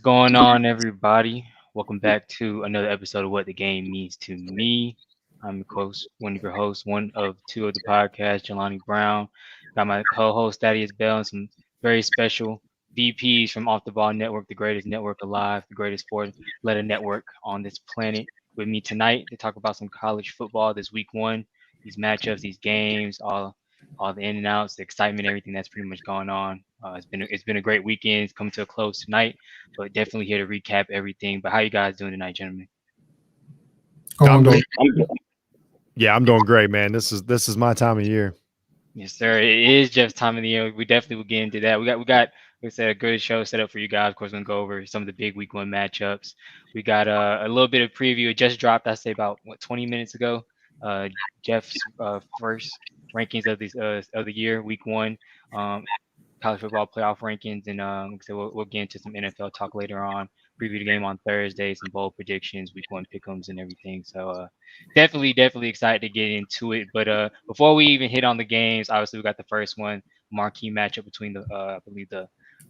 going on, everybody? Welcome back to another episode of What the Game Means to Me. I'm your host, one of your hosts, one of two of the podcast, Jelani Brown. Got my co-host Thaddeus Bell and some very special VPs from Off the Ball Network, the greatest network alive, the greatest sport-led network on this planet. With me tonight to talk about some college football this week one, these matchups, these games, all the in and outs, the excitement, everything that's pretty much going on. It's been a great weekend. It's coming to a close tonight, but definitely here to recap everything. But how you guys doing tonight, gentlemen? I'm doing, I'm doing great, man. This is my time of year. Yes, sir. It is Jeff's time of the year. We definitely will get into that. We got like I said, a good show set up for you guys. Of course, we're gonna go over some of the big week one matchups. We got a little bit of preview. It just dropped, I say about 20 minutes ago. Jeff's first rankings of the year, week one. College football playoff rankings, and so we'll get into some NFL talk later on. Preview the game on Thursday, some bold predictions, week one pick'ems, and everything. So definitely excited to get into it. But before we even hit on the games, obviously we got the first one, marquee matchup between the I believe the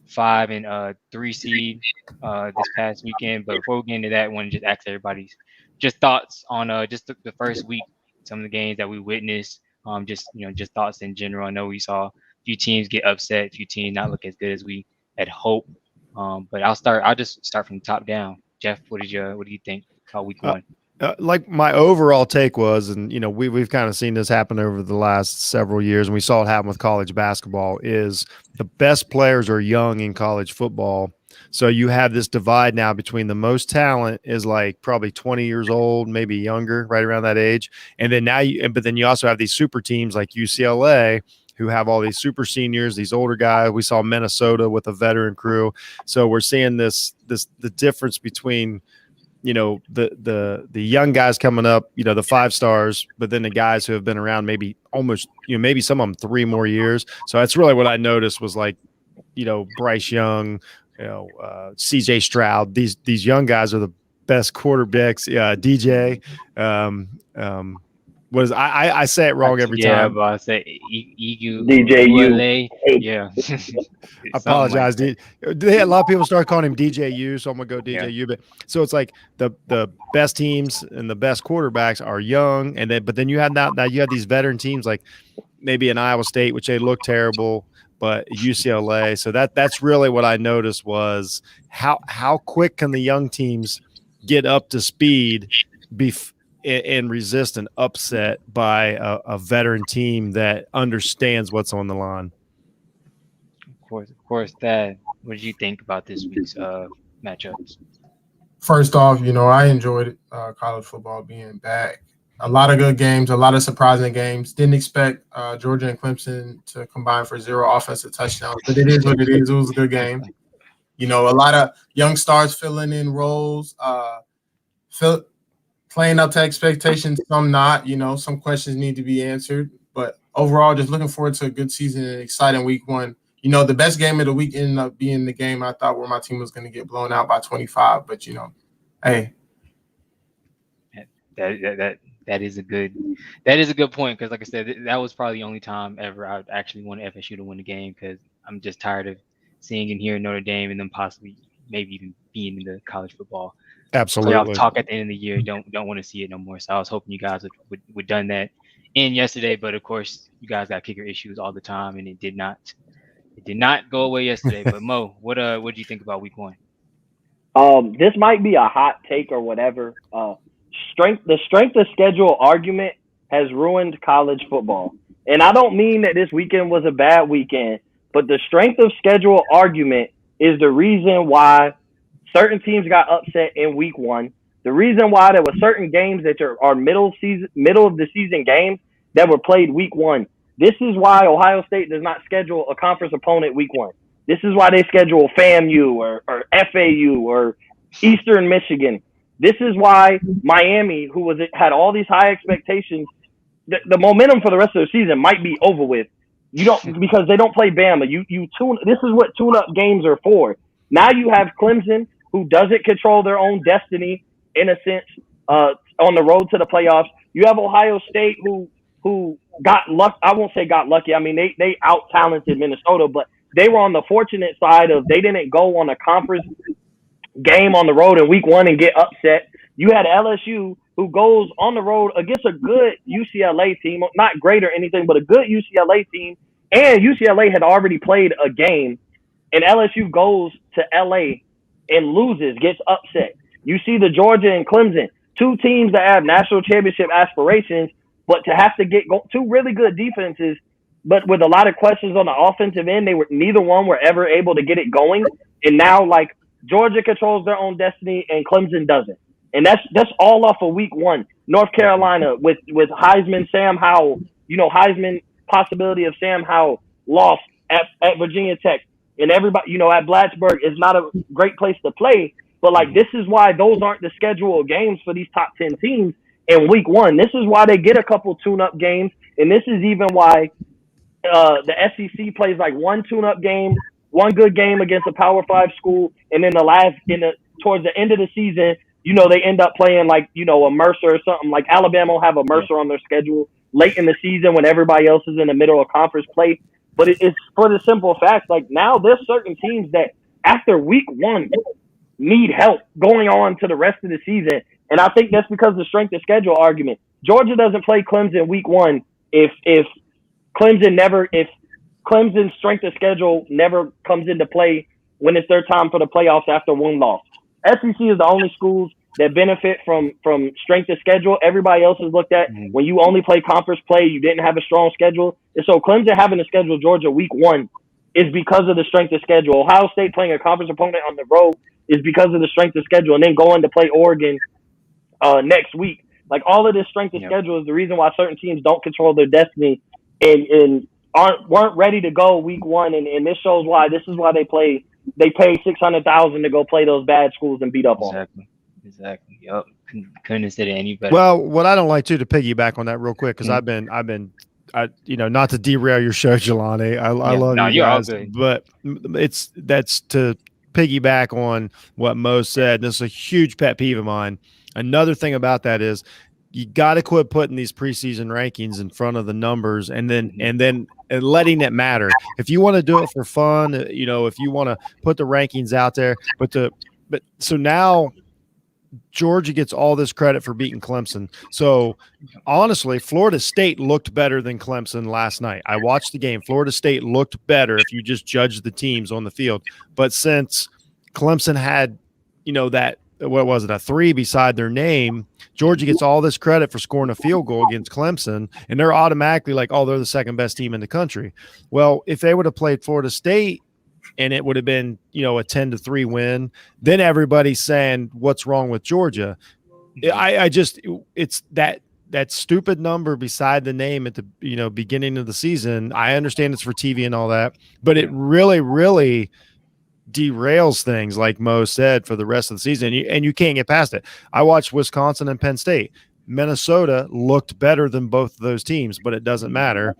5 and 3 seed this past weekend. But before we get into that, I want to just ask everybody's just thoughts on just the first week, some of the games that we witnessed. Just thoughts in general. I know we saw few teams get upset, a few teams not look as good as we had hoped. But I'll just start from the top down. Jeff, what do you think about week one? Like my overall take was, and we've kind of seen this happen over the last several years, and we saw it happen with college basketball, is the best players are young in college football. So you have this divide now between the most talent is like probably 20 years old, maybe younger, right around that age. And then but then you also have these super teams like UCLA who have all these super seniors, these older guys. We saw Minnesota with a veteran crew. So we're seeing the difference between, the young guys coming up, the 5 stars, but then the guys who have been around maybe almost, maybe some of them 3 more years. So that's really what I noticed was like, Bryce Young, CJ Stroud, these young guys are the best quarterbacks. DJ, I say it wrong every time. Yeah, but I say DJU. Yeah. I apologize. Like a lot of people start calling him DJU, so I'm gonna go DJU. Yeah. But so it's like the best teams and the best quarterbacks are young, but then you have now you have these veteran teams like maybe in Iowa State, which they look terrible, but UCLA. So that's really what I noticed was how quick can the young teams get up to speed and resist an upset by a veteran team that understands what's on the line. Of course, Thad, what did you think about this week's matchups? First off, I enjoyed college football being back. A lot of good games, a lot of surprising games. Didn't expect Georgia and Clemson to combine for 0 offensive touchdowns, but it is what it is. It was a good game. A lot of young stars filling in roles, playing up to expectations, some not. Some questions need to be answered. But overall, just looking forward to a good season and exciting week one. The best game of the week ended up being the game I thought where my team was going to get blown out by 25. But, hey. That is a good point because, like I said, that was probably the only time ever I actually wanted FSU to win the game because I'm just tired of seeing and hearing Notre Dame and then possibly maybe even being in the college football. Absolutely. Playoff talk at the end of the year. Don't want to see it no more. So I was hoping you guys would done that in yesterday, but of course you guys got kicker issues all the time, and it did not go away yesterday. But Mo, what do you think about week one? This might be a hot take or whatever. The strength of schedule argument has ruined college football, and I don't mean that this weekend was a bad weekend, but the strength of schedule argument is the reason why certain teams got upset in week one. The reason why there were certain games that are middle of the season games that were played week one. This is why Ohio State does not schedule a conference opponent week one. This is why they schedule FAMU or FAU or Eastern Michigan. This is why Miami, who had all these high expectations, the momentum for the rest of the season might be over with. Because they don't play Bama. This is what tune-up games are for. Now you have Clemson, who doesn't control their own destiny in a sense, on the road to the playoffs. You have Ohio State, who got luck. I won't say got lucky. I mean, they out-talented Minnesota, but they were on the fortunate side of they didn't go on a conference game on the road in week 1 and get upset. You had LSU who goes on the road against a good UCLA team, not great or anything, but a good UCLA team. And UCLA had already played a game, and LSU goes to LA and loses, gets upset. You see the Georgia and Clemson, two teams that have national championship aspirations, but to have to get two really good defenses, but with a lot of questions on the offensive end, neither one were ever able to get it going. And now, like, Georgia controls their own destiny and Clemson doesn't. And that's all off of week 1. North Carolina with Heisman, Sam Howell, Heisman possibility of Sam Howell lost at Virginia Tech. And everybody, at Blacksburg is not a great place to play. But, like, this is why those aren't the scheduled games for these top 10 teams in week 1. This is why they get a couple tune-up games. And this is even why the SEC plays, like, one tune-up game, one good game against a Power 5 school, and then towards the end of the season, they end up playing, like, a Mercer or something. Like, Alabama will have a Mercer on their schedule late in the season when everybody else is in the middle of conference play. But it's for the simple fact, like, now there's certain teams that after week 1 need help going on to the rest of the season. And I think that's because of the strength of schedule argument. Georgia doesn't play Clemson week 1 if Clemson's strength of schedule never comes into play when it's their time for the playoffs after one loss. SEC is the only schools that benefit from strength of schedule. Everybody else is looked at when you only play conference play, you didn't have a strong schedule. And so Clemson having to schedule Georgia week 1 is because of the strength of schedule. Ohio State playing a conference opponent on the road is because of the strength of schedule, and then going to play Oregon next week. Like, all of this strength of schedule is the reason why certain teams don't control their destiny and weren't ready to go week 1. And this shows why. This is why they pay $600,000 to go play those bad schools and beat up on them. Exactly. Yep. Couldn't have said it any better. Well, what I don't like to piggyback on that real quick, because I've been not to derail your show, Jelani. I love you guys, but that's to piggyback on what Mo said. This is a huge pet peeve of mine. Another thing about that is you got to quit putting these preseason rankings in front of the numbers and then letting it matter. If you want to do it for fun, if you want to put the rankings out there, but so now Georgia gets all this credit for beating Clemson. So honestly, Florida State looked better than Clemson last night. I watched the game. Florida State looked better if you just judge the teams on the field. But since Clemson had, that, what was it, a 3 beside their name, Georgia gets all this credit for scoring a field goal against Clemson, and they're automatically like, oh, they're the second best team in the country. Well, if they would have played Florida State and it would have been, a 10-3 win, then everybody's saying, what's wrong with Georgia? It's that stupid number beside the name at the, beginning of the season. I understand it's for TV and all that, but it really, really derails things, like Mo said, for the rest of the season, and you can't get past it. I watched Wisconsin and Penn State. Minnesota looked better than both of those teams, but it doesn't matter.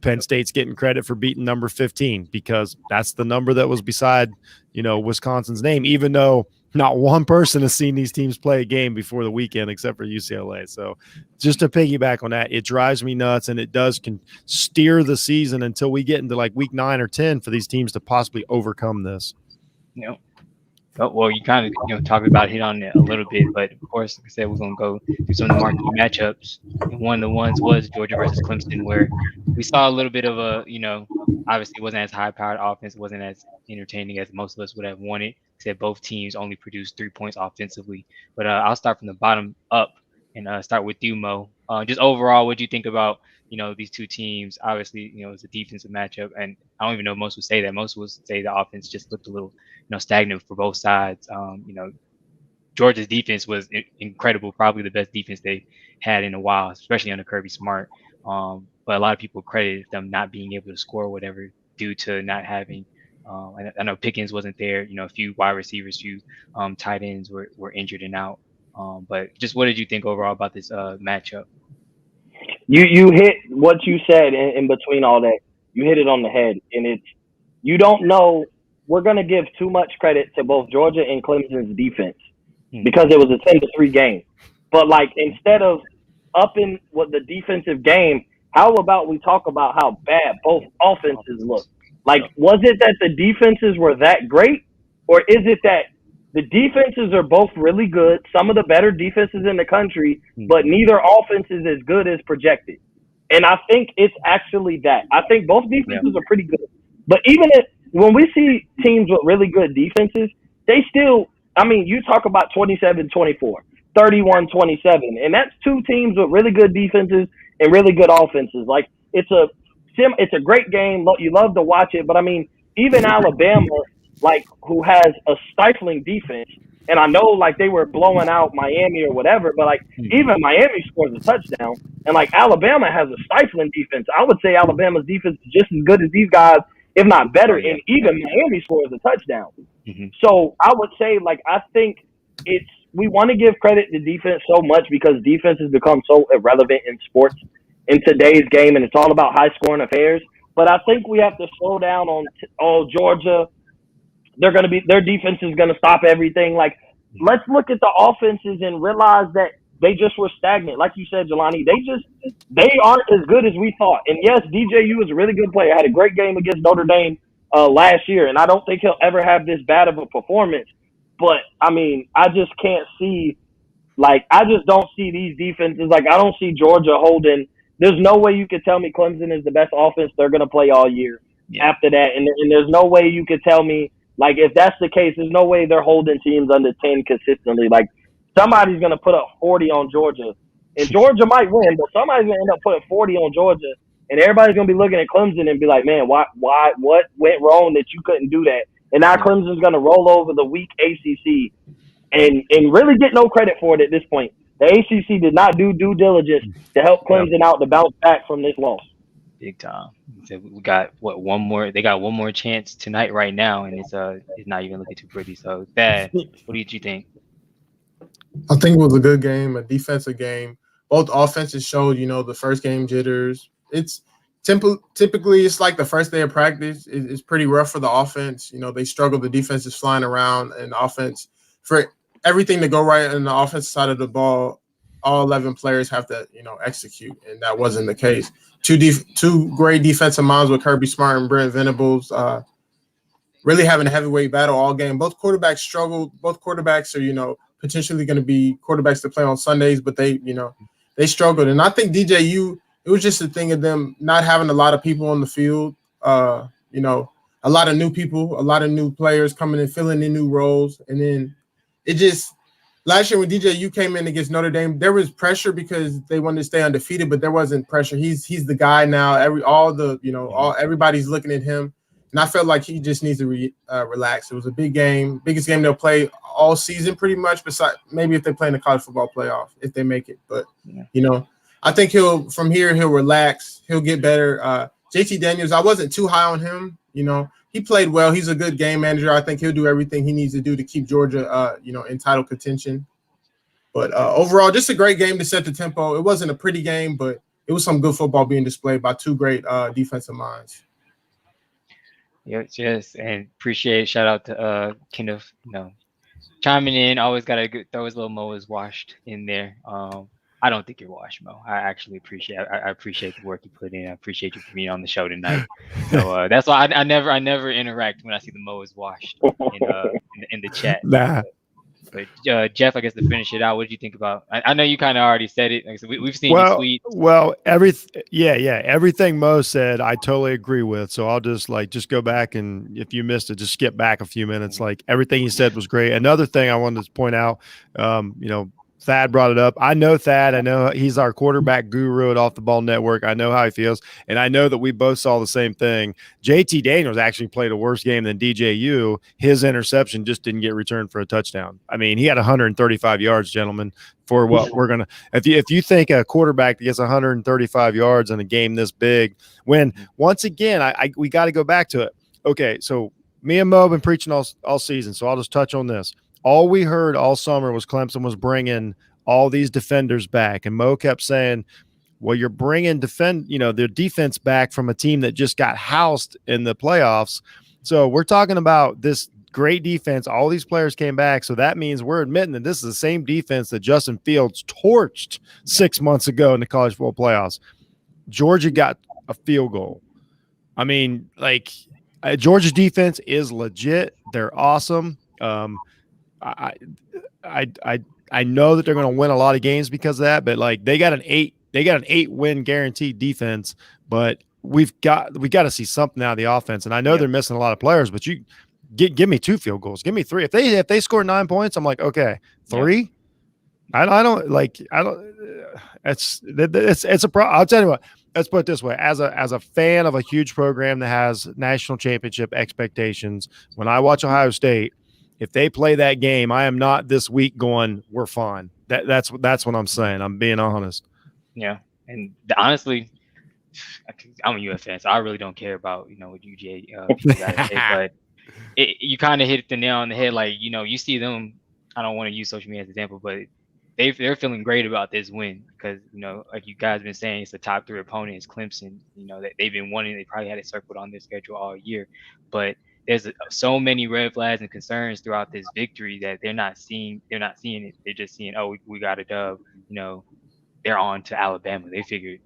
Penn State's getting credit for beating number 15 because that's the number that was beside, Wisconsin's name, even though not one person has seen these teams play a game before the weekend except for UCLA. So just to piggyback on that, it drives me nuts, and it does steer the season until we get into like week 9 or 10 for these teams to possibly overcome this. Well, you kind of talked about hit on it a little bit, but of course, like I said, we're gonna go through some of the marquee matchups. And one of the ones was Georgia versus Clemson, where we saw a little bit of a, obviously it wasn't as high-powered offense, it wasn't as entertaining as most of us would have wanted. Said both teams only produced 3 points offensively. But I'll start from the bottom up and start with you, Mo. Just overall, what do you think about these two teams? Obviously, it's a defensive matchup, and I don't even know if most would say that. Most would say the offense just looked a little stagnant for both sides. Georgia's defense was incredible, probably the best defense they had in a while, especially under Kirby Smart. But a lot of people credited them not being able to score or whatever due to not having. I know Pickens wasn't there. A few wide receivers, few tight ends were injured and out. But just what did you think overall about this matchup? You hit what you said in between all that. You hit it on the head, and you don't know. We're going to give too much credit to both Georgia and Clemson's defense because it was a 10-3 game. But, like, instead of upping what the defensive game, how about we talk about how bad both offenses look? Like, was it that the defenses were that great, or is it that The defenses are both really good, some of the better defenses in the country, but neither offense is as good as projected. And I think it's actually that. I think both defenses are pretty good. But even when we see teams with really good defenses, they still, I mean, you talk about 27-24, 31-27, and that's two teams with really good defenses and really good offenses. Like, it's a great game. You love to watch it, but I mean, even Alabama, like, who has a stifling defense, and I know, like, they were blowing out Miami or whatever, but, like, even Miami scores a touchdown, and, like, Alabama has a stifling defense. I would say Alabama's defense is just as good as these guys, if not better, and even Miami scores a touchdown. So I would say, like, I think we want to give credit to defense so much because defense has become so irrelevant in sports in today's game, and it's all about high-scoring affairs. But I think we have to slow down on Georgia. Their defense is going to stop everything. Like, let's look at the offenses and realize that they just were stagnant. Like you said, Jelani, they aren't as good as we thought. And yes, DJU is a really good player. Had a great game against Notre Dame last year, and I don't think he'll ever have this bad of a performance. But I mean, I just can't see. Like, I just don't see these defenses. Like, I don't see Georgia holding. There's no way you could tell me Clemson is the best offense they're going to play all year after that. And there's no way you could tell me, like, if that's the case, there's no way they're holding teams under 10 consistently. Like, somebody's going to put up 40 on Georgia. And Georgia might win, but somebody's going to end up putting 40 on Georgia. And everybody's going to be looking at Clemson and be like, man, what went wrong that you couldn't do that? And now Clemson's going to roll over the weak ACC and really get no credit for it at this point. The ACC did not do due diligence to help Clemson out to bounce back from this loss. Big time. So we got one more. They got one more chance tonight, right now, and it's not even looking too pretty. So, Thad, what did you think? I think it was a good game, a defensive game. Both offenses showed, the first game jitters. It's typically it's like the first day of practice. It's pretty rough for the offense. They struggle. The defense is flying around, and the offense, for everything to go right on the offensive side of the ball, all 11 players have to, execute, and that wasn't the case. Two great defensive minds with Kirby Smart and Brent Venables, really having a heavyweight battle all game. Both quarterbacks struggled. Both quarterbacks are, potentially going to be quarterbacks to play on Sundays, but they struggled. And I think DJU, it was just a thing of them not having a lot of people on the field, a lot of new people, a lot of new players coming in, filling in new roles. And then it just – last year when DJU came in against Notre Dame, there was pressure because they wanted to stay undefeated, but there wasn't pressure. He's the guy now. Everybody's looking at him. And I felt like he just needs to relax. It was a big game, biggest game they'll play all season pretty much, besides maybe if they play in the college football playoff, if they make it. But, I think he'll relax. He'll get better. JT Daniels, I wasn't too high on him. He played well. He's a good game manager. I think he'll do everything he needs to do to keep Georgia, in title contention. But overall, just a great game to set the tempo. It wasn't a pretty game, but it was some good football being displayed by two great defensive minds. Yes, and appreciate shout out to Kenneth, chiming in. Always gotta throw his little Mo is washed in there. I don't think you're washed, Mo. I actually appreciate the work you put in. I appreciate you being on the show tonight. So that's why I never interact when I see the Mo is washed in the chat. Nah. But Jeff, I guess to finish it out, what did you think about? I know you kind of already said it. Like, so we've seen you tweet. Well, everything Mo said, I totally agree with. So I'll just go back, and if you missed it, just skip back a few minutes. Like, everything he said was great. Another thing I wanted to point out, Thad brought it up. I know Thad. I know he's our quarterback guru at Off the Ball Network. I know how he feels, and I know that we both saw the same thing. JT Daniels actually played a worse game than DJU. His interception just didn't get returned for a touchdown. I mean, he had 135 yards, gentlemen, for what we're going to – if you think a quarterback that gets 135 yards in a game this big, when once again, we got to go back to it. Okay, so me and Mo have been preaching all season, so I'll just touch on this. All we heard all summer was Clemson was bringing all these defenders back. And Mo kept saying, well, you're bringing their defense back from a team that just got housed in the playoffs. So we're talking about this great defense. All these players came back. So that means we're admitting that this is the same defense that Justin Fields torched 6 months ago in the college football playoffs. Georgia got a field goal. I mean, Georgia's defense is legit. They're awesome. I know that they're going to win a lot of games because of that, but like they got an 8-win guaranteed defense, but we got to see something out of the offense. And I know they're missing a lot of players, but you give me 2 field goals, give me 3. If they score 9 points, I'm like, okay, 3. Yeah. I don't like, it's a problem. I'll tell you what, let's put it this way. As a fan of a huge program that has national championship expectations, when I watch Ohio State, if they play that game, I am not this week going, we're fine. That's what I'm saying. I'm being honest. Yeah. And honestly, I'm a UF fan, so I really don't care about, what UGA people got to say, but you kind of hit the nail on the head. Like, you see them, I don't want to use social media as an example, but they're feeling great about this win because, like you guys been saying, it's the top 3 opponent is Clemson. That they've been wanting. They probably had it circled on their schedule all year, but there's so many red flags and concerns throughout this victory that they're not seeing. They're not seeing it. They're just seeing, oh, we got a dub. They're on to Alabama. They figured,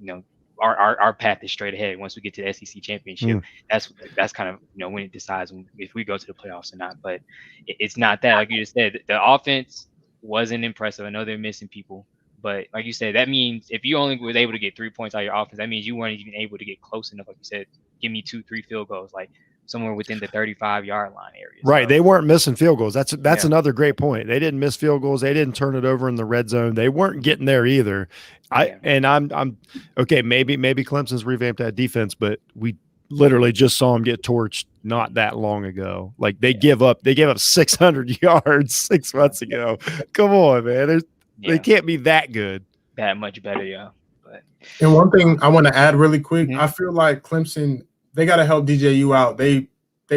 our path is straight ahead. Once we get to the SEC championship, that's kind of when it decides if we go to the playoffs or not. But it's not that. Like you just said, the offense wasn't impressive. I know they're missing people, but like you said, that means if you only was able to get 3 points out of your offense, that means you weren't even able to get close enough. Like you said, give me 2-3 field goals, like somewhere within the 35-yard line area. Right. So, they weren't missing field goals. That's another great point. They didn't miss field goals. They didn't turn it over in the red zone. They weren't getting there either. I'm okay. Maybe Clemson's revamped that defense, but we literally just saw them get torched not that long ago. Like they gave up 600 yards 6 months ago. Come on, man. They can't be that good. That much better, yeah. But and one thing I want to add really quick, I feel like Clemson, they got to help DJU out. They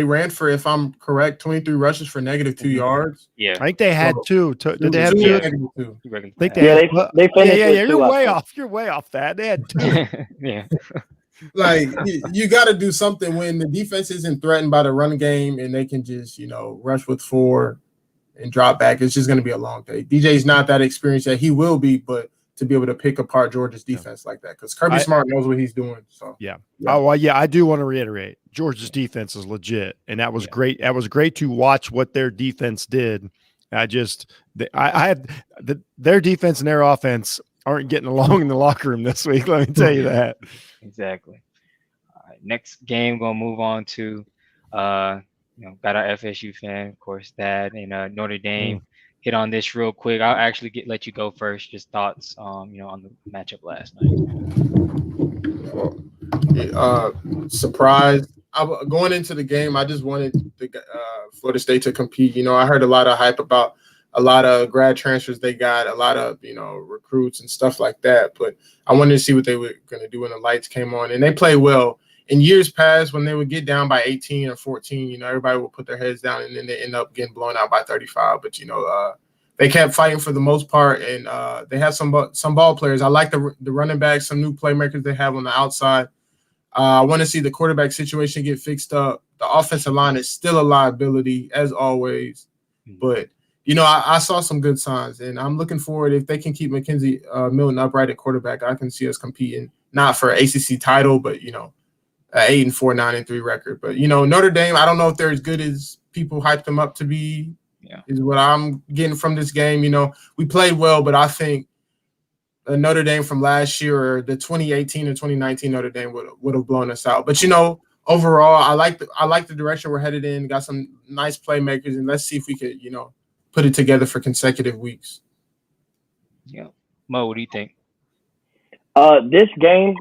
ran for, if I'm correct, 23 rushes for -2 yards. Yeah, I think they had 2. Did they have 2? I think they finished. Yeah. You're way off. You're way off that. They had 2. Yeah. Like you got to do something when the defense isn't threatened by the run game and they can just rush with 4 and drop back. It's just going to be a long day. DJ's not that experienced yet. He will be, but to be able to pick apart Georgia's defense like that, because Kirby Smart knows what he's doing. So yeah. Oh well, yeah. I do want to reiterate, Georgia's defense is legit, and that was great. That was great to watch what their defense did. Their defense and their offense aren't getting along in the locker room this week. Let me tell you that. Exactly. All right, next game, gonna move on to got our FSU fan, of course, Thad, and Notre Dame. Hit on this real quick. I'll actually let you go first. Just thoughts, on the matchup last night. Surprised. Going into the game, I just wanted Florida State to compete. I heard a lot of hype about a lot of grad transfers they got, a lot of recruits and stuff like that. But I wanted to see what they were going to do when the lights came on, and they played well. In years past, when they would get down by 18 or 14, everybody would put their heads down, and then they end up getting blown out by 35. But they kept fighting for the most part, and they have some ball players. I like the running backs, some new playmakers they have on the outside. I want to see the quarterback situation get fixed up. The offensive line is still a liability as always, but I saw some good signs, and I'm looking forward. If they can keep Mackenzie Milton upright at quarterback, I can see us competing not for ACC title, but 8-4, 9-3 record. But Notre Dame, I don't know if they're as good as people hyped them up to be. Yeah, is what I'm getting from this game. We played well, but I think Notre Dame from last year, or the 2018 and 2019 Notre Dame would have blown us out. But overall, I like the direction we're headed in. Got some nice playmakers, and let's see if we could put it together for consecutive weeks. Yeah, Mo, what do you think? This game,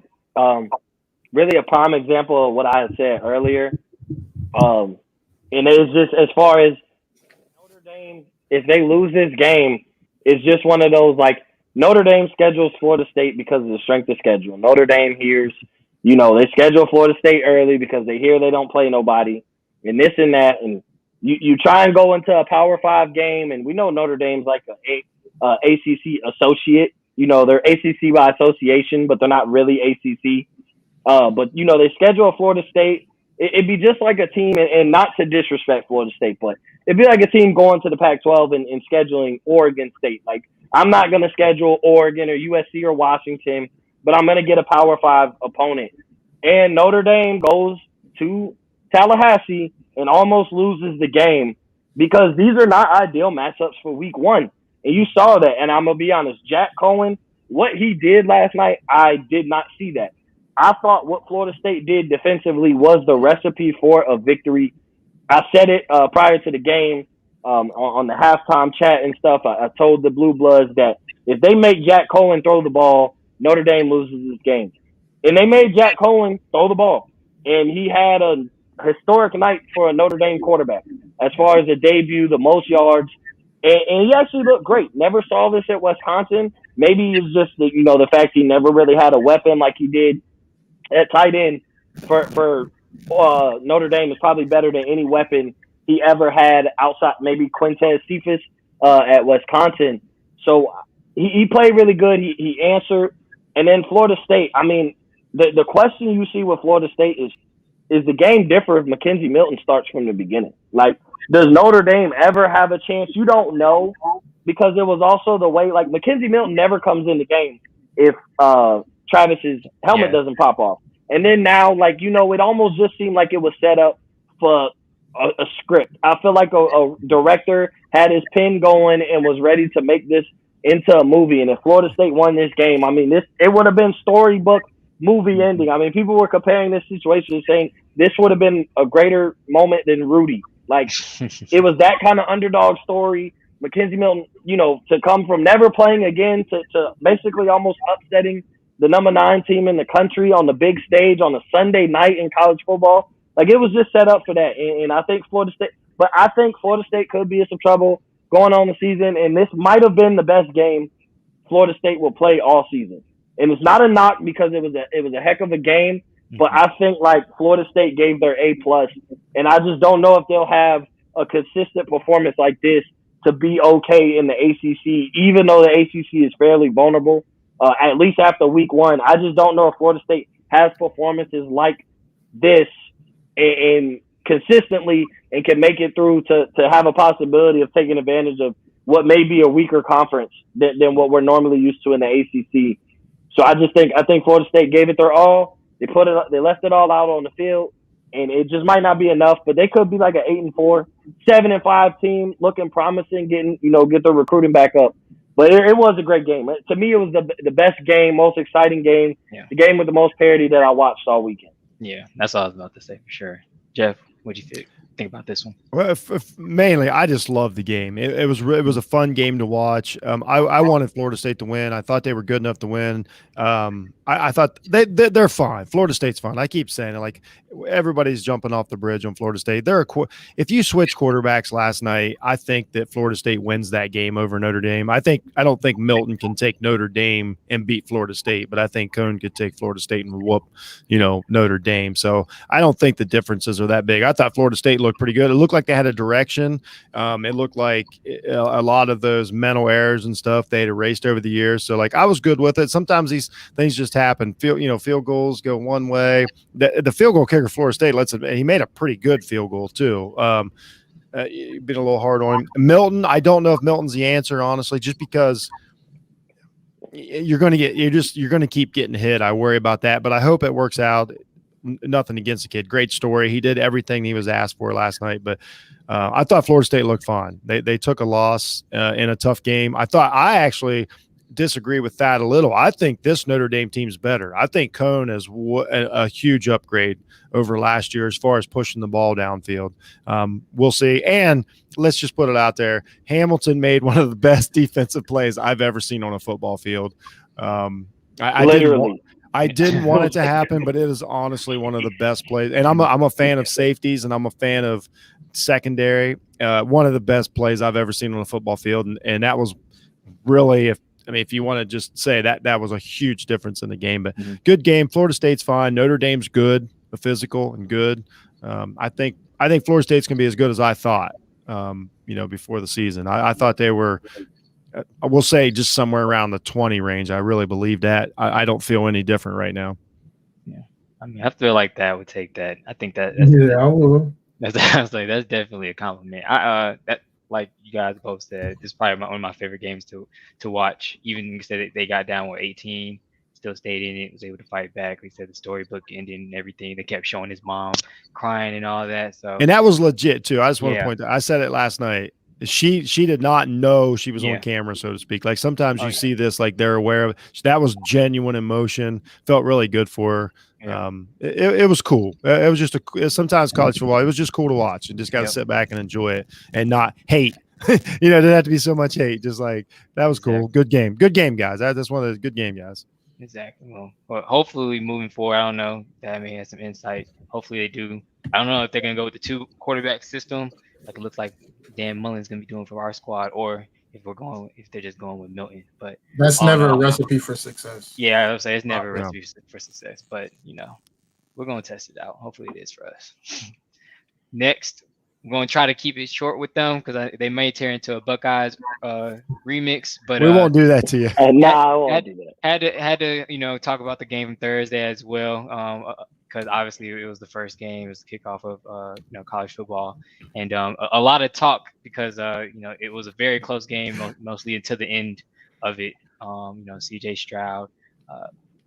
really a prime example of what I had said earlier. And it's just, as far as Notre Dame, if they lose this game, it's just one of those, like, Notre Dame schedules Florida State because of the strength of schedule. Notre Dame hears, they schedule Florida State early because they hear they don't play nobody and this and that. And you try and go into a Power 5 game, and we know Notre Dame's like a ACC associate. They're ACC by association, but they're not really ACC. But they schedule Florida State. It'd be just like a team, and not to disrespect Florida State, but it'd be like a team going to the Pac-12 and scheduling Oregon State. Like, I'm not going to schedule Oregon or USC or Washington, but I'm going to get a Power 5 opponent. And Notre Dame goes to Tallahassee and almost loses the game. because these are not ideal matchups for week one. And you saw that. And I'm going to be honest, Jack Cohen, what he did last night, I did not see that. I thought what Florida State did defensively was the recipe for a victory. I said it prior to the game on the halftime chat and stuff. I told the Blue Bloods that if they make Jack Cohen throw the ball, Notre Dame loses this game. And they made Jack Cohen throw the ball. And he had a historic night for a Notre Dame quarterback as far as the debut, the most yards. And he actually looked great. Never saw this at Wisconsin. Maybe it's just the fact he never really had a weapon like he did at tight end for Notre Dame is probably better than any weapon he ever had outside maybe Quintez Cephas at Wisconsin. So he played really good. He answered. And then Florida State, I mean, the question you see with Florida State is the game differ if Mackenzie Milton starts from the beginning? Like, does Notre Dame ever have a chance? You don't know, because it was also the way, like, Mackenzie Milton never comes in the game if Travis's helmet doesn't pop off. And then now, like, it almost just seemed like it was set up for a script. I feel like a director had his pen going and was ready to make this into a movie. And if Florida State won this game, I mean, it would have been storybook movie ending. I mean, people were comparing this situation saying this would have been a greater moment than Rudy. Like, it was that kind of underdog story. Mackenzie Milton, to come from never playing again to basically almost upsetting the number 9 team in the country on the big stage on a Sunday night in college football. Like, it was just set up for that. And I think Florida State could be in some trouble going on the season. And this might have been the best game Florida State will play all season. And it's not a knock because it was a heck of a game, but I think like Florida State gave their A+, and I just don't know if they'll have a consistent performance like this to be okay in the ACC, even though the ACC is fairly vulnerable, at least after week one. I just don't know if Florida State has performances like this and consistently and can make it through to have a possibility of taking advantage of what may be a weaker conference than what we're normally used to in the ACC. So I think Florida State gave it their all. They left it all out on the field, and it just might not be enough. But they could be like an 8-4, 7-5 team, looking promising, get their recruiting back up. But it was a great game. To me, it was the best game, most exciting game, the game with the most parity that I watched all weekend. Yeah, that's all I was about to say for sure. Jeff, what'd you think about this one? Well, mainly, I just loved the game. It was a fun game to watch. I wanted Florida State to win. I thought they were good enough to win. I thought they're fine. Florida State's fine. I keep saying it. Like, everybody's jumping off the bridge on Florida State. If you switch quarterbacks last night, I think that Florida State wins that game over Notre Dame. I don't think Milton can take Notre Dame and beat Florida State, but I think Cohn could take Florida State and whoop, Notre Dame. So I don't think the differences are that big. I thought Florida State looked pretty good. It looked like they had a direction. It looked like a lot of those mental errors and stuff they had erased over the years. So, like, I was good with it. Sometimes these things just happen. Field goals go one way. The field goal kicker Florida State he made a pretty good field goal too. Been a little hard on him. Milton, I don't know if Milton's the answer, honestly, just because you're going to keep getting hit. I worry about that, but I hope it works out. Nothing against the kid. Great story. He did everything he was asked for last night, but I thought Florida State looked fine. They took a loss in a tough game. I actually disagree with that a little. I think this Notre Dame team's better. I think Cohn is a huge upgrade over last year as far as pushing the ball downfield. We'll see. And let's just put it out there. Hamilton made one of the best defensive plays I've ever seen on a football field. I didn't want it to happen, but it is honestly one of the best plays. And I'm a fan of safeties, and I'm a fan of secondary. One of the best plays I've ever seen on a football field, and that was really, if you want to just say that was a huge difference in the game. But good game. Florida State's fine. Notre Dame's good, physical and good. I think Florida State's going to be as good as I thought. Before the season, I thought they were. I will say just somewhere around the 20 range. I really believe that. I don't feel any different right now. Yeah, I feel like that would take that. I think I will. That's definitely a compliment. That, like you guys both said, this is probably one of my favorite games to watch. Even said they got down with 18, still stayed in it, was able to fight back. They said the storybook ending and everything. They kept showing his mom crying and all that. So And that was legit too. I just want to yeah, point out, I said it last night. She did not know she was on yeah, camera, so to speak. Like sometimes oh you yeah, see this, like they're aware of that was genuine emotion. Felt really good for her. yeah, It was cool. It was just sometimes college football. It was just cool to watch and just got to yep, sit back and enjoy it and not hate. It didn't have to be so much hate. Just like that was cool. exactly. Good game, guys. That's one of those good game, guys. Exactly. Well, hopefully moving forward, I don't know. That may have some insight. Hopefully they do. I don't know if they're gonna go with the 2 quarterback system, like it looks like Dan Mullen's gonna be doing for our squad, or if they're just going with Milton. But That's all in never a all, recipe for success. yeah, I would say it's never a Yeah. recipe for success. But we're gonna test it out. Hopefully it is for us. Next, I'm gonna try to keep it short with them because they may tear into a Buckeyes remix, but We won't do that to you. Nah, I won't do that. had to talk about the game from Thursday as well, because obviously it was the first game, it was the kickoff of college football, and a lot of talk because it was a very close game mostly until the end of it. C.J. Stroud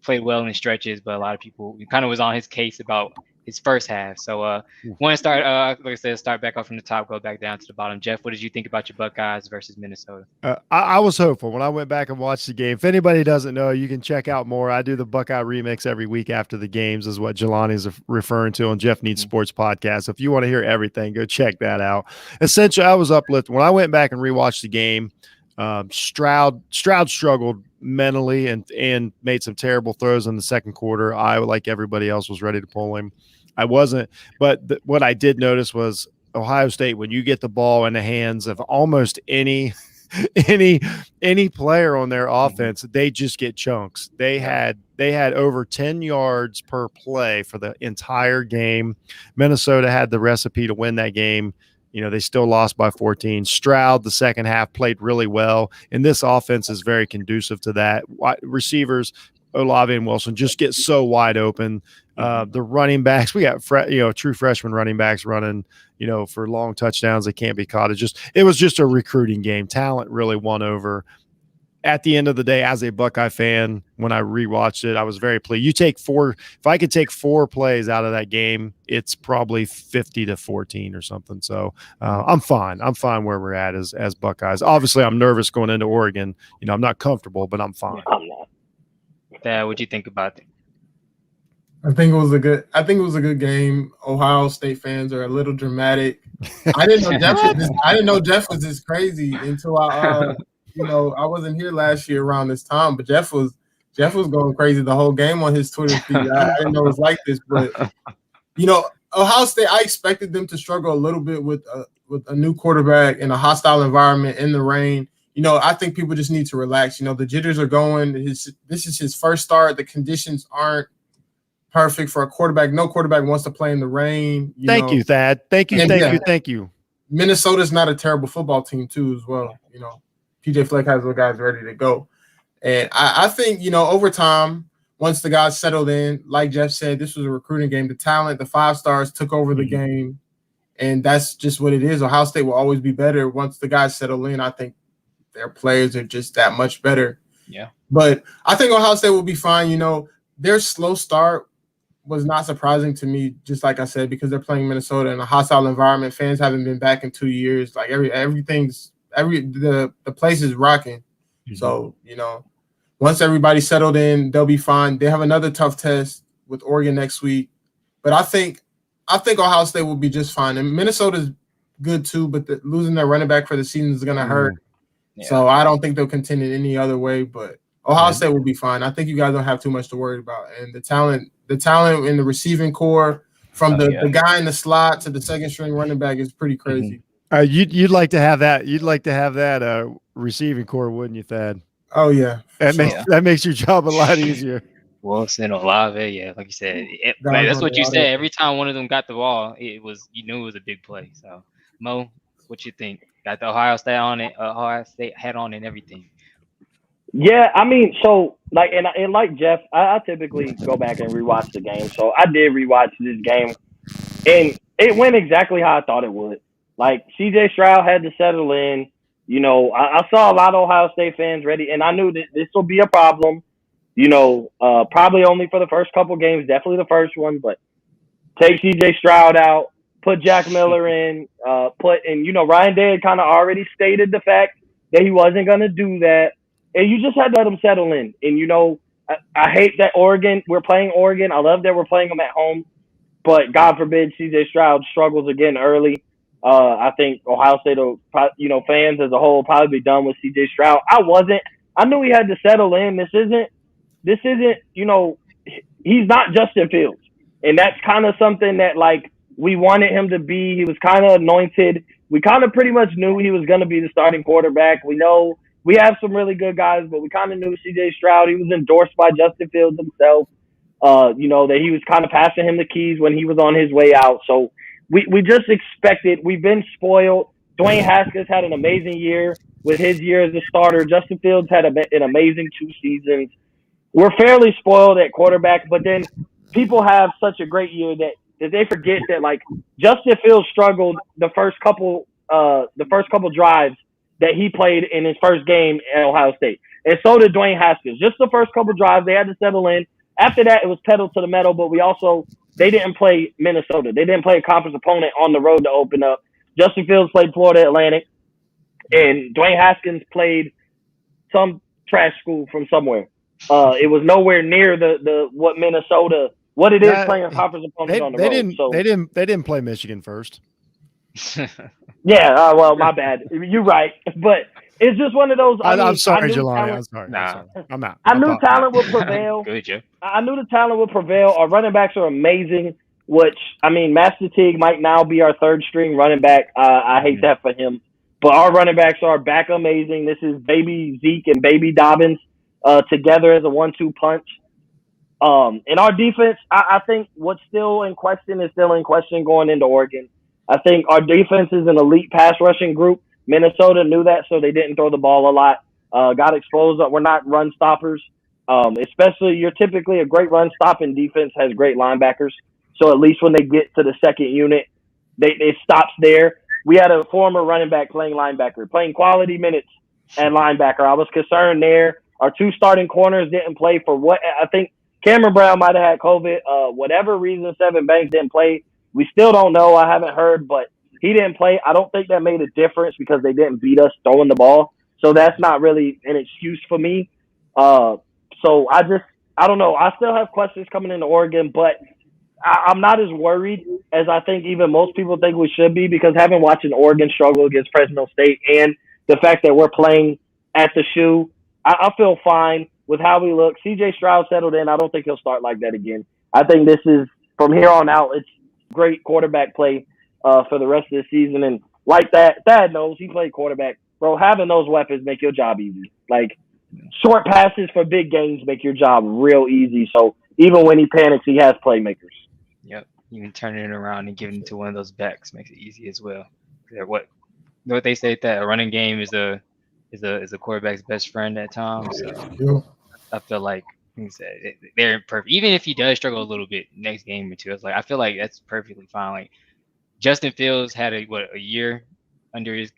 played well in stretches, but a lot of people kind of was on his case about his first half. So want to start, like I said, start back up from the top, go back down to the bottom. Jeff, what did you think about your Buckeyes versus Minnesota? I was hopeful when I went back and watched the game. If anybody doesn't know, you can check out more. I do the Buckeye remix every week after the games, is what Jelani is referring to on Jeff Needs Sports podcast. If you want to hear everything, go check that out. Essentially, I was uplifted when I went back and rewatched the game. Stroud struggled mentally and made some terrible throws in the second quarter. I, like everybody else, was ready to pull him. I wasn't, but what I did notice was Ohio State, when you get the ball in the hands of almost any player on their offense, they just get chunks. They had over 10 yards per play for the entire game. Minnesota had the recipe to win that game. They still lost by 14. Stroud, the second half, played really well, and this offense is very conducive to that. Receivers, Olave and Wilson, just get so wide open. The running backs, we got true freshman running backs running, for long touchdowns. They can't be caught. It was just a recruiting game. Talent really won over. At the end of the day, as a Buckeye fan, when I rewatched it, I was very pleased. If I could take 4 plays out of that game, it's probably 50-14 or something. So I'm fine. I'm fine where we're at as Buckeyes. Obviously, I'm nervous going into Oregon. I'm not comfortable, but I'm fine. I'm not. Dad, what'd you think about it? I think it was a good game. Ohio State fans are a little dramatic. I didn't know Jeff was this crazy until I wasn't here last year around this time, but Jeff was going crazy the whole game on his Twitter feed. I didn't know it was like this, but Ohio State, I expected them to struggle a little bit with a new quarterback in a hostile environment in the rain. I think people just need to relax. The jitters are going. This is his first start. The conditions aren't perfect for a quarterback. No quarterback wants to play in the rain. Thank you, Thad. Thank you. Minnesota's not a terrible football team too, as well. PJ Fleck has the guys ready to go. And I think, over time, once the guys settled in, like Jeff said, this was a recruiting game. The talent, the 5 stars took over the game. And that's just what it is. Ohio State will always be better once the guys settle in. I think their players are just that much better. Yeah. But I think Ohio State will be fine. Their slow start was not surprising to me, just like I said, because they're playing Minnesota in a hostile environment. Fans haven't been back in 2 years. Like the place is rocking. So, once everybody's settled in, they'll be fine. They have another tough test with Oregon next week. But I think Ohio State will be just fine. And Minnesota's good too, but losing their running back for the season is going to hurt. Yeah. So I don't think they'll contend in any other way, but Ohio State will be fine. I think you guys don't have too much to worry about. And the talent in the receiving core, from the guy in the slot to the second string running back, is pretty crazy. You'd like to have that. You'd like to have that receiving core, wouldn't you, Thad? Oh yeah, that makes your job a lot easier. Wilson, Olave, yeah, like you said, that's what you said. Every time one of them got the ball, you knew it was a big play. So, Mo, what you think? Got the Ohio State hat on and everything. Yeah, I mean, so and like Jeff, I typically go back and rewatch the game. So I did rewatch this game, and it went exactly how I thought it would. Like C.J. Stroud had to settle in. I saw a lot of Ohio State fans ready, and I knew that this will be a problem. Probably only for the first couple games, definitely the first one, but take CJ Stroud out, put Jack Miller in, Ryan Day had kind of already stated the fact that he wasn't going to do that. And you just had to let him settle in. And, I hate that we're playing Oregon. I love that we're playing them at home. But God forbid CJ Stroud struggles again early. I think Ohio State, fans as a whole will probably be done with CJ Stroud. I knew he had to settle in. This isn't, he's not Justin Fields. And that's kind of something that, we wanted him to be. He was kind of anointed. We kind of pretty much knew he was going to be the starting quarterback. We know we have some really good guys, but we kind of knew CJ Stroud. He was endorsed by Justin Fields himself. That he was kind of passing him the keys when he was on his way out. So we just expected. We've been spoiled. Dwayne Haskins had an amazing year with his year as a starter. Justin Fields had an amazing 2 seasons. We're fairly spoiled at quarterback, but then people have such a great year that they forget that Justin Fields struggled the first couple drives that he played in his first game at Ohio State. And so did Dwayne Haskins. Just the first couple drives, they had to settle in. After that, it was pedal to the metal, but they didn't play Minnesota. They didn't play a conference opponent on the road to open up. Justin Fields played Florida Atlantic, and Dwayne Haskins played some trash school from somewhere. It was nowhere near what it is playing a conference opponent on the road. They didn't play Michigan first. Yeah, well, my bad. You're right, but it's just one of those. I'm sorry, Jelani. I'm sorry. Nah. I'm not. I knew talent would prevail. Good, Jeff. I knew the talent would prevail. Our running backs are amazing. Master Teague might now be our 3rd string running back. I hate that for him, but our running backs are back amazing. This is baby Zeke and baby Dobbins together as a 1-2 punch. And our defense, I think what's still in question is still in question going into Oregon. I think our defense is an elite pass rushing group. Minnesota knew that, so they didn't throw the ball a lot. Got exposed. We're not run stoppers. Especially, you're typically a great run stopping defense has great linebackers. So at least when they get to the second unit, it stops there. We had a former running back playing linebacker, playing quality minutes at linebacker. I was concerned there. Our 2 starting corners didn't play for what I think Cameron Brown might have had COVID. Whatever reason, Sevyn Banks didn't play. We still don't know. I haven't heard, but he didn't play. I don't think that made a difference because they didn't beat us throwing the ball. So that's not really an excuse for me. So I don't know. I still have questions coming into Oregon, but I'm not as worried as I think even most people think we should be, because having watched Oregon struggle against Fresno State and the fact that we're playing at the shoe, I feel fine with how we look. CJ Stroud settled in. I don't think he'll start like that again. I think this is, from here on out, it's great quarterback play for the rest of the season. And like that, Thad knows, he played quarterback. Bro, having those weapons make your job easy. Short passes for big gains make your job real easy. So even when he panics, he has playmakers. Yep. Even turning it around and giving it to one of those backs makes it easy as well. What they say, that a running game is a quarterback's best friend at times. So I feel like they're perfect. Even if he does struggle a little bit next game or 2, I feel like that's perfectly fine. Justin Fields had a year under his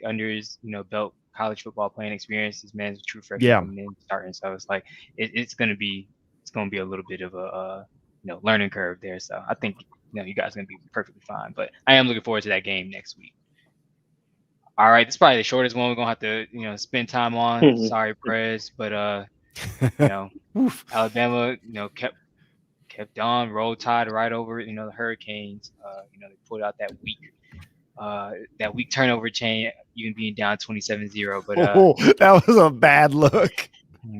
belt, college football playing experience. This man's a true freshman coming in starting, so it's gonna be a little bit of a learning curve there. So I think you guys are gonna be perfectly fine. But I am looking forward to that game next week. All right, this is probably the shortest one we're gonna have to spend time on. Sorry, Prez, but Alabama kept on, roll tide right over the Hurricanes. They pulled out that weak turnover chain, even being down 27-0. But that was a bad look.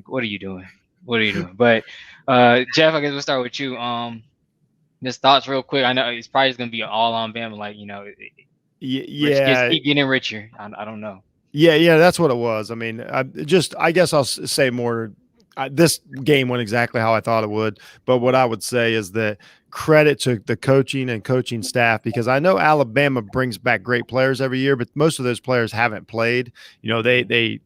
What are you doing? But Jeff, I guess we'll start with you. Just thoughts real quick. I know it's probably just gonna be all on Bama. Just keep getting richer. I don't know. Yeah, that's what it was. I mean, I guess I'll say more. This game went exactly how I thought it would, but what I would say is that credit to the coaching and coaching staff, because I know Alabama brings back great players every year, but most of those players haven't played. They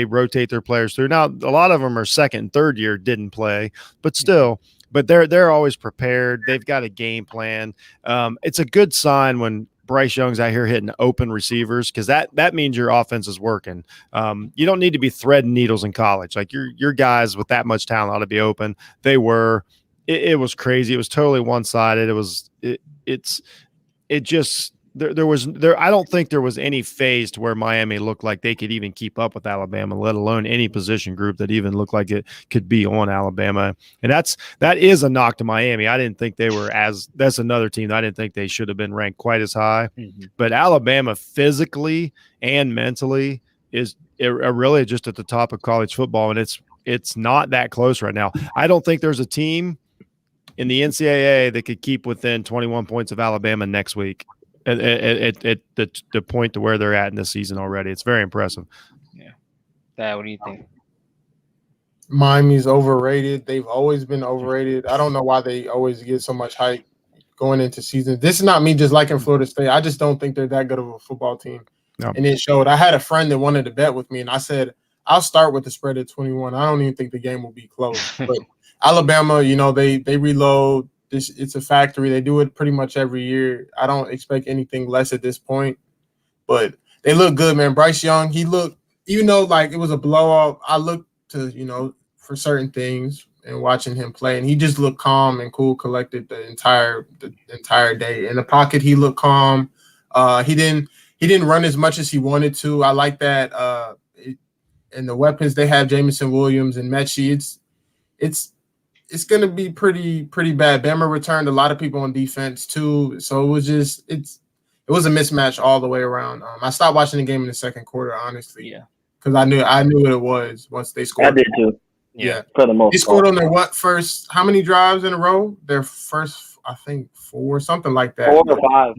rotate their players through. Now, a lot of them are 2nd and 3rd year, didn't play, but still. But they're always prepared. They've got a game plan. It's a good sign when Bryce Young's out here hitting open receivers, because that means your offense is working. You don't need to be threading needles in college. Like your guys with that much talent ought to be open. They were. It was crazy. It was totally one-sided. I don't think there was any phase to where Miami looked like they could even keep up with Alabama, let alone any position group that even looked like it could be on Alabama. And that is a knock to Miami. I didn't think they were that's another team that I didn't think they should have been ranked quite as high. Mm-hmm. But Alabama physically and mentally is really just at the top of college football, and it's not that close right now. I don't think there's a team in the NCAA that could keep within 21 points of Alabama next week. At the point to where they're at in this season already. It's very impressive. Yeah. Thad, what do you think? Miami's overrated. They've always been overrated. I don't know why they always get so much hype going into season. This is not me just liking Florida State. I just don't think they're that good of a football team. No. And it showed. I had a friend that wanted to bet with me, and I said, I'll start with the spread at 21. I don't even think the game will be close. But Alabama, they reload. It's a factory. They do it pretty much every year. I don't expect anything less at this point. But they look good, man. Bryce Young, he looked, even though like it was a blowout, I looked to, for certain things and watching him play. And he just looked calm and cool, collected the entire day. In the pocket, he looked calm. He didn't run as much as he wanted to. I like that. And the weapons they have, Jamison Williams and Mechie, it's going to be pretty bad. Bama returned a lot of people on defense too, so it was a mismatch all the way around. I stopped watching the game in the second quarter, honestly. Yeah, because I knew what it was once they scored. I did too. Yeah, for the most. They scored on their first? How many drives in a row? Their first, I think 4, something like that. 4 or 5.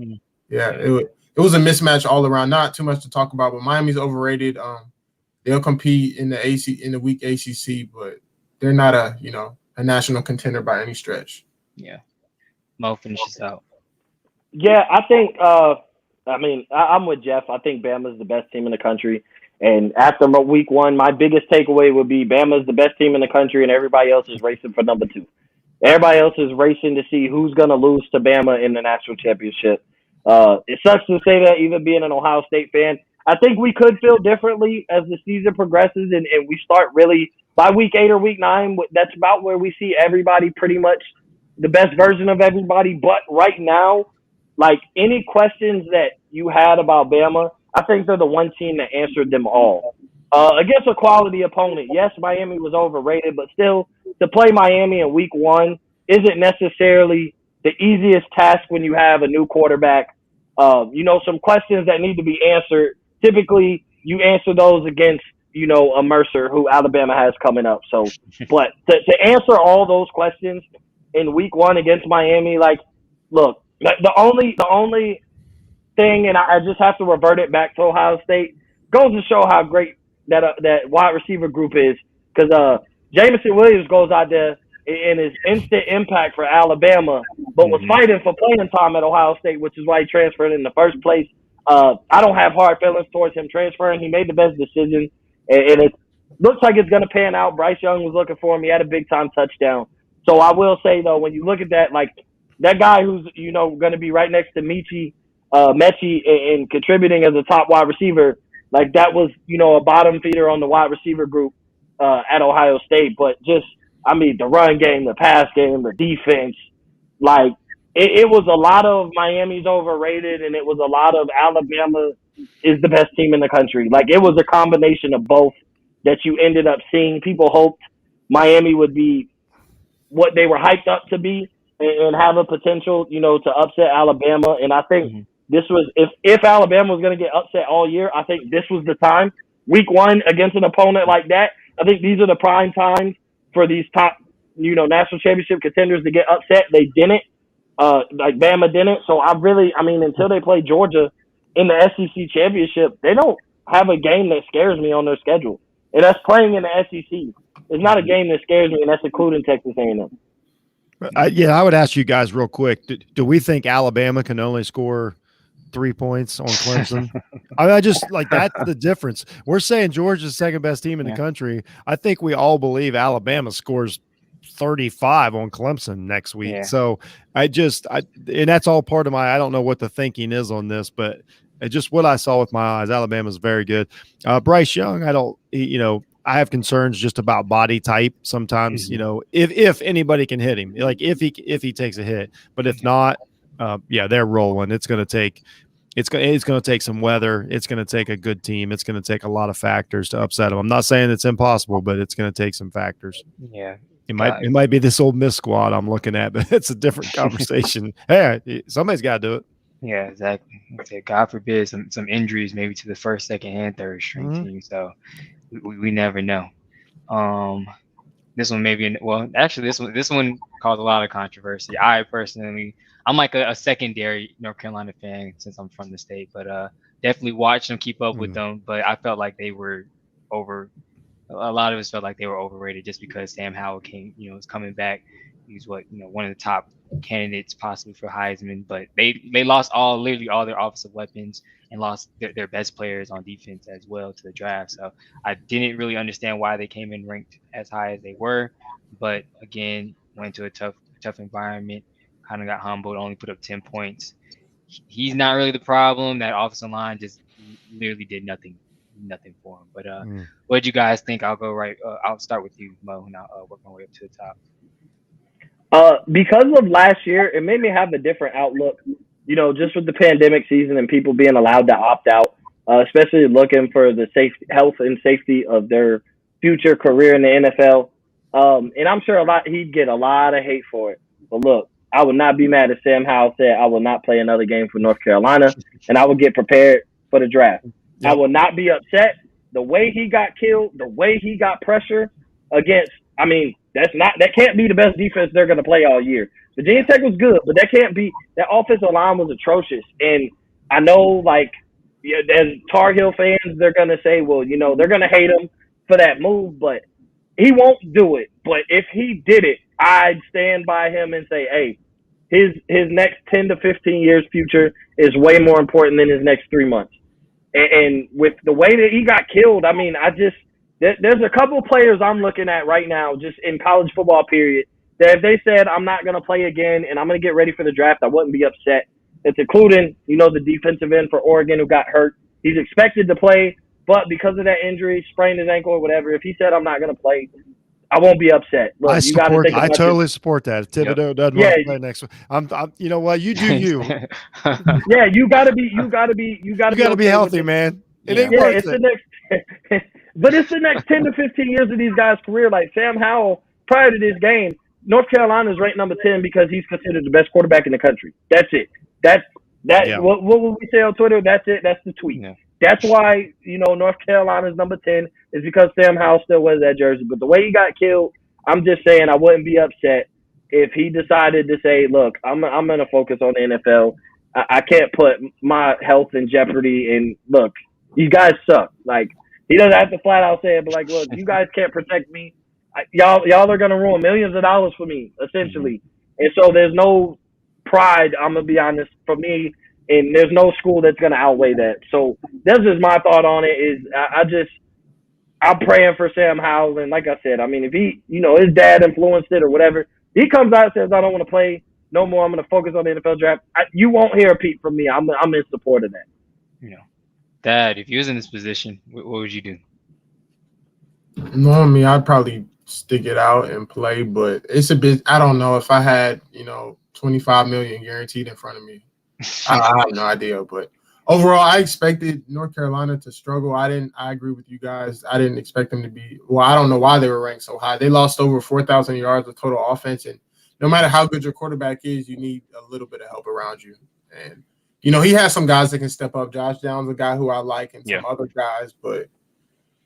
Yeah, it was a mismatch all around. Not too much to talk about, but Miami's overrated. They'll compete in the weak ACC, but they're not a national contender by any stretch. Yeah. Mo finishes out. Yeah, I think I'm with Jeff. I think Bama's the best team in the country. And after week 1, my biggest takeaway would be Bama's the best team in the country and everybody else is racing for number 2. Everybody else is racing to see who's going to lose to Bama in the national championship. It sucks to say that, even being an Ohio State fan. I think we could feel differently as the season progresses and we start really – by week 8 or week 9, that's about where we see everybody pretty much the best version of everybody. But right now, like any questions that you had about Bama, I think they're the one team that answered them all. Against a quality opponent, yes, Miami was overrated, but still to play Miami in week 1 isn't necessarily the easiest task when you have a new quarterback. Some questions that need to be answered. Typically, you answer those against a Mercer who Alabama has coming up. So, but to answer all those questions in week 1 against Miami, like, look, the only thing, and I just have to revert it back to Ohio State, goes to show how great that wide receiver group is. Because Jamison Williams goes out there and is instant impact for Alabama, but was fighting for playing time at Ohio State, which is why he transferred in the first place. I don't have hard feelings towards him transferring. He made the best decision. And it looks like it's going to pan out. Bryce Young was looking for him. He had a big-time touchdown. So I will say, though, when you look at that, like that guy who's, going to be right next to Mechie and contributing as a top wide receiver, like that was, a bottom feeder on the wide receiver group at Ohio State. But just, the run game, the pass game, the defense, like it was a lot of Miami's overrated and it was a lot of Alabama is the best team in the country. Like it was a combination of both that you ended up seeing. People hoped Miami would be what they were hyped up to be and have a potential, to upset Alabama. And I think this was, if Alabama was going to get upset all year, I think this was the time. Week 1 against an opponent like that, I think these are the prime times for these top, national championship contenders to get upset. They didn't. Like Bama didn't. So until they play Georgia in the SEC championship, they don't have a game that scares me on their schedule. And that's playing in the SEC. It's not a game that scares me, and that's including Texas A&M. I would ask you guys real quick, do we think Alabama can only score 3 points on Clemson? I just like that's the difference. We're saying Georgia's the second best team in the country. I think we all believe Alabama scores 35 on Clemson next week. Yeah. So and that's all part of I don't know what the thinking is on this, but just what I saw with my eyes, Alabama's very good. Bryce Young, I have concerns just about body type sometimes, if anybody can hit him, like if he takes a hit, but if not, they're rolling. It's going to take some weather. It's going to take a good team. It's going to take a lot of factors to upset them. I'm not saying it's impossible, but it's going to take some factors. Yeah. It might be this old Miss squad I'm looking at, but it's a different conversation. Hey, somebody's got to do it. Yeah, exactly. God forbid some injuries maybe to the first, second, and third string team. So we never know. This one maybe this one caused a lot of controversy. I'm like a secondary North Carolina fan since I'm from the state, but definitely watched them, keep up with them. But I felt like they were over. A lot of us felt like they were overrated just because Sam Howell was coming back. He's one of the top candidates possibly for Heisman, but they lost literally all their offensive weapons and lost their best players on defense as well to the draft. So I didn't really understand why they came in ranked as high as they were, but again, went to a tough environment, kind of got humbled, only put up 10 points. He's not really the problem. That offensive line just literally did nothing for him. But what did you guys think? I'll go right. I'll start with you, Mo, and I'll work my way up to the top. Because of last year, it made me have a different outlook, just with the pandemic season and people being allowed to opt out, especially looking for the health and safety of their future career in the NFL. And I'm sure he'd get a lot of hate for it. But look, I would not be mad if Sam Howell said, I will not play another game for North Carolina, and I will get prepared for the draft. Yep. I will not be upset. The way he got killed, the way he got pressure against, that can't be the best defense they're going to play all year. Virginia Tech was good, but that offensive line was atrocious. And I know, as Tar Heel fans, they're going to say, well, they're going to hate him for that move, but he won't do it. But if he did it, I'd stand by him and say, hey, his next 10 to 15 years future is way more important than his next 3 months. And with the way that he got killed, there's a couple of players I'm looking at right now, just in college football period, that if they said I'm not going to play again and I'm going to get ready for the draft, I wouldn't be upset. It's including, the defensive end for Oregon who got hurt. He's expected to play, but because of that injury, sprained his ankle or whatever, if he said I'm not going to play, I won't be upset. Look, I totally support that. If Thibodeau doesn't want to play next one, I'm you know what, you do you. Yeah, you gotta be healthy, man. It ain't worth it. But it's the next 10 to 15 years of these guys' career. Like Sam Howell, prior to this game, North Carolina is ranked number 10 because he's considered the best quarterback in the country. That's it. What will we say on Twitter? That's it. That's the tweet. Yeah. That's why, North Carolina's number 10 is because Sam Howell still wears that jersey. But the way he got killed, I'm just saying I wouldn't be upset if he decided to say, look, I'm going to focus on the NFL. I can't put my health in jeopardy. And look, these guys suck. He doesn't have to flat out say it, but look, you guys can't protect me. Y'all are going to ruin millions of dollars for me, essentially. And so there's no pride, I'm going to be honest, for me, and there's no school that's going to outweigh that. So that's just my thought on it is I'm praying for Sam Howell. And like I said, if he, his dad influenced it or whatever, he comes out and says, I don't want to play no more. I'm going to focus on the NFL draft. You won't hear a peep from me. I'm in support of that. Dad, if you was in this position, what would you do? Normally, I'd probably stick it out and play, but it's a bit. I don't know if I had $25 million guaranteed in front of me. I have no idea, but overall, I expected North Carolina to struggle. I agree with you guys. I didn't expect them to be. Well, I don't know why they were ranked so high. They lost over 4,000 yards of total offense, and no matter how good your quarterback is, you need a little bit of help around you. And he has some guys that can step up. Josh Downs, a guy who I like, and some other guys, but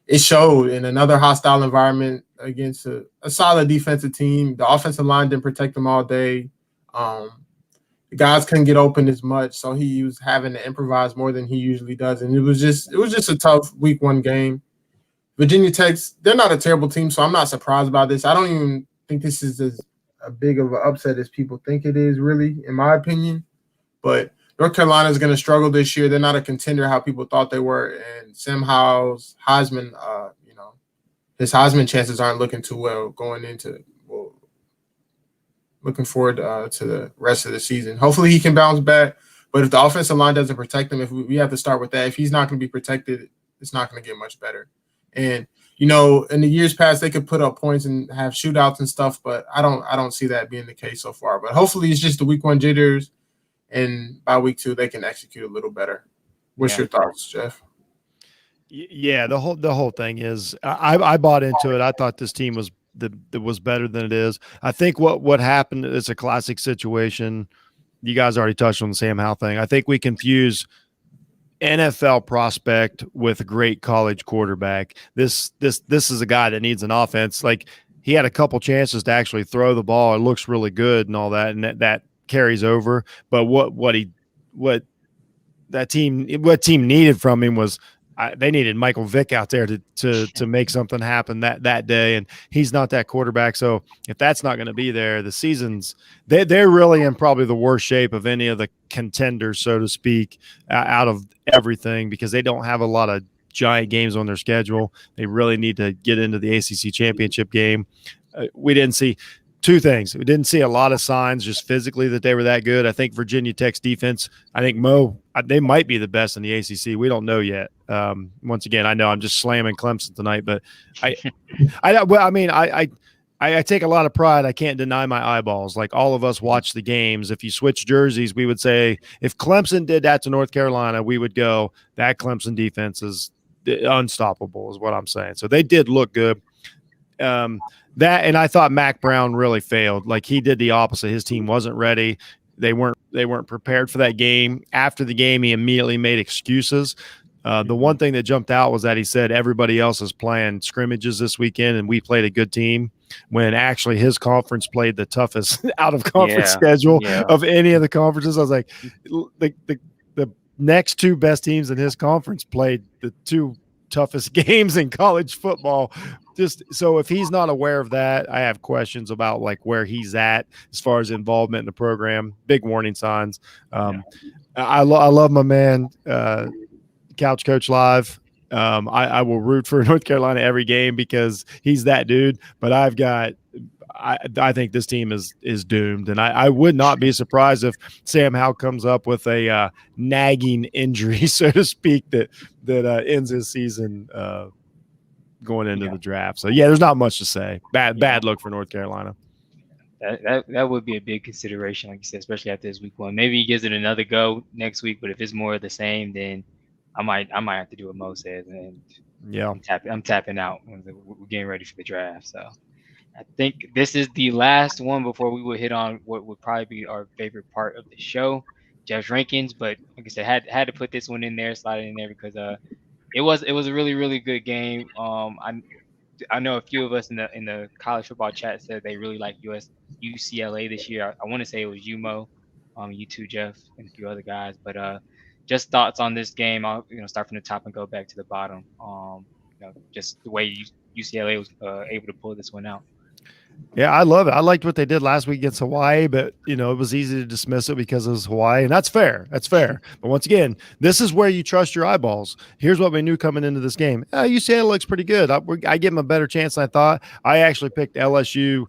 it showed in another hostile environment against a solid defensive team. The offensive line didn't protect them all day. The guys couldn't get open as much, so he was having to improvise more than he usually does. And it was just a tough week one game. Virginia Tech, they're not a terrible team, so I'm not surprised by this. I don't even think this is as big of an upset as people think it is, really, in my opinion. But North Carolina is going to struggle this year. They're not a contender how people thought they were. And Sam Howell's Heisman, his Heisman chances aren't looking too well going into looking forward to the rest of the season. Hopefully he can bounce back. But if the offensive line doesn't protect him, if we have to start with that, if he's not going to be protected, it's not going to get much better. And in the years past, they could put up points and have shootouts and stuff, but I don't see that being the case so far. But hopefully, it's just the week 1 jitters, and by week 2, they can execute a little better. What's your thoughts, Jeff? Yeah, the whole thing is I bought into it. I thought this team was better than it is. I think what happened is a classic situation. You guys already touched on the Sam Howell thing. I think we confuse NFL prospect with a great college quarterback. This is a guy that needs an offense. Like, he had a couple chances to actually throw the ball. It looks really good and all that, and that carries over. But what team needed from him was they needed Michael Vick out there to make something happen that day, and he's not that quarterback. So if that's not going to be there, the season's they're really in probably the worst shape of any of the contenders, so to speak, out of everything, because they don't have a lot of giant games on their schedule. They really need to get into the ACC championship game. We didn't see two things. We didn't see a lot of signs just physically that they were that good. I think Virginia Tech's defense, they might be the best in the ACC. We don't know yet. Once again, I know I'm just slamming Clemson tonight, but I take a lot of pride. I can't deny my eyeballs. Like, all of us watch the games. If you switch jerseys, we would say if Clemson did that to North Carolina, we would go, that Clemson defense is unstoppable, is what I'm saying. So they did look good. And I thought Mac Brown really failed. Like, he did the opposite. His team wasn't ready. They weren't prepared for that game. After the game, he immediately made excuses. The one thing that jumped out was that he said everybody else is playing scrimmages this weekend and we played a good team, when actually his conference played the toughest out of conference schedule of any of the conferences. I was like, the next 2 best teams in his conference played the 2 toughest games in college football. Just so if he's not aware of that, I have questions about like where he's at as far as involvement in the program. Big warning signs. I love my man, Couch Coach Live. I will root for North Carolina every game because he's that dude. But I think this team is doomed, and I would not be surprised if Sam Howell comes up with a nagging injury, so to speak, that ends his season going into the draft. So there's not much to say. Bad look for North Carolina. That would be a big consideration, like you said, especially after this week 1. Maybe he gives it another go next week, but if it's more of the same, then I might have to do what Mo says, and I'm tapping out. We're getting ready for the draft, so I think this is the last one before we will hit on what would probably be our favorite part of the show, Jeff's rankings. But like I said, had to put this one in there, slide it in there, because it was a really, really good game. I know a few of us in the college football chat said they really like UCLA this year. I want to say it was UMO, you too, Jeff, and a few other guys. But just thoughts on this game. I'll start from the top and go back to the bottom. Just the way UCLA was able to pull this one out. Yeah, I love it. I liked what they did last week against Hawaii, but it was easy to dismiss it because it was Hawaii, and that's fair. That's fair. But once again, this is where you trust your eyeballs. Here's what we knew coming into this game. UCLA looks pretty good. I give them a better chance than I thought. I actually picked LSU.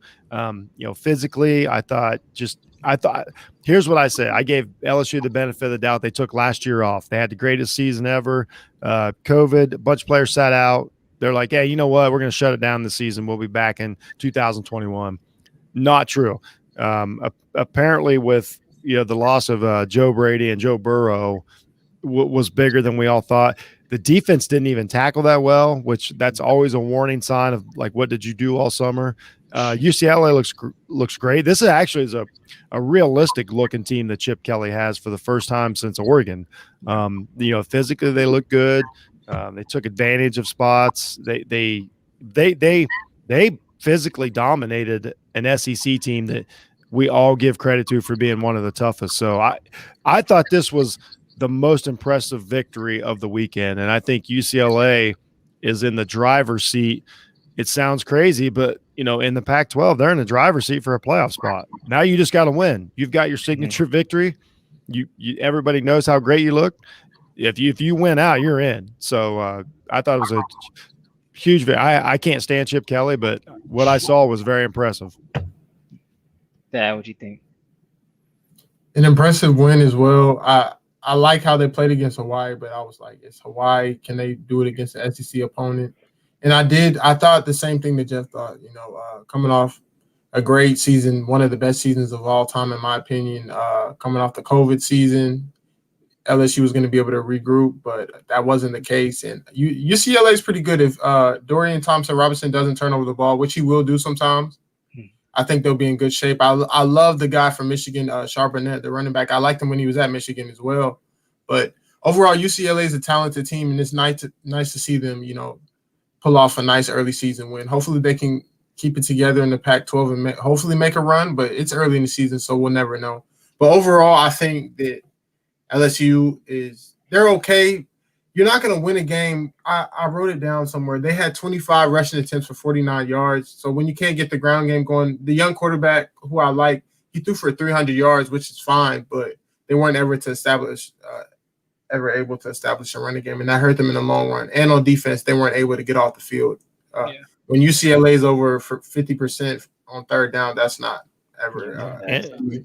Physically, I thought. Here's what I say. I gave LSU the benefit of the doubt. They took last year off. They had the greatest season ever. COVID, a bunch of players sat out. They're like, hey, you know what? We're going to shut it down this season. We'll be back in 2021. Not true. Apparently, with the loss of Joe Brady and Joe Burrow was bigger than we all thought. The defense didn't even tackle that well, which that's always a warning sign of like, what did you do all summer? UCLA looks great. This is a realistic looking team that Chip Kelly has for the first time since Oregon. Physically they look good. They took advantage of spots. They physically dominated an SEC team that we all give credit to for being one of the toughest. So I thought this was the most impressive victory of the weekend, and I think UCLA is in the driver's seat. It sounds crazy, but in the Pac-12, they're in the driver's seat for a playoff spot. Now you just got to win. You've got your signature victory. Everybody knows how great you look. If you win out, you're in. So I thought it was a huge – I can't stand Chip Kelly, but what I saw was very impressive. Thad, what you think? An impressive win as well. I like how they played against Hawaii, but I was like, it's Hawaii. Can they do it against an SEC opponent? And I thought the same thing that Jeff thought. Coming off a great season, one of the best seasons of all time, in my opinion. Coming off the COVID season, LSU was going to be able to regroup, but that wasn't the case. And UCLA is pretty good if Dorian Thompson-Robinson doesn't turn over the ball, which he will do sometimes. I think they'll be in good shape. I love the guy from Michigan, Charbonnet, the running back. I liked him when he was at Michigan as well. But overall, UCLA is a talented team, and it's nice to see them, pull off a nice early season win. Hopefully they can keep it together in the Pac-12 and hopefully make a run, but it's early in the season, so we'll never know. But overall, I think that LSU they're okay. You're not going to win a game. I wrote it down somewhere. They had 25 rushing attempts for 49 yards. So when you can't get the ground game going, the young quarterback who I like, he threw for 300 yards, which is fine, but they weren't ever able to establish a running game, and that hurt them in the long run. And on defense, they weren't able to get off the field. When UCLA is over for 50% on third down, that's not ever.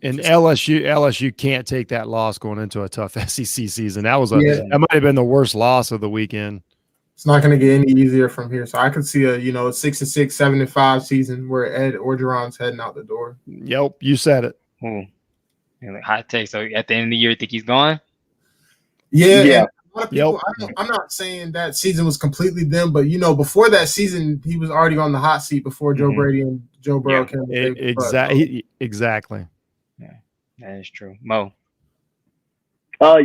And LSU can't take that loss going into a tough SEC season. That might have been the worst loss of the weekend. It's not going to get any easier from here. So I could see a 6-6, 7-5 season where Ed Orgeron's heading out the door. Yep, you said it. Hot take. So at the end of the year, think he's gone? Yeah. A lot of people, I'm not saying that season was completely them, but before that season, he was already on the hot seat before Joe Brady and Joe Burrow came. Exactly. Yeah, that is true. Mo. I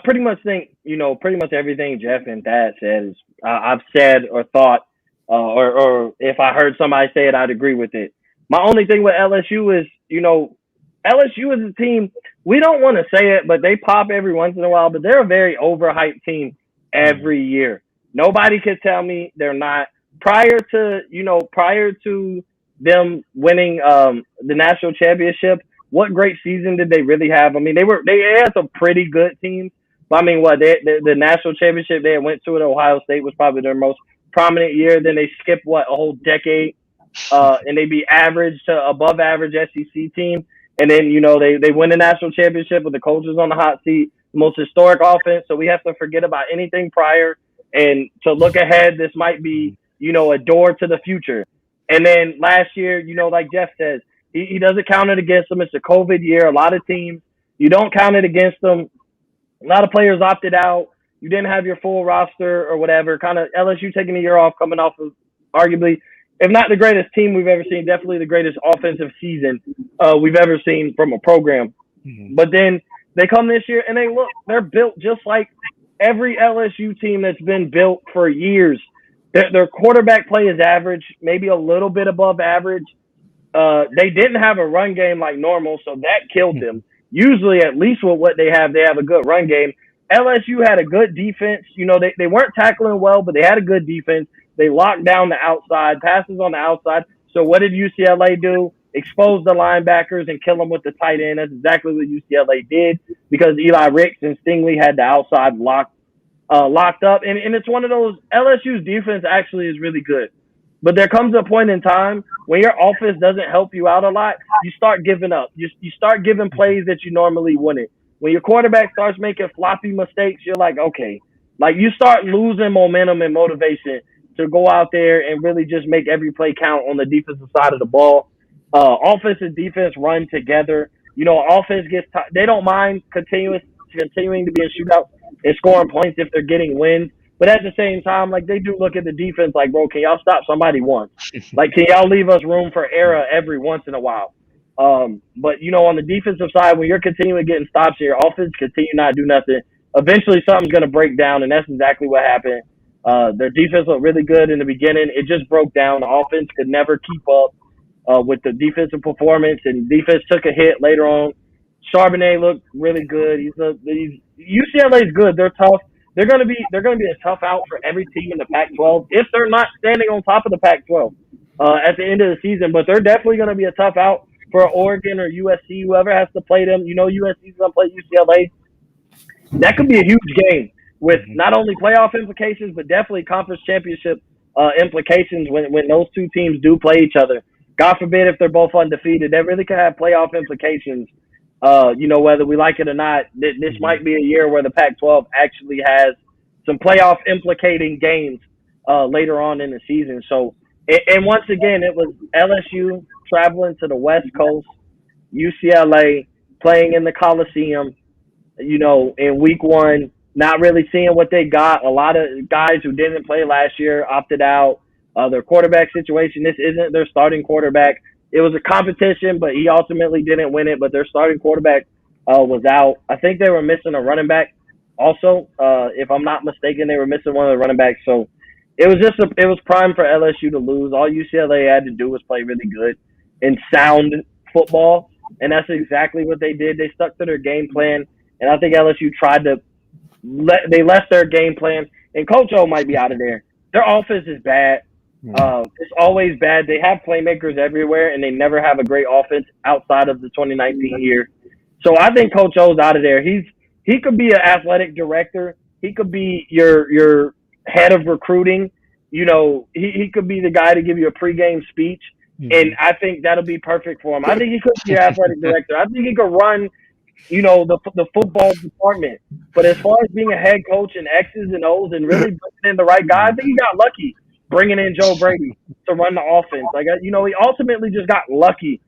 pretty much think pretty much everything Jeff and Thad said is I've said or thought, or if I heard somebody say it, I'd agree with it. My only thing with LSU is LSU is a team. We don't want to say it, but they pop every once in a while. But they're a very overhyped team every year. Nobody can tell me they're not. Prior to them winning the national championship, what great season did they really have? I mean, they had some pretty good teams. But I mean, the national championship they went to at Ohio State was probably their most prominent year. Then they skipped a whole decade, and they be average to above average SEC team. And then, they win the national championship with the coaches on the hot seat, the most historic offense. So we have to forget about anything prior and to look ahead. This might be, a door to the future. And then last year, like Jeff says, he doesn't count it against them. It's a COVID year. A lot of teams, you don't count it against them. A lot of players opted out. You didn't have your full roster or whatever. Kind of LSU taking a year off, coming off of arguably, if not the greatest team we've ever seen, definitely the greatest offensive season we've ever seen from a program. Mm-hmm. But then they come this year and they're built just like every LSU team that's been built for years. Their quarterback play is average, maybe a little bit above average. They didn't have a run game like normal, so that killed them. Usually, at least with what they have a good run game. LSU had a good defense. They weren't tackling well, but they had a good defense. They locked down the outside, passes on the outside. So what did UCLA do? Expose the linebackers and kill them with the tight end. That's exactly what UCLA did because Eli Ricks and Stingley had the outside locked up. And it's one of those, LSU's defense actually is really good. But there comes a point in time when your offense doesn't help you out a lot, you start giving up. You start giving plays that you normally wouldn't. When your quarterback starts making floppy mistakes, you're like, okay. Like you start losing momentum and motivation to go out there and really just make every play count on the defensive side of the ball. Offense and defense run together. Offense they don't mind continuing to be in shootouts and scoring points if they're getting wins. But at the same time, like they do look at the defense like, bro, can y'all stop somebody once? Like, can y'all leave us room for error every once in a while? But, on the defensive side, when you're continuing getting stops here, offense continue not to do nothing. Eventually something's going to break down, and that's exactly what happened. Their defense looked really good in the beginning. It just broke down. The offense could never keep up with the defensive performance, and defense took a hit later on. Charbonnet looked really good. UCLA's good. They're tough. They're going to be a tough out for every team in the Pac-12 if they're not standing on top of the Pac-12 at the end of the season. But they're definitely going to be a tough out for Oregon or USC, whoever has to play them. USC's going to play UCLA. That could be a huge game with not only playoff implications, but definitely conference championship implications when those two teams do play each other. God forbid if they're both undefeated, that really could have playoff implications. Whether we like it or not, this might be a year where the Pac-12 actually has some playoff implicating games later on in the season. So, and once again, it was LSU traveling to the West Coast, UCLA playing in the Coliseum, in week one, not really seeing what they got. A lot of guys who didn't play last year opted out. Their quarterback situation, this isn't their starting quarterback. It was a competition, but he ultimately didn't win it. But their starting quarterback was out. I think they were missing a running back also. If I'm not mistaken, they were missing one of the running backs. So it was prime for LSU to lose. All UCLA had to do was play really good and sound football. And that's exactly what they did. They stuck to their game plan. And I think LSU tried to they left their game plan. And Coach O might be out of there. Their offense is bad. It's always bad. They have playmakers everywhere, and they never have a great offense outside of the 2019 year. So I think Coach O's out of there. He could be an athletic director. He could be your head of recruiting. He could be the guy to give you a pregame speech, and I think that'll be perfect for him. I think he could be your athletic director. I think he could run, the football department. But as far as being a head coach and X's and O's and really bringing in the right guy, I think he got lucky bringing in Joe Brady to run the offense. He ultimately just got lucky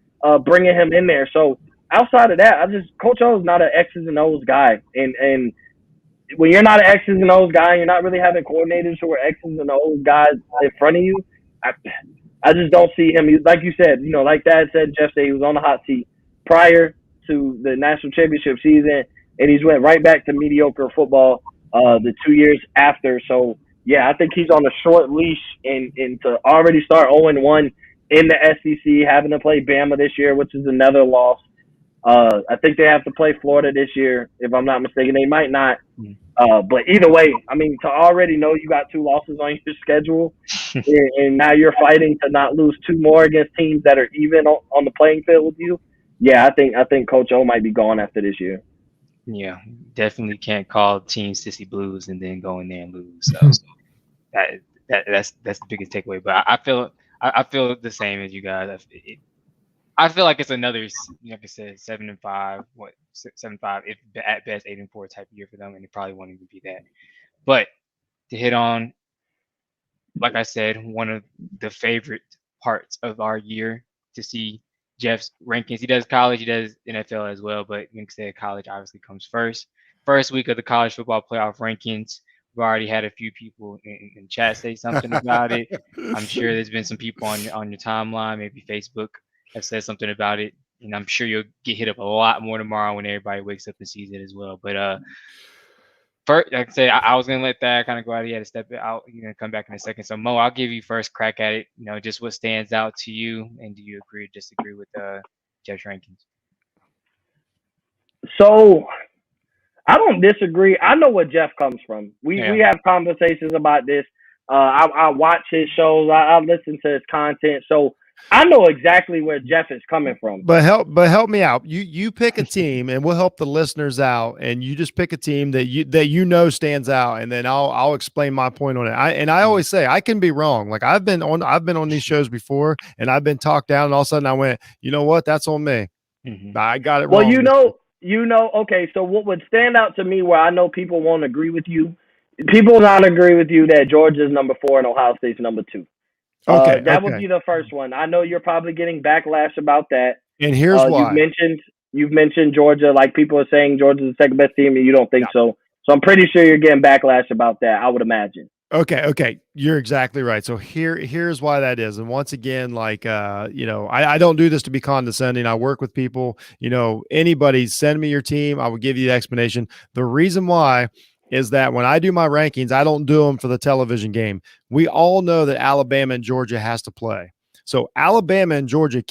bringing him in there. So outside of that, Coach O is not an X's and O's guy. And when you're not an X's and O's guy, you're not really having coordinators who are X's and O's guys in front of you. I just don't see him. Like you said, like Thad said, Jeff said he was on the hot seat prior to the national championship season, and he's went right back to mediocre football the 2 years after. So, yeah, I think he's on a short leash, and to already start 0-1 in the SEC, having to play Bama this year, which is another loss. I think they have to play Florida this year, if I'm not mistaken. They might not. But either way, to already know you got 2 losses on your schedule, and now you're fighting to not lose 2 more against teams that are even on the playing field with you. Yeah, I think Coach O might be gone after this year. Yeah, definitely can't call teams sissy blues and then go in there and lose. So that's the biggest takeaway. But I feel the same as you guys. I feel like it's another, like I said, 7-5, 7-5, if at best 8-4 type of year for them, and it probably won't even be that. But to hit on, like I said, one of the favorite parts of our year to see Jeff's rankings. He does college, he does NFL as well, but like I said, college obviously comes first. First week of the college football playoff rankings. We've already had a few people in chat say something about it. I'm sure there's been some people on your timeline, maybe Facebook, have said something about it, and I'm sure you'll get hit up a lot more tomorrow when everybody wakes up and sees it as well. But first, like I said, I was gonna let that kind of go out. He had to step it out. You're gonna come back in a second. So Mo, I'll give you first crack at it. Just what stands out to you, and do you agree or disagree with Jeff's rankings? So I don't disagree. I know where Jeff comes from. We have conversations about this. I watch his shows. I listen to his content. So I know exactly where Jeff is coming from. But help me out. You pick a team, and we'll help the listeners out. And you just pick a team that you stands out, and then I'll explain my point on it. I always say I can be wrong. Like I've been on these shows before, and I've been talked down, and all of a sudden I went, you know what? That's on me. I got it wrong. Well, okay. So what would stand out to me, where I know people won't agree with you, people not agree with you that Georgia's number 4 and Ohio State's number 2. That would be the first one. I know you're probably getting backlash about that. And here's why. You've mentioned Georgia, like people are saying Georgia's the second best team, and you don't think so. So I'm pretty sure you're getting backlash about that, I would imagine. Okay. You're exactly right. So here's why that is. And once again, I don't do this to be condescending. I work with people, anybody send me your team. I will give you the explanation. The reason why is that when I do my rankings, I don't do them for the television game. We all know that Alabama and Georgia has to play. So Alabama and Georgia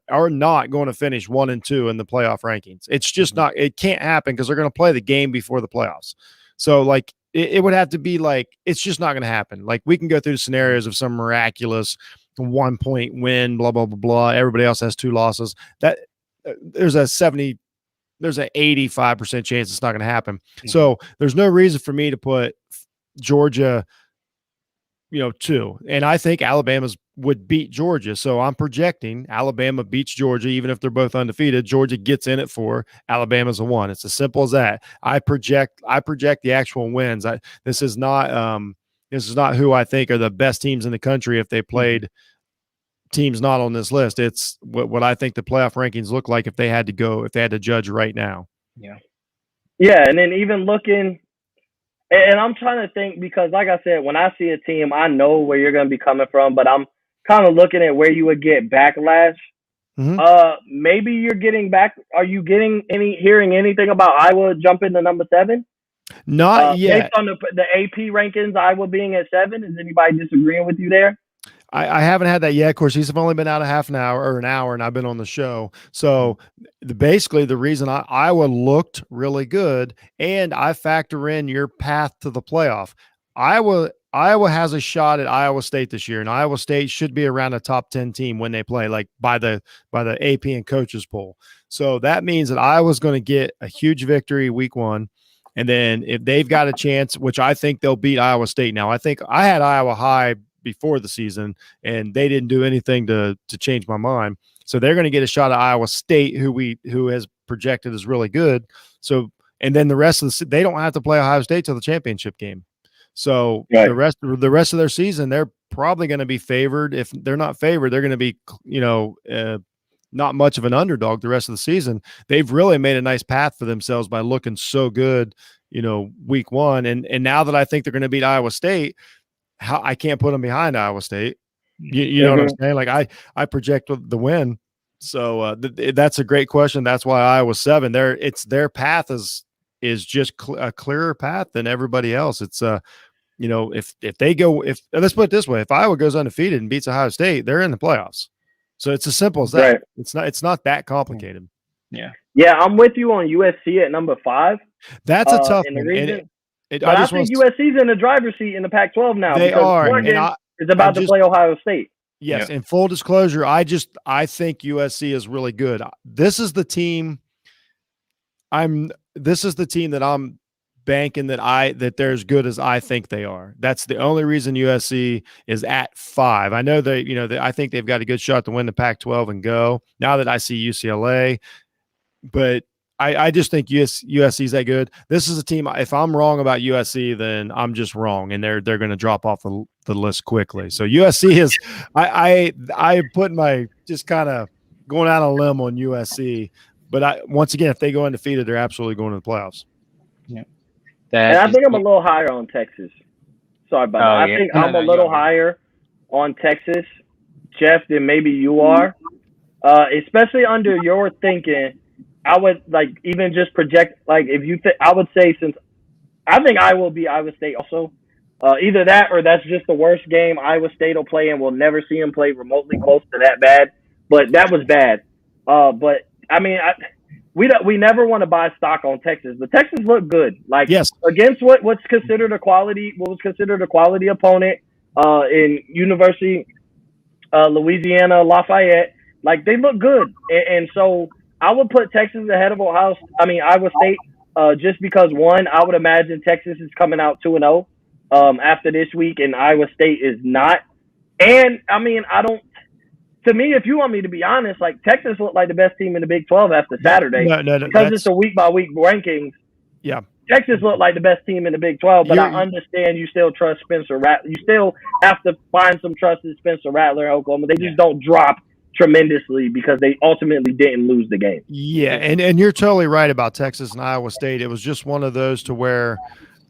are not going to finish 1 and 2 in the playoff rankings. It's just not, it can't happen because they're going to play the game before the playoffs. So it would have to be it's just not going to happen. We can go through the scenarios of some miraculous 1-point win, blah, blah, blah, blah. Everybody else has 2 losses. That there's an 85% chance it's not going to happen. So there's no reason for me to put Georgia, 2. And I think Alabama's would beat Georgia. So I'm projecting Alabama beats Georgia, even if they're both undefeated. Georgia gets in at 4, Alabama's a 1. It's as simple as that. I project the actual wins. This is not who I think are the best teams in the country if they played teams not on this list. It's what I think the playoff rankings look like if they had to judge right now. Yeah, and then even looking, and I'm trying to think because, like I said, when I see a team, I know where you're going to be coming from, but I'm kind of looking at where you would get backlash. Maybe you're getting back. Are you hearing anything about Iowa jumping to number 7? Not yet. Based on the AP rankings, Iowa being at 7. Is anybody disagreeing with you there? I haven't had that yet. Of course, these have only been out a half an hour or an hour, and I've been on the show. So basically, the reason Iowa looked really good, and I factor in your path to the playoff. Iowa has a shot at Iowa State this year, and Iowa State should be around a top 10 team when they play, like by the AP and coaches poll. So that means that Iowa's going to get a huge victory week 1. And then if they've got a chance, which I think they'll beat Iowa State. Now, I think I had Iowa high before the season, and they didn't do anything to change my mind. So they're going to get a shot at Iowa State, who has projected as really good. So, and then the rest of they don't have to play Ohio State till the championship game. So the rest of their season, they're probably going to be favored. If they're not favored, they're going to be, not much of an underdog the rest of the season. They've really made a nice path for themselves by looking so good, week 1. And now that I think they're going to beat Iowa State, I can't put them behind Iowa State. You know what I'm saying? Like I project the win. So that's a great question. That's why Iowa 7. Their path is just a clearer path than everybody else. It's if they go, let's put it this way, if Iowa goes undefeated and beats Ohio State, they're in the playoffs. So it's as simple as that. Right. It's not that complicated. Yeah, I'm with you on USC at number 5. That's a tough one. I think USC's in the driver's seat in the Pac-12 now. They are. Oregon is about to play Ohio State. Yes, and full disclosure, I think USC is really good. This is the team that I'm banking that they're as good as I think they are. That's the only reason USC is at 5. I know I think they've got a good shot to win the Pac-12 and go. Now that I see UCLA, but I just think USC is that good. This is a team. If I'm wrong about USC, then I'm just wrong, and they're going to drop off the list quickly. So USC is. I put my just kind of going out on a limb on USC, but once again, if they go undefeated, they're absolutely going to the playoffs. Yeah, and I think I'm a little higher on Texas. Sorry about that. I think I'm a little higher on Texas, Jeff, than maybe you are, especially under your thinking. I would even just project if you think I would say since I think I will be Iowa State also. Either that or that's just the worst game Iowa State will play, and we'll never see them play remotely close to that bad. But that was bad. But I mean, we never want to buy stock on Texas, but Texas looked good. Against what was considered a quality opponent in University Louisiana Lafayette. They look good, and so. I would put Texas ahead of Iowa State, just because one, I would imagine Texas is coming out 2-0 after this week, and Iowa State is not. And I mean, to me, if you want me to be honest, Texas looked like the best team in the Big 12 after Saturday. No, because it's a week by week rankings. Yeah, Texas looked like the best team in the Big 12, but I understand you still trust Spencer Rattler. You still have to find some trust in Spencer Rattler in Oklahoma. They just don't drop tremendously because they ultimately didn't lose the game. Yeah, and you're totally right about Texas and Iowa State. It was just one of those to where,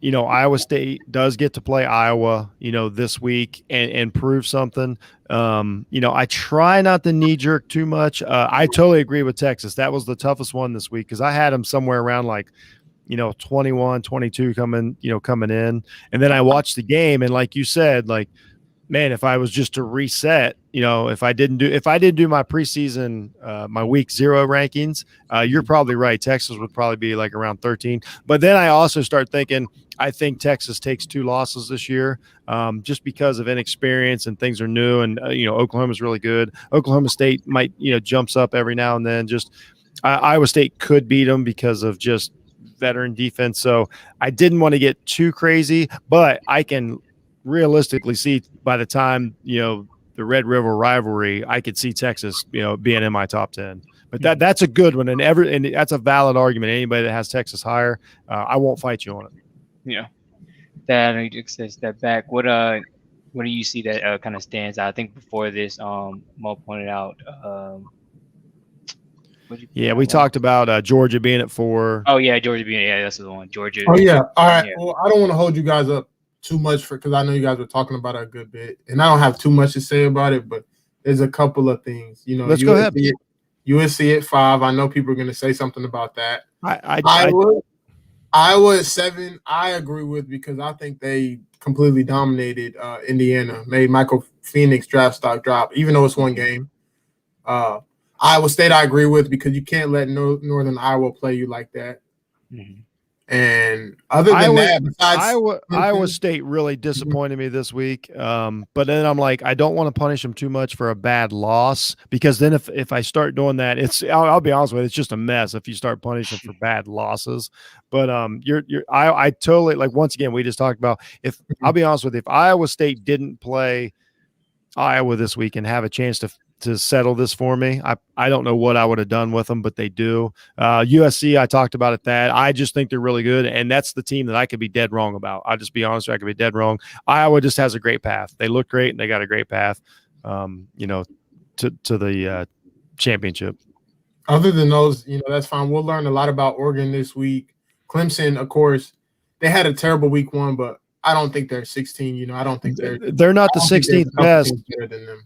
Iowa State does get to play Iowa, this week and prove something. I try not to knee jerk too much. I totally agree with Texas. That was the toughest one this week because I had them somewhere around 21, 22 coming in. And then I watched the game and like you said, man, if I was just to reset, if I didn't do my preseason, my week 0 rankings, you're probably right. Texas would probably be around 13. But then I also start thinking, I think Texas takes 2 losses this year, just because of inexperience and things are new. And, Oklahoma's really good. Oklahoma State might, jumps up every now and then. Just Iowa State could beat them because of just veteran defense. So I didn't want to get too crazy, but I can realistically see by the time the Red River rivalry, I could see Texas, being in my top 10. But that's a good one, and that's a valid argument. Anybody that has Texas higher, I won't fight you on it. Yeah. That I just to step back. What do you see that kind of stands out? I think before this, Mo pointed out. Yeah, we talked about Georgia being at 4. Oh yeah, Georgia being that's the one. Georgia. Oh yeah. All right. Yeah. Well, I don't want to hold you guys up too much because I know you guys were talking about it a good bit, and I don't have too much to say about it, but there's a couple of things. Let's go ahead. USC at 5. I know people are going to say something about that. Iowa at 7. I agree with because I think they completely dominated Indiana, made Michael Phoenix draft stock drop, even though it's one game. Iowa State, I agree with because you can't let Northern Iowa play you like that. Mm-hmm. And other than that, besides Iowa State really disappointed me this week. But then I'm like, I don't want to punish them too much for a bad loss because then if I start doing that, I'll be honest with you, it's just a mess if you start punishing for bad losses. But I totally like once again we just talked about I'll be honest with you, if Iowa State didn't play Iowa this week and have a chance to settle this for me, I don't know what I would have done with them, but they do. USC, I talked about it. That I just think they're really good, and that's the team that I could be dead wrong about. I'll just be honest, I could be dead wrong. Iowa just has a great path. They look great, and they got a great path, to the championship. Other than those, that's fine. We'll learn a lot about Oregon this week. Clemson, of course, they had a terrible week 1, but I don't think they're 16. I don't think they're not the 16th best,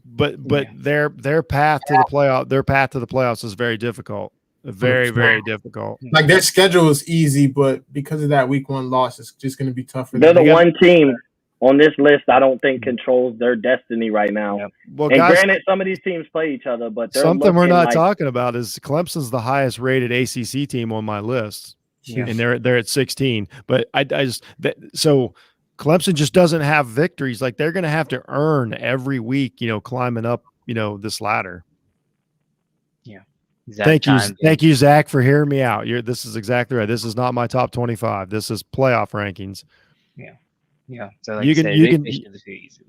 but their path to the playoffs is very difficult, very difficult. Like their schedule is easy, but because of that week 1 loss, it's just going to be tough for them. They're the one team on this list I don't think controls their destiny right now. Yep. Well, and guys, granted, some of these teams play each other, but something we're not talking about is Clemson's the highest rated ACC team on my list, and they're at 16. But so. Clemson just doesn't have victories. Like they're going to have to earn every week, climbing up, this ladder. Yeah. Thank you, Zach, for hearing me out. This is exactly right. This is not my top 25. This is playoff rankings. Yeah. Yeah. So like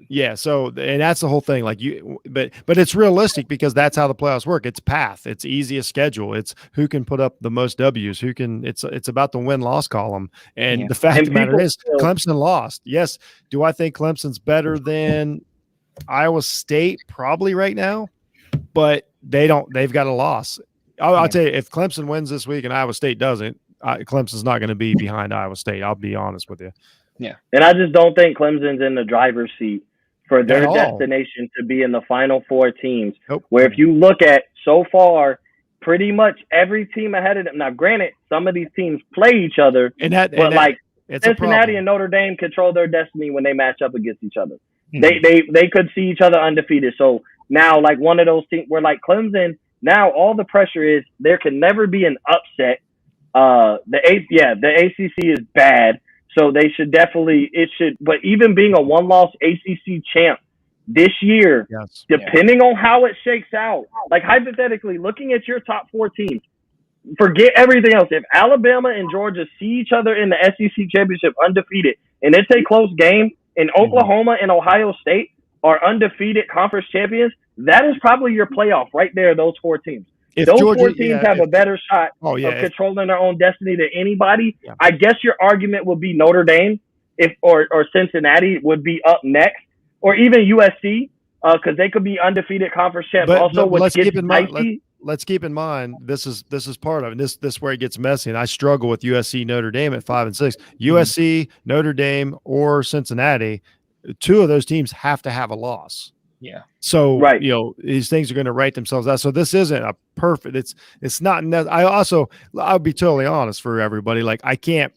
yeah. So, and that's the whole thing. Like but it's realistic because that's how the playoffs work. It's path. It's easiest schedule. It's who can put up the most W's, it's about the win-loss column. And the fact of the matter is Clemson lost. Yes. Do I think Clemson's better than Iowa State? Probably right now, but they've got a loss. I'll tell you, if Clemson wins this week and Iowa State doesn't, Clemson's not going to be behind Iowa State. I'll be honest with you. Yeah. And I just don't think Clemson's in the driver's seat for their destination to be in the Final Four teams. Nope. Where if you look at so far, pretty much every team ahead of them. Now, granted, some of these teams play each other, but Cincinnati and Notre Dame control their destiny when they match up against each other. Mm-hmm. They could see each other undefeated. So now, like one of those teams where like Clemson, now all the pressure is there can never be an upset. The ACC is bad. So they should but even being a 1-loss ACC champ this year, depending on how it shakes out, like hypothetically, looking at your top 4 teams, forget everything else. If Alabama and Georgia see each other in the SEC championship undefeated, and it's a close game, and Oklahoma and Ohio State are undefeated conference champions, that is probably your playoff right there, those 4 teams. If those Georgia, 4 teams have a better shot of controlling their own destiny than anybody, I guess your argument would be Notre Dame or Cincinnati would be up next, or even USC because they could be undefeated conference champs. Let's keep in mind this is part of it. This is where it gets messy, and I struggle with USC, Notre Dame at 5 and 6. USC, Notre Dame, or Cincinnati, 2 of those teams have to have a loss. Yeah. So, these things are going to write themselves out. So this isn't a perfect, it's not, I'll be totally honest for everybody. Like I can't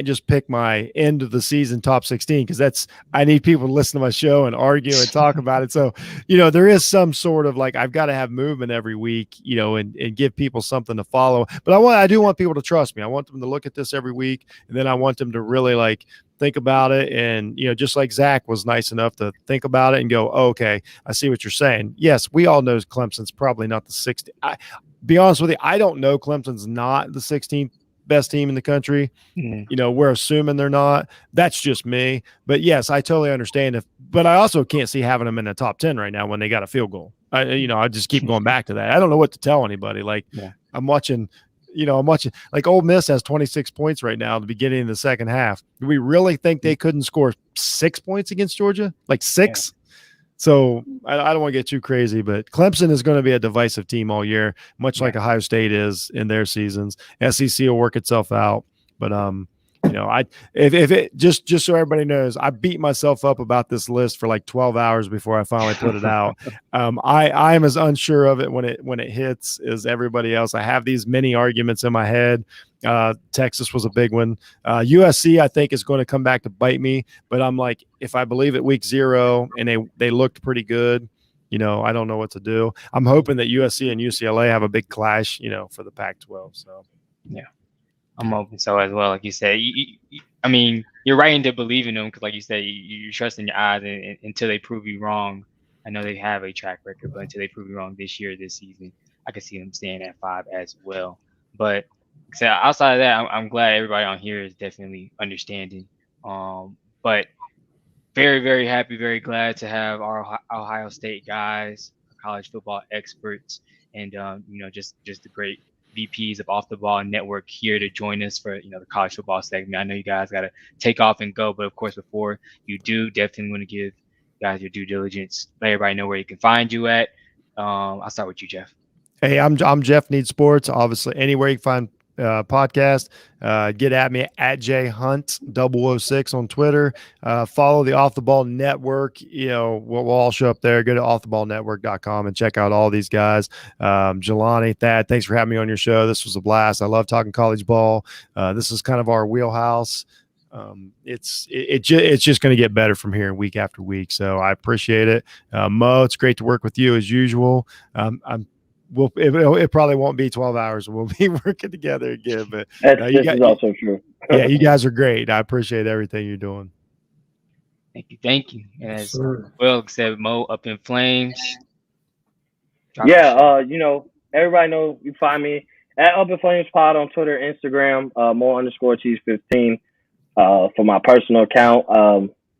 just pick my end of the season top 16 because I need people to listen to my show and argue and talk about it. So, there is some sort of like, I've got to have movement every week, and give people something to follow. But I do want people to trust me. I want them to look at this every week, and then I want them to really like think about it. And, just like Zach was nice enough to think about it and go, oh, okay, I see what you're saying. Yes, we all know Clemson's probably not the 16th. Be honest with you, I don't know Clemson's not the 16th best team in the country. Mhm. You know, we're assuming they're not. That's just me. But yes, I totally understand but I also can't see having them in the top 10 right now when they got a field goal. I just keep going back to that. I don't know what to tell anybody. Like Yeah. I'm watching like Ole Miss has 26 points right now at the beginning of the second half. Do we really think they couldn't score 6 points against Georgia? Like 6? So I don't want to get too crazy, but Clemson is going to be a divisive team all year, much like Ohio State is in their seasons. SEC will work itself out, but if it just so everybody knows, I beat myself up about this list for like 12 hours before I finally put it out. I am as unsure of it when it hits as everybody else. I have these many arguments in my head. Texas was a big one. USC, I think, is going to come back to bite me. But I'm like, if I believe it week 0 and they looked pretty good, I don't know what to do. I'm hoping that USC and UCLA have a big clash, for the Pac-12. So yeah, I'm hoping so as well. Like you said, I mean, you're right into believing them because, like you said, you trust in your eyes until they prove you wrong. I know they have a track record, but until they prove you wrong this season, I can see them staying at 5 as well. But so outside of that, I'm glad everybody on here is definitely understanding. But very, very happy, very glad to have our Ohio State guys, college football experts, and just the great VPs of Off the Ball Network here to join us for the college football segment. I know you guys got to take off and go, but of course, before you do, definitely want to give guys your due diligence. Let everybody know where you can find you at. I'll start with you, Jeff. Hey, I'm Jeff Need Sports. Obviously, anywhere you can find podcast, get at me at jhunt006 on Twitter. Follow the Off the Ball Network. We'll all show up there. Go to offtheballnetwork.com and check out all these guys. Jelani, Thad, thanks for having me on your show. This was a blast. I love talking college ball. This is kind of our wheelhouse. It's just going to get better from here week after week. So I appreciate it. Mo, it's great to work with you as usual. It probably won't be 12 hours. We'll be working together again, but this is also true. Yeah, you guys are great. I appreciate everything you're doing. Thank you. And as well said, Mo, Up in Flames. Everybody knows you find me at Up in Flames Pod on Twitter, Instagram, Mo_Cheese15 for my personal account.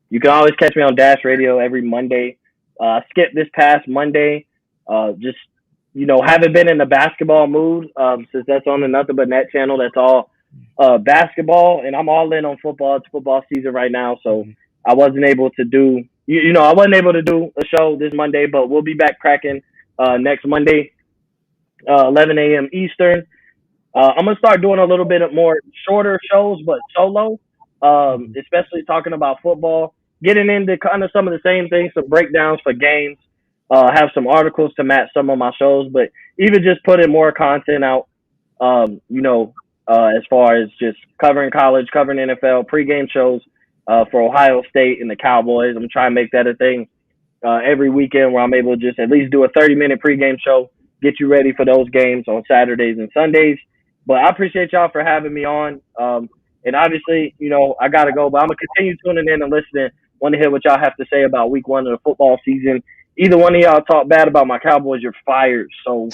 You can always catch me on Dash Radio every Monday. Skip this past Monday. Haven't been in the basketball mood since that's on the Nothing But Net channel. That's all basketball, and I'm all in on football. It's football season right now, so I wasn't able to do a show this Monday, but we'll be back cracking next Monday, 11 a.m. Eastern. I'm gonna start doing a little bit more shorter shows, but solo, especially talking about football, getting into kind of some of the same things, some breakdowns for games. Have some articles to match some of my shows, but even just putting more content out, as far as just covering college, covering NFL, pregame shows for Ohio State and the Cowboys. I'm trying to make that a thing every weekend where I'm able to just at least do a 30-minute pregame show, get you ready for those games on Saturdays and Sundays. But I appreciate y'all for having me on. And obviously, I got to go, but I'm going to continue tuning in and listening. Want to hear what y'all have to say about week 1 of the football season. Either one of y'all talk bad about my Cowboys, you're fired. So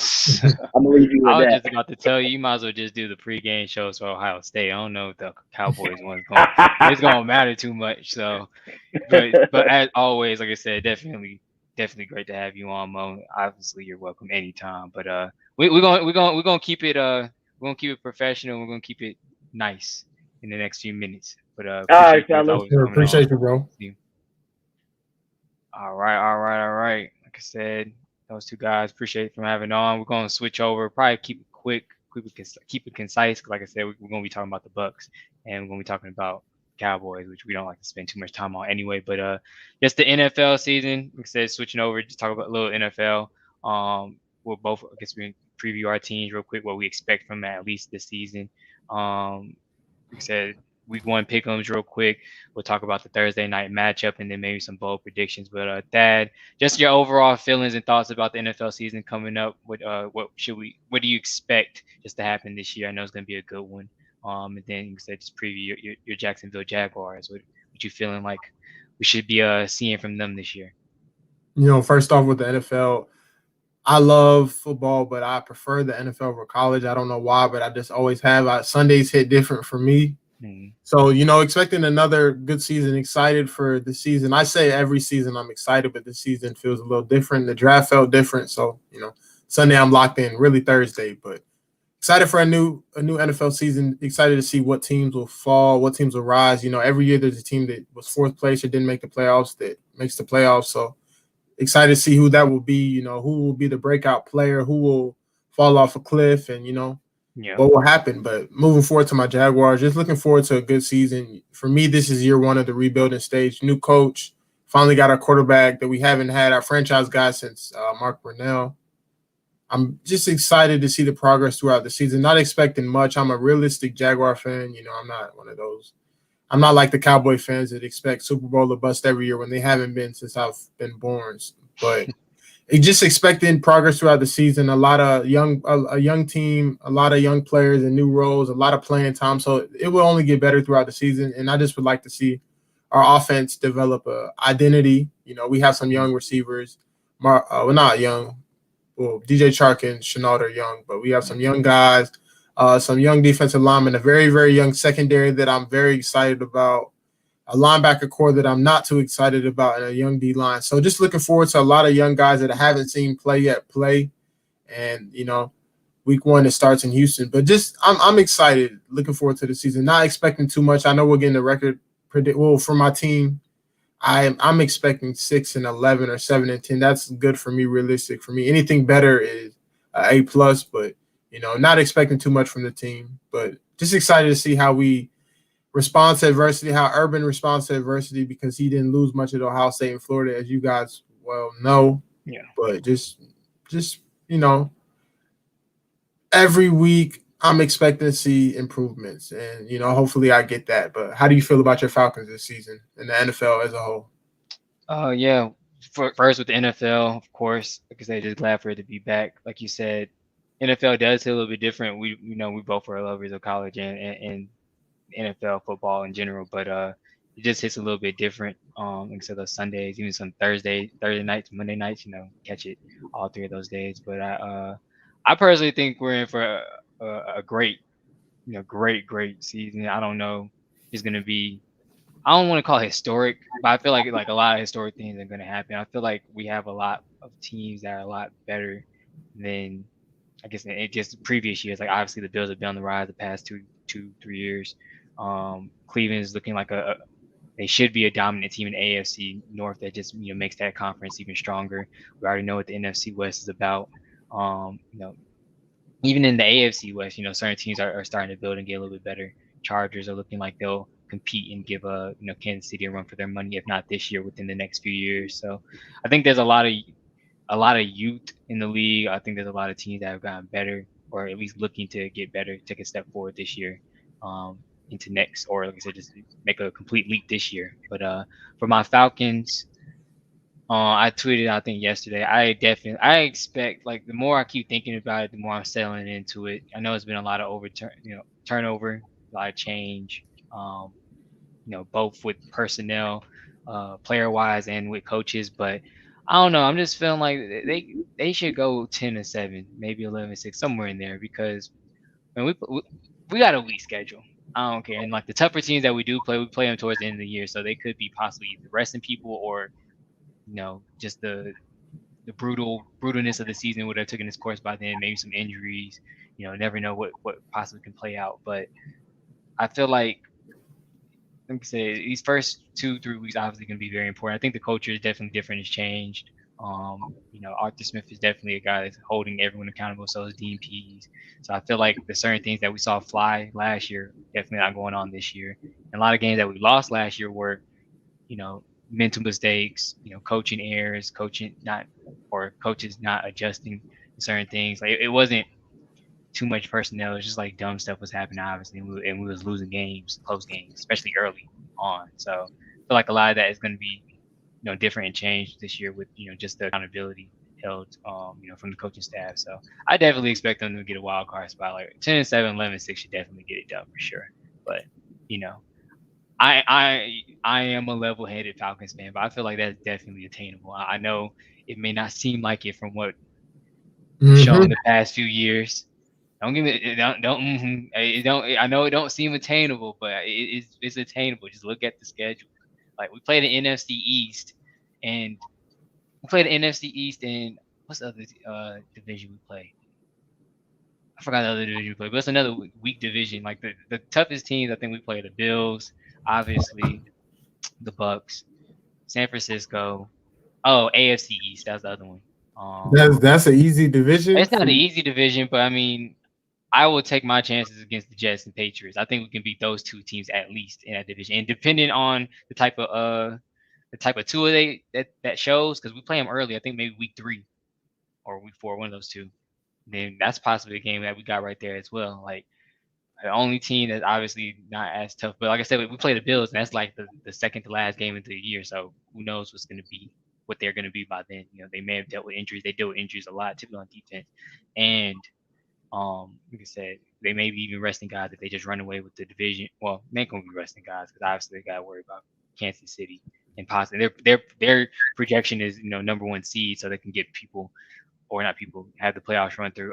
I'm going to leave you with I was that. just about to tell you might as well just do the pregame shows for Ohio State. I don't know if the Cowboys one's going it's going to matter too much. So, but as always, like I said, definitely great to have you on, Mo. Obviously, you're welcome anytime. But we're gonna keep it professional. We're gonna keep it nice in the next few minutes. But all right, fellas. Appreciate you, bro. All right. Like I said, those two guys, appreciate it from having on. We're going to switch over. Probably keep it quick, keep it concise. Cause like I said, we're going to be talking about the Bucks, and we're going to be talking about Cowboys, which we don't like to spend too much time on anyway. But just the NFL season. Like I said, switching over, just talk about a little NFL. We'll both, I guess, we preview our teams real quick, what we expect from at least this season. Like I said, Week 1 pick'ems real quick. We'll talk about the Thursday night matchup and then maybe some bold predictions. But Thad, just your overall feelings and thoughts about the NFL season coming up. What do you expect just to happen this year? I know it's going to be a good one. And then you said just preview your Jacksonville Jaguars. What you feeling like we should be seeing from them this year? First off with the NFL, I love football, but I prefer the NFL over college. I don't know why, but I just always have. Sundays hit different for me. Mm. So, expecting another good season, excited for the season. I say every season I'm excited, but this season feels a little different. The draft felt different. So, Sunday I'm locked in, really Thursday, but excited for a new NFL season. Excited to see what teams will fall, what teams will rise. Every year there's a team that was fourth place or didn't make the playoffs that makes the playoffs. So excited to see who that will be. Who will be the breakout player, who will fall off a cliff, and Yeah. what will happen. But moving forward to my Jaguars, just looking forward to a good season. For me, this is year one of the rebuilding stage. New coach, finally got our quarterback that we haven't had, our franchise guy since Mark Brunell. I'm just excited to see the progress throughout the season. Not expecting much. I'm a realistic Jaguar fan. I'm not one of those. I'm not like the Cowboy fans that expect Super Bowl or bust every year when they haven't been since I've been born. But just expecting progress throughout the season. A lot of a young team, a lot of young players and new roles, a lot of playing time. So it will only get better throughout the season. And I just would like to see our offense develop a identity. We have some young receivers. Well, not young. Well, DJ Chark and Shoutout are young, but we have some young guys, some young defensive linemen, a very, very young secondary that I'm very excited about, a linebacker core that I'm not too excited about, and a young D line. So just looking forward to a lot of young guys that I haven't seen play yet play. And, week one it starts in Houston. But just I'm excited, looking forward to the season. Not expecting too much. I know we're getting the record for my team. I'm expecting 6-11 or 7-10. That's good for me, realistic for me. Anything better is A plus, but not expecting too much from the team. But just excited to see how we respond to adversity, how Urban responds to adversity, because he didn't lose much at Ohio State and Florida, as you guys well know. Yeah. But just every week I'm expecting to see improvements, and hopefully I get that. But how do you feel about your Falcons this season and the NFL as a whole? Yeah. First with the NFL, of course, like I said, just glad for it to be back. Like you said, NFL does hit a little bit different. We both are lovers of college and NFL football in general, but it just hits a little bit different. Instead of Sundays, even some Thursday nights, Monday nights, catch it all 3 of those days. But I personally think we're in for a great, great season. I don't know if it's gonna be. I don't want to call it historic, but I feel like a lot of historic things are gonna happen. I feel like we have a lot of teams that are a lot better than I guess it just previous years. Like obviously the Bills have been on the rise the past 3 years. Cleveland is looking like they should be a dominant team in AFC North that just makes that conference even stronger. We already know what the NFC West is about. Um, you know, Even in the AFC West, certain teams are starting to build and get a little bit better. Chargers are looking like they'll compete and give Kansas City a run for their money, if not this year, within the next few years. So I think there's a lot of youth in the league. I think there's a lot of teams that have gotten better, or at least looking to get better, take a step forward this year, into next, or like I said, just make a complete leap this year. But for my Falcons, I tweeted I think yesterday. I expect, like, the more I keep thinking about it, the more I'm settling into it. I know it's been a lot of turnover, a lot of change. Um, both with personnel, player wise, and with coaches. But I don't know. I'm just feeling like they should go 10-7, maybe 11-6, somewhere in there, because we got a weak schedule. I don't care. And like the tougher teams that we do play, we play them towards the end of the year, so they could be possibly either resting people or just the brutalness of the season would have taken its course by then. Maybe some injuries. Never know what possibly can play out. But I feel like I said, these first 2-3 weeks obviously going to be very important. I think the culture is definitely different. It's changed. Arthur Smith is definitely a guy that's holding everyone accountable. So is DMPs. So I feel like the certain things that we saw fly last year definitely not going on this year. And a lot of games that we lost last year were, mental mistakes, coaching errors, coaches not adjusting to certain things. Like it wasn't too much personnel. It's just like dumb stuff was happening, obviously, and we was losing games, close games, especially early on. So I feel like a lot of that is going to be, different and changed this year with, just the accountability held, from the coaching staff. So I definitely expect them to get a wild card spot. Like 10-7, 11-6 should definitely get it done for sure. But I am a level-headed Falcons fan, but I feel like that's definitely attainable. I know it may not seem like it from what shown the past few years. Don't give me don't. I know it don't seem attainable, but it's attainable. Just look at the schedule. Like we played the NFC East, and what's the other division we play? I forgot the other division we played, but it's another weak division. Like the toughest teams, I think we play the Bills, obviously, the Bucks, San Francisco. Oh, AFC East. That's the other one. That's an easy division. It's not an easy division, but I mean, I will take my chances against the Jets and Patriots. I think we can beat those two teams at least in that division. And depending on the type of tour that shows, because we play them early. I think maybe week 3 or week 4, one of those two. Then that's possibly a game that we got right there as well. Like the only team that's obviously not as tough, but like I said, we play the Bills, and that's like the second to last game of the year. So who knows what they're going to be by then. You know, they may have dealt with injuries. They deal with injuries a lot, typically on defense, and like I said, they may be even resting guys if they just run away with the division. Well, they ain't gonna be resting guys because obviously they gotta worry about Kansas City and possibly their projection is number 1 seed, so they can get people or not people have the playoffs run through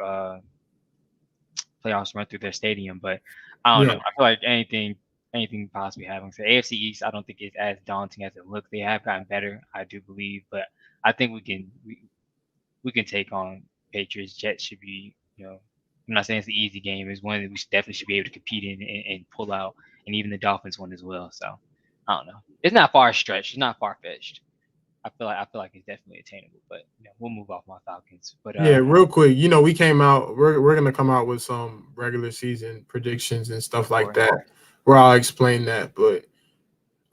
their stadium. But I don't know. I feel like anything possibly happening. So AFC East, I don't think it's as daunting as it looks. They have gotten better, I do believe, but I think we can take on Patriots. Jets should be, I'm not saying it's an easy game. It's one that we definitely should be able to compete in and pull out, and even the Dolphins one as well. So I don't know. It's not far stretched. It's not far fetched. I feel like it's definitely attainable. But we'll move off my Falcons. But real quick, we came out. We're gonna come out with some regular season predictions and stuff like that, where I'll explain that. But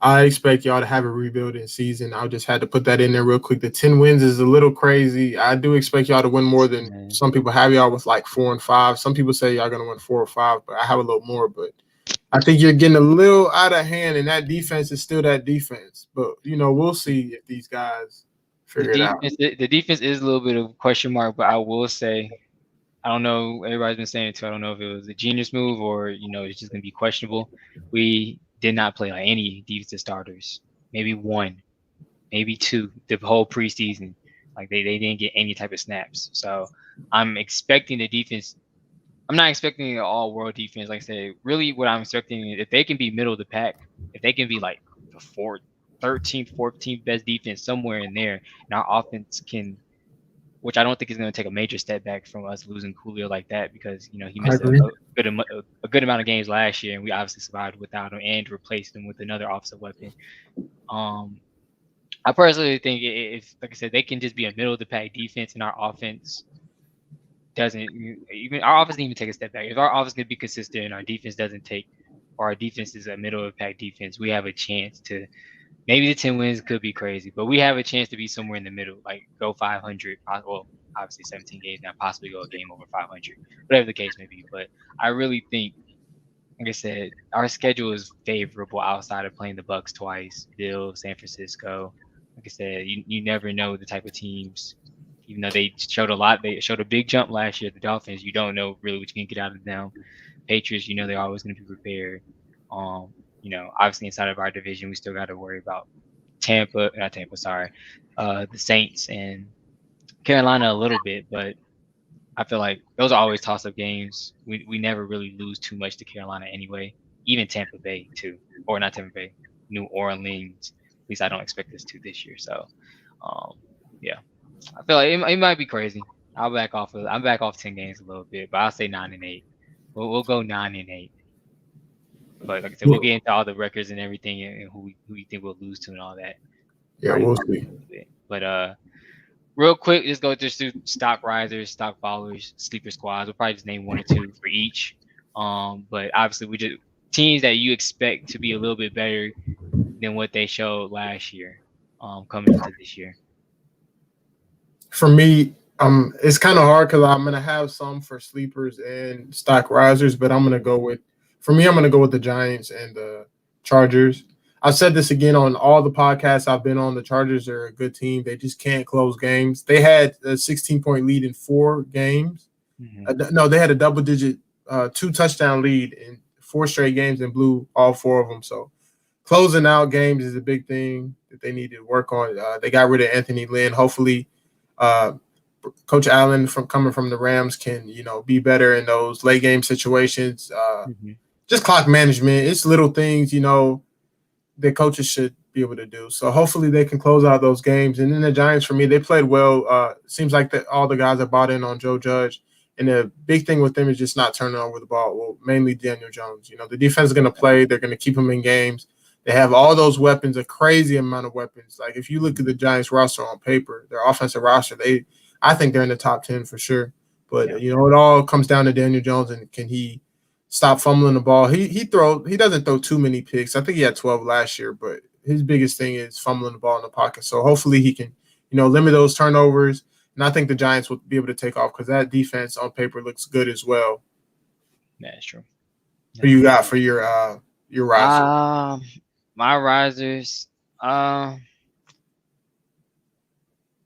I expect y'all to have a rebuilding season. I just had to put that in there real quick. The 10 wins is a little crazy. I do expect y'all to win more than some people have y'all with like 4 and 5. Some people say y'all gonna win 4 or 5, but I have a little more. But I think you're getting a little out of hand, and that defense is still that defense. But we'll see if these guys figure it out. The defense is a little bit of a question mark, but I will say, I don't know. Everybody's been saying it too. I don't know if it was a genius move or it's just gonna be questionable. We did not play like any defensive starters. Maybe 1, maybe 2 the whole preseason. Like they didn't get any type of snaps. So I'm expecting the defense. I'm not expecting an all-world defense. Like I said, really what I'm expecting is if they can be middle of the pack, if they can be like the 13th, 14th best defense somewhere in there, and our offense can, which I don't think is going to take a major step back from us losing Julio like that, because he missed a good amount of games last year, and we obviously survived without him and replaced him with another offensive weapon. I personally think if, like I said, they can just be a middle of the pack defense, and our offense doesn't even take a step back. If our offense can be consistent and our defense doesn't take, or our defense is a middle of the pack defense, we have a chance to. Maybe the 10 wins could be crazy, but we have a chance to be somewhere in the middle, like go 500. Well, obviously 17 games now, possibly go a game over 500, whatever the case may be. But I really think, like I said, our schedule is favorable outside of playing the Bucks twice, Bills, San Francisco. Like I said, you never know the type of teams. Even though they showed a big jump last year. The Dolphins, you don't know really what you can get out of them. Patriots, they're always going to be prepared. Obviously inside of our division, we still got to worry about the Saints and Carolina a little bit, but I feel like those are always toss-up games. We never really lose too much to Carolina anyway, even Tampa Bay too, or not Tampa Bay, New Orleans. At least I don't expect us to this year. So, I feel like it might be crazy. I'm back off 10 games a little bit, but I'll say 9-8. We'll go 9-8. But like I said, we'll get into all the records and everything, and who we think we'll lose to and all that. Yeah, we'll see. But real quick, just go through stock risers, stock followers, sleeper squads. We'll probably just name 1 or 2 for each. But obviously, we just teams that you expect to be a little bit better than what they showed last year, coming into this year. For me, it's kind of hard because I'm gonna have some for sleepers and stock risers, but I'm gonna go with the Giants and the Chargers. I've said this again on all the podcasts I've been on. The Chargers are a good team. They just can't close games. They had a 16-point lead in 4 games. No, they had a double-digit 2-touchdown lead in 4 straight games and blew all 4 of them. So closing out games is a big thing that they need to work on. They got rid of Anthony Lynn. Hopefully Coach Allen coming from the Rams can, be better in those late game situations. Just clock management. It's little things, that coaches should be able to do. So hopefully they can close out those games. And then the Giants, for me, they played well. Seems like all the guys are bought in on Joe Judge. And the big thing with them is just not turning over the ball. Well, mainly Daniel Jones. The defense is going to play. They're going to keep him in games. They have all those weapons, a crazy amount of weapons. Like if you look at the Giants roster on paper, their offensive roster, I think they're in the top 10 for sure. But it all comes down to Daniel Jones and can he stop fumbling the ball. He doesn't throw too many picks. I think he had 12 last year, but his biggest thing is fumbling the ball in the pocket. So hopefully he can, limit those turnovers. And I think the Giants will be able to take off because that defense on paper looks good as well. That's true. Who you got for your riser? My risers, I'm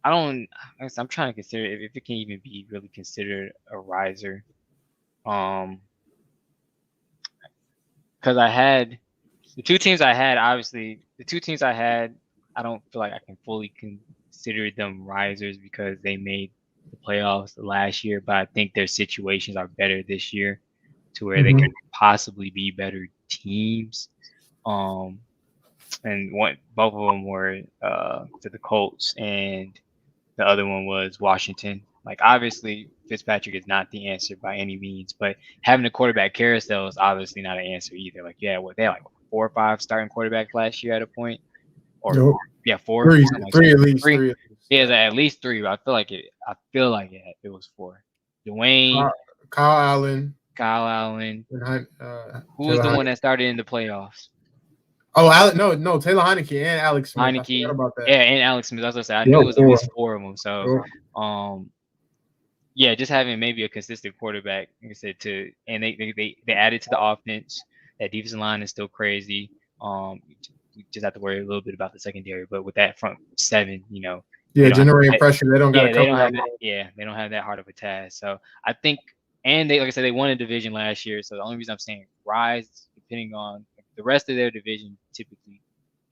trying to consider if it can even be really considered a riser. Because I had the two teams I had, obviously, I don't feel like I can fully consider them risers because they made the playoffs last year, but I think their situations are better this year to where they can possibly be better teams. And both of them were to the Colts, and the other one was Washington. Like obviously, Fitzpatrick is not the answer by any means, but having a quarterback carousel is obviously not an answer either. Like they had 4 or 5 starting quarterbacks last year at a point, or 4, three at least. Yeah, at least 3. But I feel like it was 4. Dwayne, Kyle Allen, and, who was the one that started in the playoffs? Oh, no, Taylor Heineke and Alex Smith. I forgot about that. Yeah, and Alex Smith. I was gonna say I knew it was at least 4 of them. So, just having maybe a consistent quarterback, like I said, and they added to the offense. That defensive line is still crazy. You just have to worry a little bit about the secondary, but with that front 7, generating pressure. They don't got. They don't have that. Yeah, they don't have that hard of a task. So I think, and they, like I said, they won a division last year. So the only reason I'm saying rise, depending on the rest of their division, typically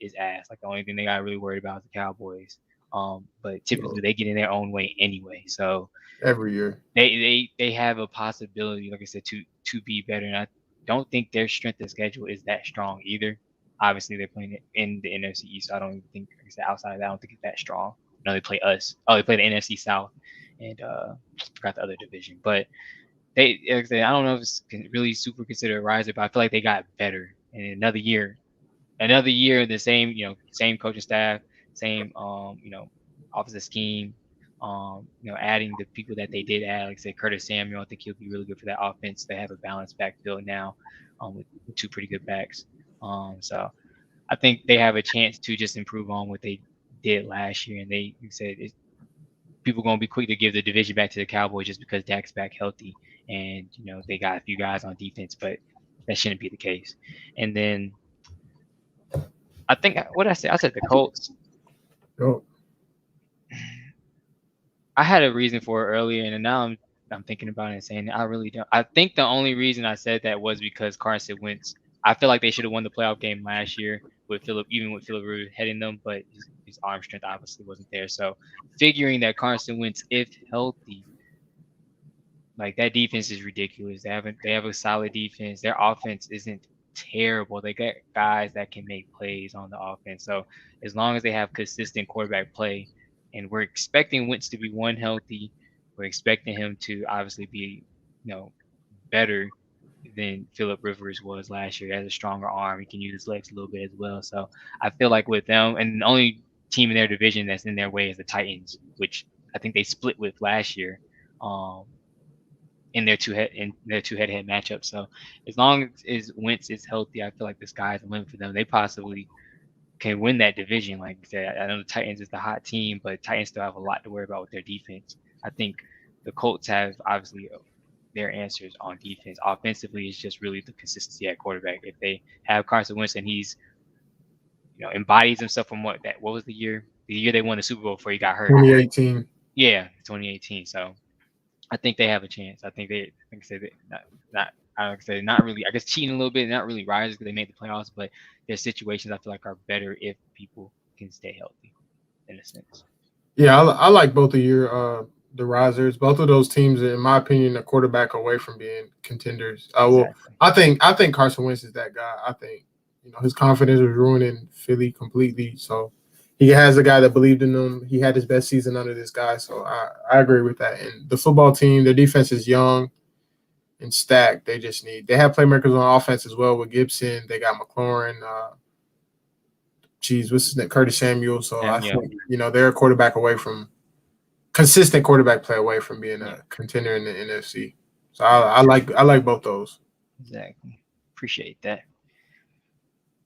is ass. Like the only thing they got really worried about is the Cowboys. But typically they get in their own way anyway. So every year they have a possibility, like I said, to be better. And I don't think their strength of schedule is that strong either. Obviously they're playing it in the NFC East. So I don't even think, like I said, outside of that, I don't think it's that strong. They play us. Oh, they play the NFC South, and forgot the other division. But they, like I said, I don't know if it's really super considered a riser, but I feel like they got better. And another year, the same coaching staff, same offensive scheme, adding the people that they did add, like I said, Curtis Samuel, I think he'll be really good for that offense. They have a balanced backfield now, with 2 pretty good backs. So I think they have a chance to just improve on what they did last year. And they, like I said, people gonna be quick to give the division back to the Cowboys just because Dak's back healthy, and they got a few guys on defense, but that shouldn't be the case. And then I think what I said the Colts. Oh. I had a reason for it earlier, and now I'm thinking about it and saying I really don't. I think the only reason I said that was because Carson Wentz. I feel like they should have won the playoff game last year with Philip Rivers heading them, but his arm strength obviously wasn't there. So figuring that Carson Wentz, if healthy, like that defense is ridiculous. They have a solid defense. Their offense isn't terrible. They got guys that can make plays on the offense. So as long as they have consistent quarterback play, and we're expecting Wentz to be healthy, we're expecting him to obviously be, better than Philip Rivers was last year. He has a stronger arm. He can use his legs a little bit as well. So I feel like with them, and the only team in their division that's in their way is the Titans, which I think they split with last year. In their two head-to-head matchups. So as long as Wentz is healthy, I feel like the sky's the limit for them. They possibly can win that division. Like I said, I know the Titans is the hot team, but Titans still have a lot to worry about with their defense. I think the Colts have obviously their answers on defense. Offensively, it's just really the consistency at quarterback. If they have Carson Wentz and he's embodies himself from what was the year? The year they won the Super Bowl before he got hurt. 2018. Yeah, 2018. So I think they have a chance. I think they, like I said, not really. I guess cheating a little bit, not really risers because they made the playoffs, but their situations I feel like are better if people can stay healthy, in a sense. Yeah, I like both of your the Risers. Both of those teams, in my opinion, a quarterback away from being contenders. Well, Exactly. I think Carson Wentz is that guy. I think his confidence was ruining Philly completely. So he has a guy that believed in him. He had his best season under this guy. So I agree with that. And the football team, their defense is young and stacked. They have playmakers on offense as well with Gibson. They got McLaurin. What's his name? Curtis Samuel. So I Yeah. think they're a quarterback away from consistent quarterback play away from being Yeah. a contender in the NFC. So I like both those. Exactly. Appreciate that.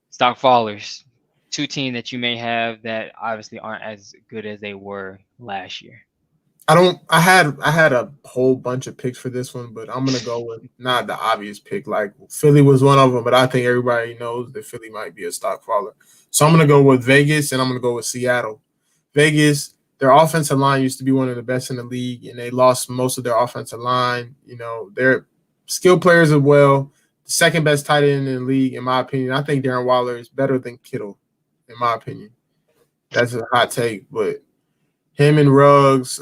Stock fallers. Two teams that you may have that obviously aren't as good as they were last year. I had a whole bunch of picks for this one, but I'm gonna go with not the obvious pick. Like Philly was one of them, but I think everybody knows that Philly might be a stock faller. So I'm gonna go with Vegas and I'm gonna go with Seattle. Vegas, their offensive line used to be one of the best in the league, and they lost most of their offensive line. They're skilled players as well. The second best tight end in the league, in my opinion. I think Darren Waller is better than Kittle, in my opinion. That's a hot take, but him and Ruggs,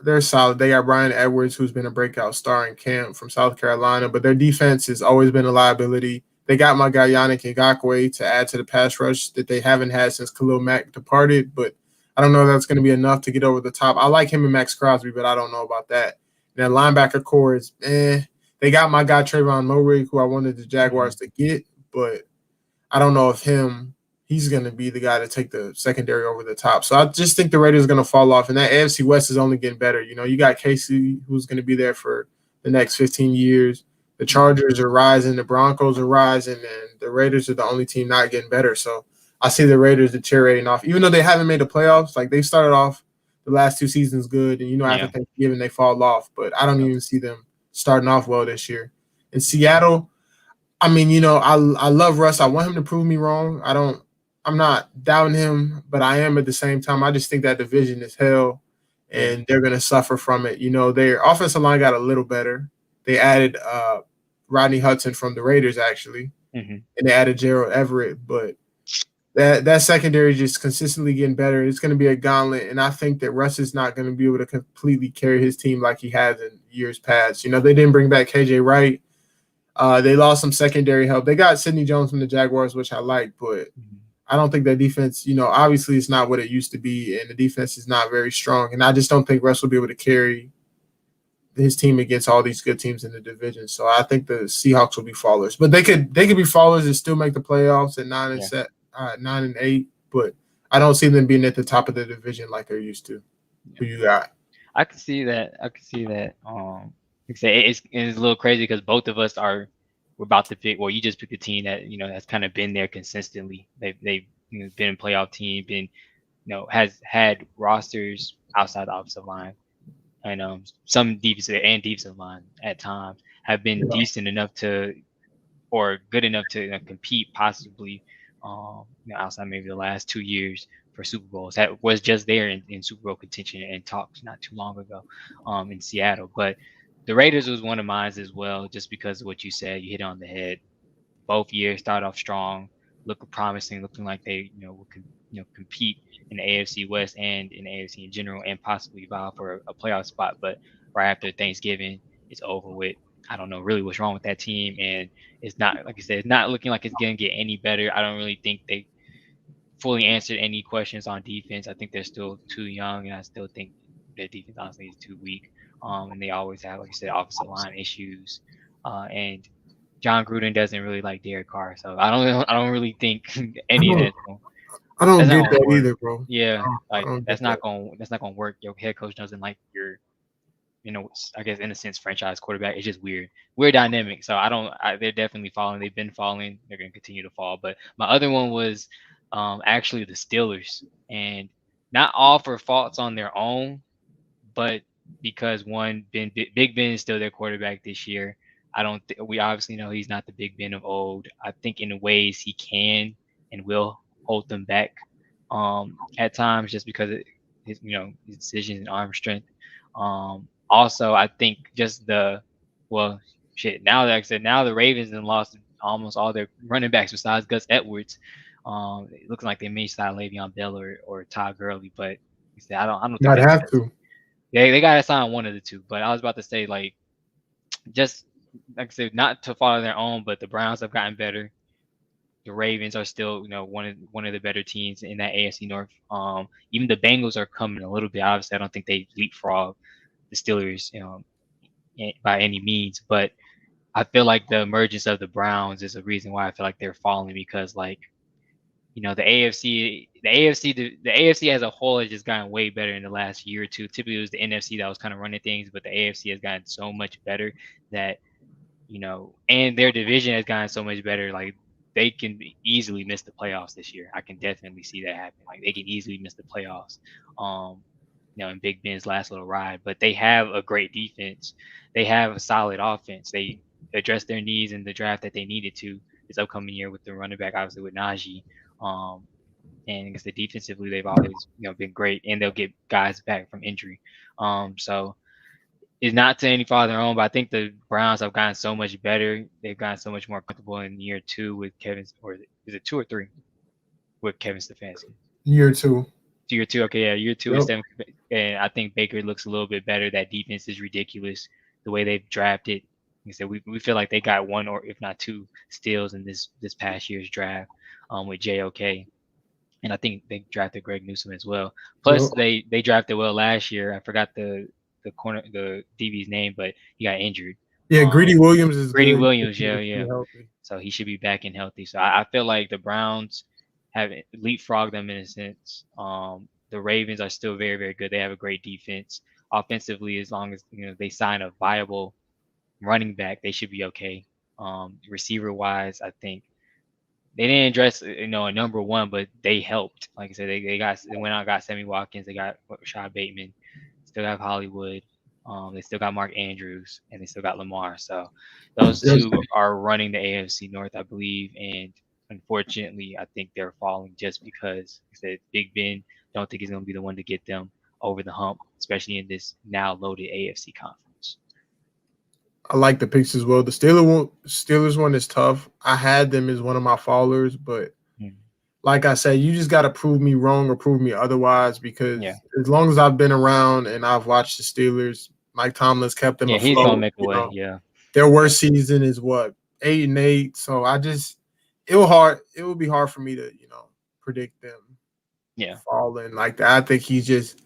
they're solid. They got Brian Edwards, who's been a breakout star in camp from South Carolina, but their defense has always been a liability. They got my guy Yannick Ngakoue to add to the pass rush that they haven't had since Khalil Mack departed, but I don't know if that's going to be enough to get over the top. I like him and Max Crosby, but I don't know about that. And their linebacker core is They got my guy Trayvon Moehrig, who I wanted the Jaguars to get, but I don't know if he's going to be the guy to take the secondary over the top. So I just think the Raiders are going to fall off, and that AFC West is only getting better. You got Casey, who's going to be there for the next 15 years. The Chargers are rising, the Broncos are rising, and the Raiders are the only team not getting better. So I see the Raiders deteriorating off, even though they haven't made the playoffs. Like they started off the last two seasons good, and after Thanksgiving they fall off. But I don't even see them starting off well this year. In Seattle, I mean, I love Russ. I want him to prove me wrong. I'm not doubting him, but I am at the same time. I just think that division is hell, and they're going to suffer from it. Their offensive line got a little better. They added Rodney Hudson from the Raiders, actually, and they added Gerald Everett. But that secondary is just consistently getting better. It's going to be a gauntlet, and I think that Russ is not going to be able to completely carry his team like he has in years past. They didn't bring back KJ Wright. They lost some secondary help. They got Sidney Jones from the Jaguars, which I like, but I don't think that defense, obviously it's not what it used to be, and the defense is not very strong. And I just don't think Russ will be able to carry his team against all these good teams in the division. So I think the Seahawks will be fallers. But they could be fallers and still make the playoffs at 9-8, but I don't see them being at the top of the division like they're used to. Who you got? I can see that. Like I say, it's a little crazy because both of us we're about to pick. Well, you just picked a team that that's kind of been there consistently. They've been a playoff team, been has had rosters outside the offensive line, and some defensive line at times have been decent enough to or good enough to compete possibly outside maybe the last 2 years for Super Bowls. That was just there in Super Bowl contention and talks not too long ago in Seattle. But the Raiders was one of mine as well, just because of what you said. You hit it on the head. Both years started off strong, looking promising, looking like they will compete in the AFC West and in the AFC in general, and possibly vie for a playoff spot. But right after Thanksgiving, it's over with. I don't know really what's wrong with that team, and it's not, like I said, it's not looking like it's gonna get any better. I don't really think they fully answered any questions on defense. I think they're still too young, and I still think their defense honestly is too weak. And they always have, like you said, offensive line issues. And John Gruden doesn't really like Derek Carr, so I don't really think any of that. I don't get that work. either, bro. Yeah, like that's not gonna work. Your head coach doesn't like your, I guess in a sense, franchise quarterback. It's just weird dynamic. So they're definitely falling. They've been falling. They're gonna continue to fall. But my other one was actually the Steelers, and not all for faults on their own, but because Big Ben is still their quarterback this year. We obviously know he's not the Big Ben of old. I think in ways he can and will hold them back at times, just because of his decisions and arm strength. Also, I think just now that I said, now the Ravens have lost almost all their running backs besides Gus Edwards. It looks like they may sign Le'Veon Bell or Todd Gurley, but I don't might have to. They got to sign one of the two. But I was about to say, like, just like I said, not to follow their own, but the Browns have gotten better. The Ravens are still, one of the better teams in that AFC North. Even the Bengals are coming a little bit. Obviously, I don't think they leapfrog the Steelers, by any means. But I feel like the emergence of the Browns is a reason why I feel like they're falling because, like, the AFC as a whole has just gotten way better in the last year or two. Typically, it was the NFC that was kind of running things, but the AFC has gotten so much better that, and their division has gotten so much better. Like, they can easily miss the playoffs this year. I can definitely see that happen. Like, they can easily miss the playoffs. In Big Ben's last little ride, but they have a great defense. They have a solid offense. They addressed their needs in the draft that they needed to this upcoming year with the running back, obviously with Najee. And I guess the defensively they've always been great, and they'll get guys back from injury. So it's not to any fault of their own, but I think the Browns have gotten so much better. They've gotten so much more comfortable in year two with Kevin, or is it 2 or 3 with Kevin Stefanski? Year 2. Year 2, okay, yeah, year 2 Yep. is 7, and I think Baker looks a little bit better. That defense is ridiculous. The way they've drafted, like I said, we feel like they got 1 or if not 2 steals in this past year's draft, with JOK, and I think they drafted Greg Newsome as well. Plus, Yep. they drafted well last year. I forgot the DB's name, but he got injured. Yeah, Greedy Williams is Greedy good. Williams, He's yeah. healthy. So he should be back and healthy. So I feel like the Browns have leapfrogged them in a sense. The Ravens are still very, very good. They have a great defense. Offensively, as long as they sign a viable running back, they should be okay. Receiver wise, I think they didn't address a number one, but they helped. Like I said, they went out and got Sammy Watkins. They got Rashad Bateman. Still have Hollywood. They still got Mark Andrews, and they still got Lamar. So those Yes. two are running the AFC North, I believe. And unfortunately, I think they're falling just because, like I said, Big Ben don't think he's going to be the one to get them over the hump, especially in this now loaded AFC conference. I like the picks as well. The Steelers one is tough. I had them as one of my followers, but like I said, you just got to prove me wrong or prove me otherwise, because as long as I've been around and I've watched the Steelers, Mike Tomlin's kept them afloat. He's going to make a way, Their worst season is what, 8-8. So it would be hard for me to, predict them falling like that. I think he's just,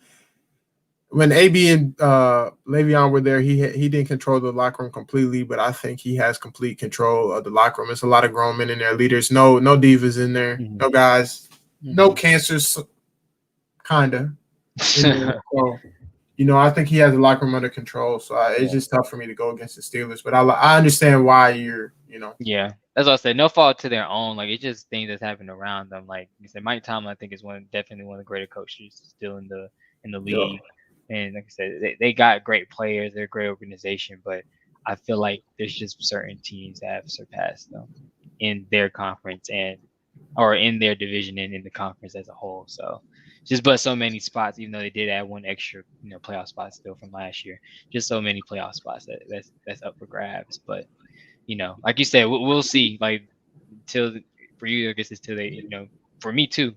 when AB and Le'Veon were there, he didn't control the locker room completely, but I think he has complete control of the locker room. It's a lot of grown men in there, leaders. No divas in there, no guys, no cancers, kinda. So, I think he has the locker room under control. So it's just tough for me to go against the Steelers, but I understand why you're. Yeah, that's what I said. No fault to their own. Like, it's just things that's happening around them. Like you said, Mike Tomlin, I think, is definitely one of the greater coaches still in the league. Yeah. And like I said, they got great players. They're a great organization, but I feel like there's just certain teams that have surpassed them in their conference or in their division and in the conference as a whole. So but so many spots, even though they did add one extra, playoff spot still from last year. Just so many playoff spots that's up for grabs. But like you said, we'll see. Like for you, I guess it's till they, for me too,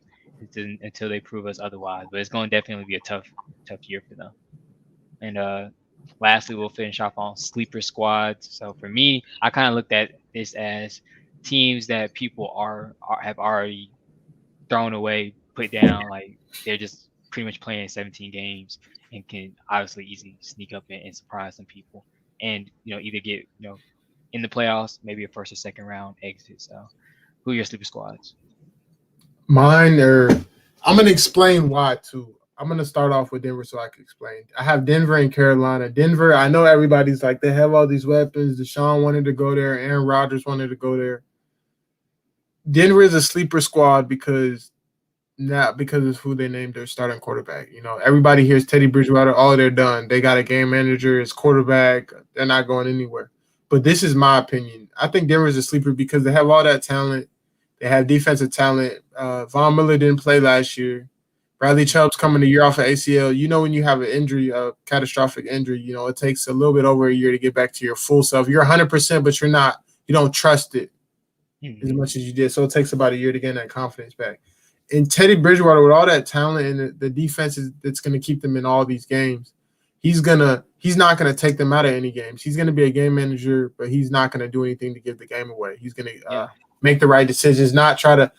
until they prove us otherwise. But it's going to definitely be a tough year for them. And lastly, we'll finish off on sleeper squads. So for me, I kind of looked at this as teams that people have already thrown away, put down. Like, they're just pretty much playing 17 games and can obviously easily sneak up and surprise some people, and either get in the playoffs, maybe a first or second round exit. So, who are your sleeper squads? Mine I'm going to explain why too. I'm going to start off with Denver so I can explain. I have Denver and Carolina. Denver, I know everybody's like, they have all these weapons. Deshaun wanted to go there. Aaron Rodgers wanted to go there. Denver is a sleeper squad because of who they named their starting quarterback. Everybody hears Teddy Bridgewater. Oh, they're done. They got a game manager, his quarterback. They're not going anywhere. But this is my opinion. I think Denver is a sleeper because they have all that talent. They have defensive talent. Von Miller didn't play last year. Bradley Chubb's coming a year off of ACL. When you have an injury, a catastrophic injury, it takes a little bit over a year to get back to your full self. You're 100%, but you don't trust it as much as you did. So it takes about a year to get that confidence back. And Teddy Bridgewater, with all that talent and the defense that's going to keep them in all these games, he's not gonna take them out of any games. He's gonna be a game manager, but he's not gonna do anything to give the game away. He's gonna make the right decisions, not try to.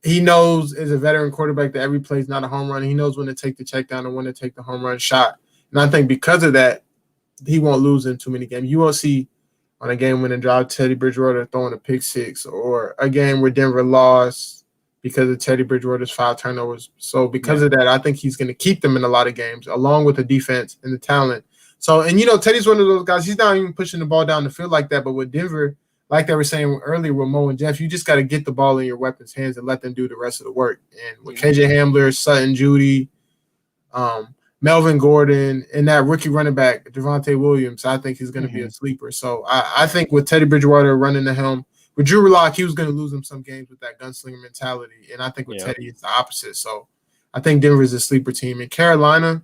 He knows as a veteran quarterback that every play is not a home run. He knows when to take the check down and when to take the home run shot. And I think because of that, he won't lose in too many games. You won't see on a game-winning drive Teddy Bridgewater throwing a pick six, or a game where Denver lost because of Teddy Bridgewater's 5 turnovers. So because of that, I think he's going to keep them in a lot of games, along with the defense and the talent. So, and Teddy's one of those guys. He's not even pushing the ball down the field like that. But with Denver, like they were saying earlier with Mo and Jeff, you just got to get the ball in your weapons' hands and let them do the rest of the work. And with KJ Hamler, Sutton, Judy, Melvin Gordon, and that rookie running back, Javonte Williams, I think he's going to be a sleeper. So I think with Teddy Bridgewater running the helm, with Drew Lock, he was going to lose him some games with that gunslinger mentality. And I think with Teddy, it's the opposite. So I think Denver is a sleeper team. And Carolina,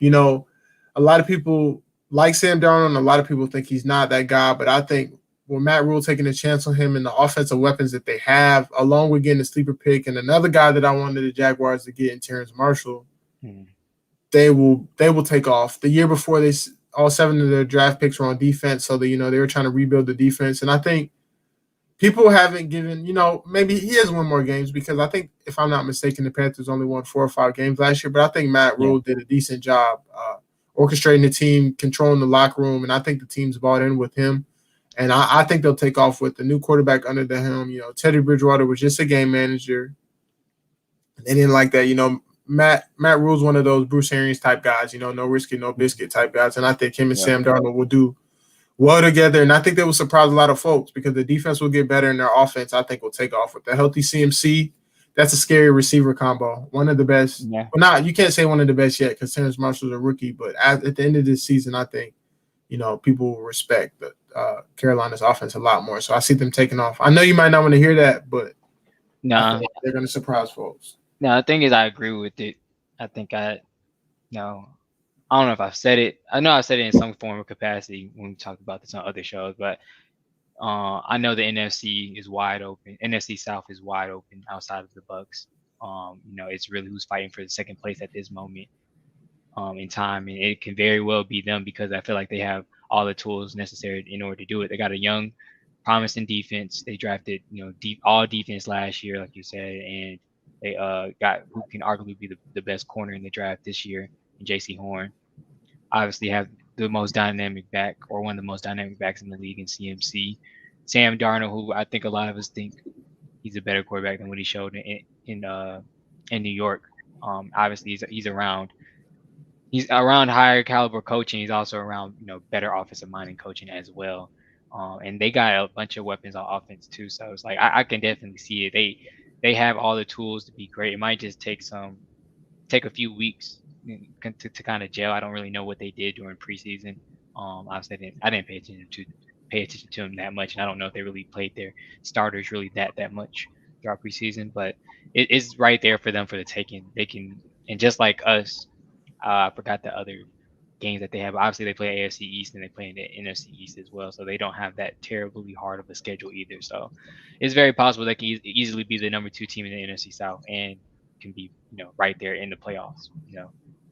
a lot of people like Sam Darnold, and a lot of people think he's not that guy. But I think with Matt Rule taking a chance on him and the offensive weapons that they have, along with getting a sleeper pick, and another guy that I wanted the Jaguars to get in Terrence Marshall, they will take off. The year before, all 7 of their draft picks were on defense, so that they were trying to rebuild the defense. And I think people haven't given, maybe he has won more games, because I think, if I'm not mistaken, the Panthers only won 4 or 5 games last year. But I think Matt Rule did a decent job orchestrating the team, controlling the locker room, and I think the team's bought in with him. And I think they'll take off with the new quarterback under the helm. Teddy Bridgewater was just a game manager. They didn't like that. Matt Rule's one of those Bruce Arians type guys, no risky, no biscuit type guys. And I think him and Sam Darnold will do well together. And I think they will surprise a lot of folks, because the defense will get better and their offense, I think, will take off. With the healthy CMC, that's a scary receiver combo. One of the best. Yeah. Well, you can't say one of the best yet, because Terrence Marshall's a rookie. But at the end of this season, I think, people will respect Carolina's offense a lot more. So I see them taking off. I know you might not want to hear that, but they're going to surprise folks. No, the thing is, I agree with it. I think I don't know if I've said it. I know I've said it in some form of capacity when we talked about this on other shows, but I know the NFC is wide open. NFC South is wide open outside of the Bucks. It's really who's fighting for the second place at this moment in time, and it can very well be them, because I feel like they have all the tools necessary in order to do it. They got a young, promising defense. They drafted, all defense last year, like you said, and they got who can arguably be the best corner in the draft this year, in J.C. Horn. Obviously have the most dynamic back, or one of the most dynamic backs in the league, in CMC. Sam Darnold, who I think a lot of us think he's a better quarterback than what he showed in New York. Obviously he's around higher caliber coaching. He's also around better offensive mind and coaching as well. And they got a bunch of weapons on offense too. So it's like I can definitely see it. They have all the tools to be great. It might just take a few weeks to kind of gel. I don't really know what they did during preseason. Obviously I didn't pay attention to them that much, and I don't know if they really played their starters really that much throughout preseason. But it's right there for them for the taking. They can, and just like us, I forgot the other games that they have. Obviously, they play AFC East and they play in the NFC East as well, so they don't have that terribly hard of a schedule either. So it's very possible they can easily be the number 2 team in the NFC South and can be right there in the playoffs.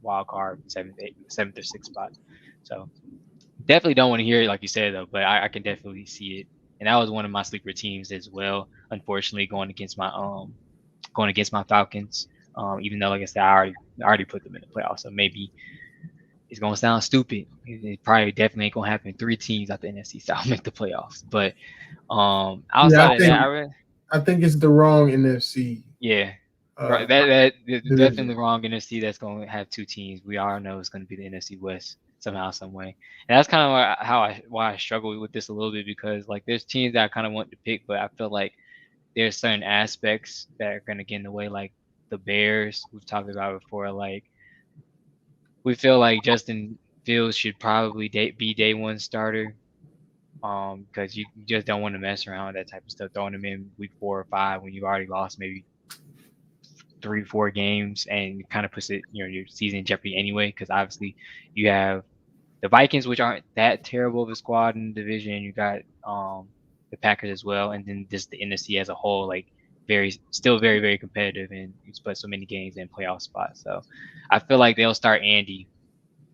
Wild card 7th or 6th spot. So definitely don't want to hear it like you said though, but I can definitely see it. And that was one of my sleeper teams as well. Unfortunately, going against my Falcons. Even though, like I said, I already put them in the playoffs, so maybe it's gonna sound stupid. It probably definitely ain't gonna happen. 3 teams out the NFC South make the playoffs, but outside of that, I think it's the wrong NFC. Yeah, right. That definitely the wrong NFC. That's gonna have 2 teams. We all know it's gonna be the NFC West somehow, some way. And that's kind of why I struggle with this a little bit, because like there's teams that I kind of want to pick, but I feel like there's certain aspects that are gonna get in the way, like the Bears we've talked about before. Like we feel like Justin Fields should probably be day 1 starter, because you just don't want to mess around with that type of stuff, throwing him in week 4 or 5 when you've already lost maybe 3-4 games, and it kind of puts it your season in jeopardy anyway, because obviously you have the Vikings, which aren't that terrible of a squad in the division. You got the Packers as well, and then just the NFC as a whole, like still very, very competitive, and you split so many games in playoff spots. So I feel like they'll start Andy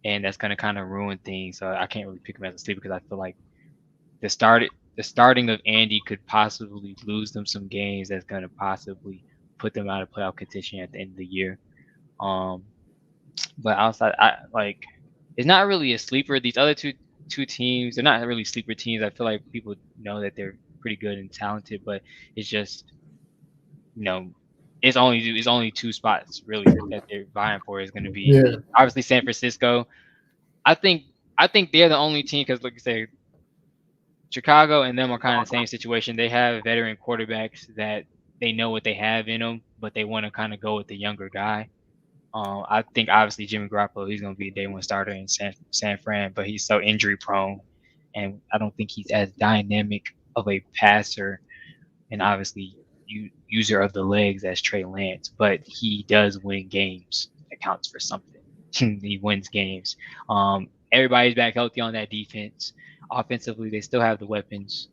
and that's gonna kind of ruin things. So I can't really pick him as a sleeper because I feel like the starting of Andy could possibly lose them some games that's gonna possibly put them out of playoff contention at the end of the year. Um, but outside, I like it's not really a sleeper. These other two teams, they're not really sleeper teams. I feel like people know that they're pretty good and talented, but it's just you know it's only two spots really that they're vying for. Is going to be Yeah. obviously San Francisco. I think I think they're the only team because like you say, Chicago and them are kind of the same situation. They have veteran quarterbacks that they know what they have in them, but they want to kind of go with the younger guy. I think obviously Jimmy Garoppolo, he's going to be a day one starter in San Fran, but he's so injury prone, and I don't think he's as dynamic of a passer and obviously user of the legs as Trey Lance. But he does win games. That counts for something. He wins games. Everybody's back healthy on that defense. Offensively, they still have the weapons,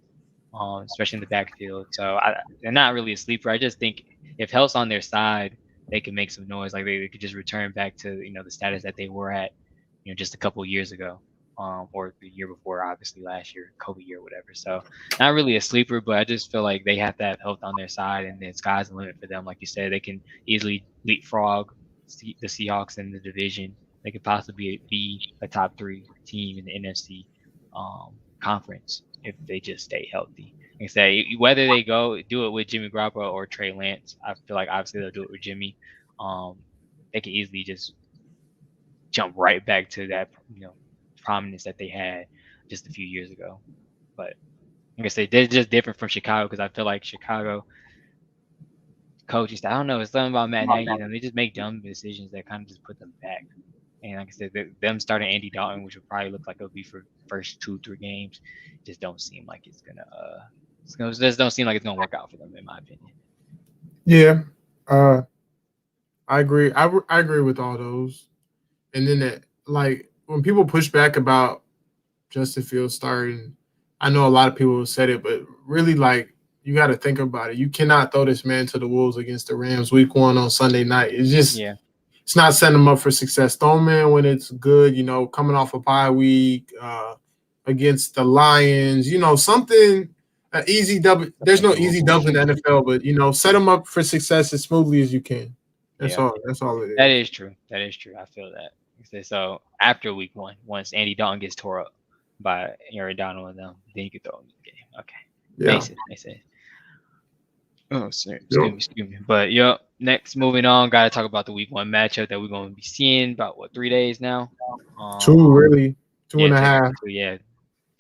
especially in the backfield. So they're not really a sleeper. I just think if health's on their side, they can make some noise. Like they could just return back to the status that they were at, just a couple of years ago, or the year before, obviously last year, COVID year, whatever. So not really a sleeper, but I just feel like they have to have health on their side, and the sky's the limit for them. Like you said, they can easily leapfrog the Seahawks in the division. They could possibly be a top three team in the NFC conference if they just stay healthy. Like I say, whether they do it with Jimmy Garoppolo or Trey Lance, I feel like obviously they'll do it with Jimmy. They can easily just jump right back to that prominence that they had just a few years ago. But like I say, they're just different from Chicago because I feel like Chicago coaches, I don't know, it's something about Matt Nagy and they just make dumb decisions that kind of just put them back. And like I said, them starting Andy Dalton, which would probably look like it'll be for first 2-3 games, just don't seem like it's gonna just don't seem like it's gonna work out for them in my opinion. Yeah. I agree. I agree with all those. And then like when people push back about Justin Fields starting, I know a lot of people have said it, but really like you got to think about it. You cannot throw this man to the wolves against the Rams week 1 on Sunday night. It's just it's not setting them up for success. Throw him in when it's good, coming off a bye week against the Lions, something an easy double. There's no easy dubs in the NFL, but set them up for success as smoothly as you can. That's all. That's all it is. That is true. That is true. I feel that. So after week 1, once Andy Dalton gets tore up by Aaron Donald and them, then you can throw him in the game. Okay. Yeah. Makes sense. Oh, sorry. Excuse me. But next, moving on, gotta talk about the week 1 matchup that we're gonna be seeing about 3 days now. 2 really, 2.5. Yeah,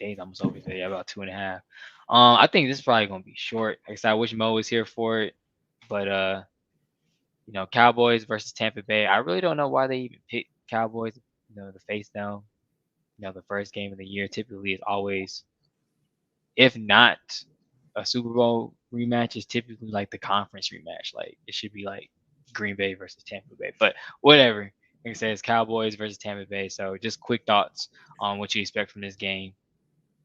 days almost over. So yeah, about 2.5. I think this is probably gonna be short. Like I said, I wish Mo was here for it, but Cowboys versus Tampa Bay. I really don't know why they even picked Cowboys. The face down. The first game of the year typically is always, if not a Super Bowl rematch, is typically like the conference rematch. Like it should be like Green Bay versus Tampa Bay. But whatever. Like I said, it's Cowboys versus Tampa Bay. So just quick thoughts on what you expect from this game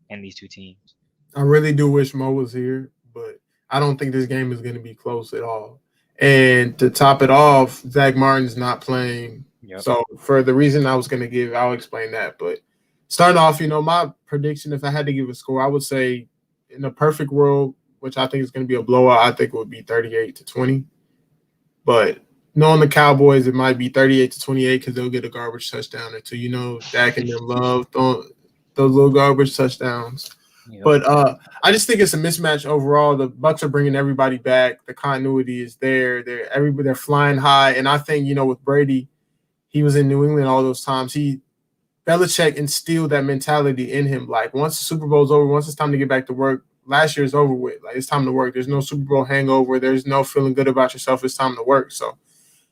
and these two teams. I really do wish Mo was here, but I don't think this game is going to be close at all. And to top it off, Zach Martin's not playing. Yep. So for the reason I was going to give, I'll explain that. But starting off, my prediction, if I had to give a score, I would say in a perfect world, which I think is going to be a blowout, I think it would be 38-20. But knowing the Cowboys, it might be 38-28 because they'll get a garbage touchdown or two. Dak and them love those little garbage touchdowns. Yep. But I just think it's a mismatch overall. The Bucs are bringing everybody back. The continuity is there. They're flying high. And I think, with Brady, he was in New England all those times. Belichick instilled that mentality in him. Like, once the Super Bowl's over, once it's time to get back to work, last year's over with. Like, it's time to work. There's no Super Bowl hangover. There's no feeling good about yourself. It's time to work. So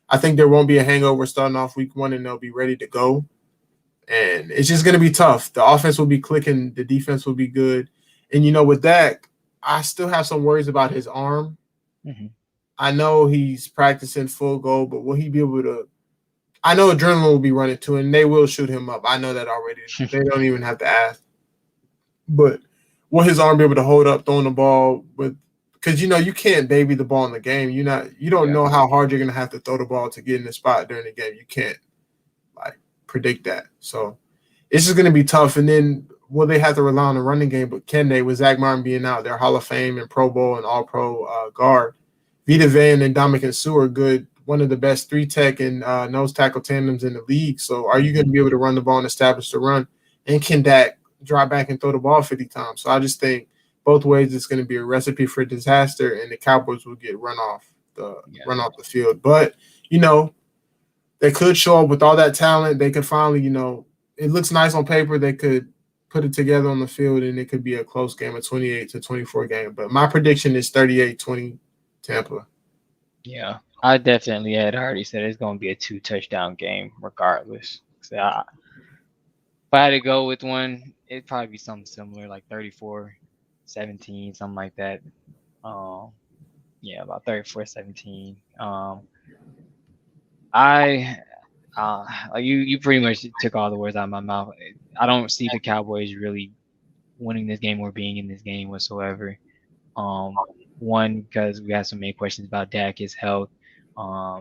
I think there won't be a hangover starting off week 1, and they'll be ready to go. And it's just going to be tough. The offense will be clicking. The defense will be good. And, with Dak, I still have some worries about his arm. Mm-hmm. I know he's practicing full go, but will he be able to – I know adrenaline will be running too, and they will shoot him up. I know that already. They don't even have to ask. But will his arm be able to hold up throwing the ball with – because, you can't baby the ball in the game. You don't know how hard you're going to have to throw the ball to get in the spot during the game. You can't. predict that. So it's just going to be tough. And then will they have to rely on the running game? But can they, with Zach Martin being out, their Hall of Fame and Pro Bowl and All Pro guard? Vita Vea and Ndamukong Suh are good, one of the best 3-tech and nose tackle tandems in the league. So are you going to be able to run the ball and establish the run? And can Dak drive back and throw the ball 50 times? So I just think both ways it's going to be a recipe for disaster, and the Cowboys will get run off the field. But, they could show up with all that talent. They could finally, it looks nice on paper. They could put it together on the field, and it could be a close game, a 28-24 game. But my prediction is 38-20 Tampa. Yeah, I definitely had already said it's going to be a 2-touchdown game regardless. So if I had to go with one, it'd probably be something similar, like 34-17, something like that. About 34-17. You pretty much took all the words out of my mouth. I don't see the Cowboys really winning this game or being in this game whatsoever. One, because we have so many questions about Dak, his health,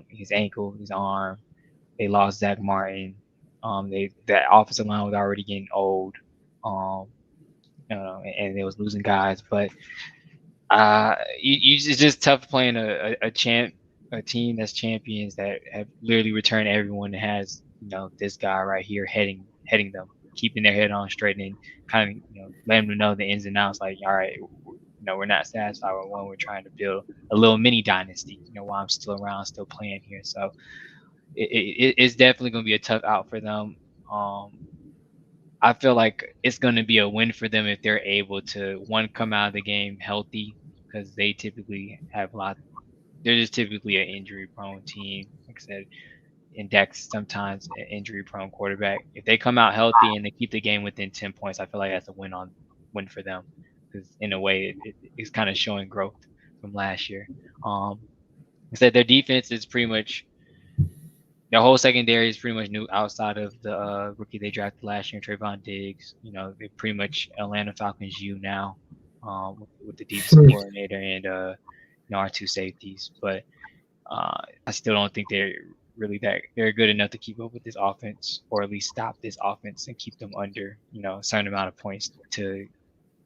his ankle, his arm. They lost Zach Martin. That offensive line was already getting old. And it was losing guys. But it's just tough playing a team that's champions that have literally returned everyone that has this guy right here heading them, keeping their head on straight, and kind of letting them know the ins and outs. Like, all right, we're not satisfied with one. We're trying to build a little mini dynasty. While I'm still around, still playing here. So it's definitely going to be a tough out for them. I feel like it's going to be a win for them if they're able to come out of the game healthy, because they typically have they're just typically an injury-prone team. Like I said, and Dak's sometimes an injury-prone quarterback. If they come out healthy and they keep the game within 10 points, I feel like that's a win for them. Because in a way, it's kind of showing growth from last year. I said their defense is pretty much their whole secondary is pretty much new outside of the rookie they drafted last year, Trayvon Diggs. They're pretty much Atlanta Falcons now with the defensive coordinator and our two safeties. But I still don't think they're really they're good enough to keep up with this offense, or at least stop this offense and keep them under a certain amount of points to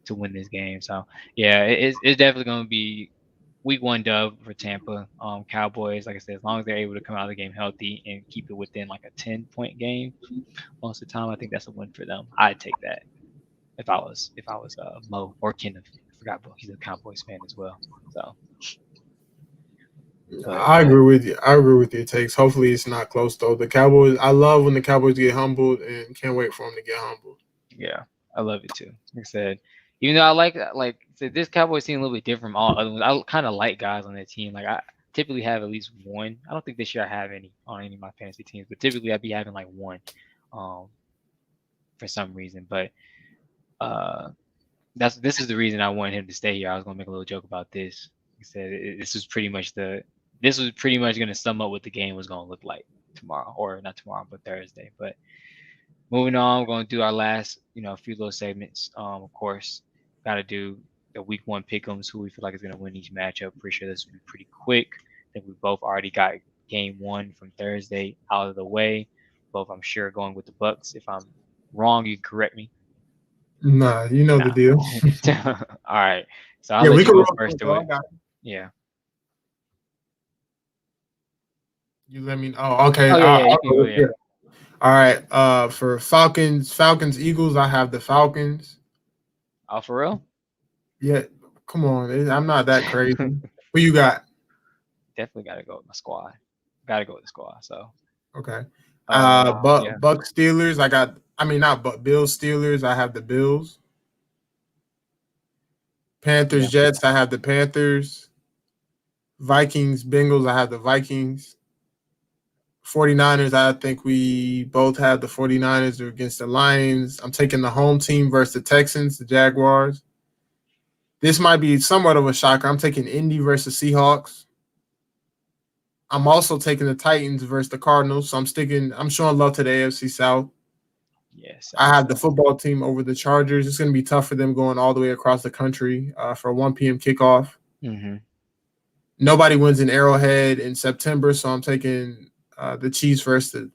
win this game. So yeah, it's definitely going to be week 1 dub for Tampa. Cowboys, like I said, as long as they're able to come out of the game healthy and keep it within like a 10-point game most of the time, I think that's a win for them. I'd take that if I was Mo or Kenneth. I forgot, but he's a Cowboys fan as well. So I agree with you. I agree with your takes. Hopefully it's not close though. The Cowboys, I love when the Cowboys get humbled, and can't wait for them to get humbled. Yeah, I love it too. Like I said, even though I like this Cowboys team a little bit different from all other ones. I kind of like guys on that team. Like I typically have at least one. I don't think this year I have any on any of my fantasy teams, but typically I'd be having like one, for some reason. But this is the reason I wanted him to stay here. I was gonna make a little joke about this. Like I said, this was pretty much gonna sum up what the game was gonna look like tomorrow, or not tomorrow, but Thursday. But moving on, we're gonna do our last, a few little segments. Of course, got to do the week 1 pick'ems, who we feel like is gonna win each matchup. Pretty sure this will be pretty quick. I think we both already got game 1 from Thursday out of the way. Both, I'm sure, going with the Bucks. If I'm wrong, you correct me. Nah, the deal. All right. So I'll let you go first. Yeah. You let me know. Oh, okay. Yeah. All right. For Falcons, Eagles, I have the Falcons. Oh, for real? Yeah. Come on. I'm not that crazy. Who you got? Definitely got to go with my squad. Got to go with the squad. So. Okay. Buck Steelers. Bills Steelers. I have the Bills. Panthers Jets. I have the Panthers. Vikings Bengals. I have the Vikings. 49ers, I think we both have the 49ers against the Lions. I'm taking the home team versus the Texans, the Jaguars. This might be somewhat of a shocker. I'm taking Indy versus Seahawks. I'm also taking the Titans versus the Cardinals. So I'm showing love to the AFC South. Yes. I have the football team over the Chargers. It's going to be tough for them going all the way across the country for a 1 p.m. kickoff. Mm-hmm. Nobody wins in Arrowhead in September, so I'm taking the Chiefs versus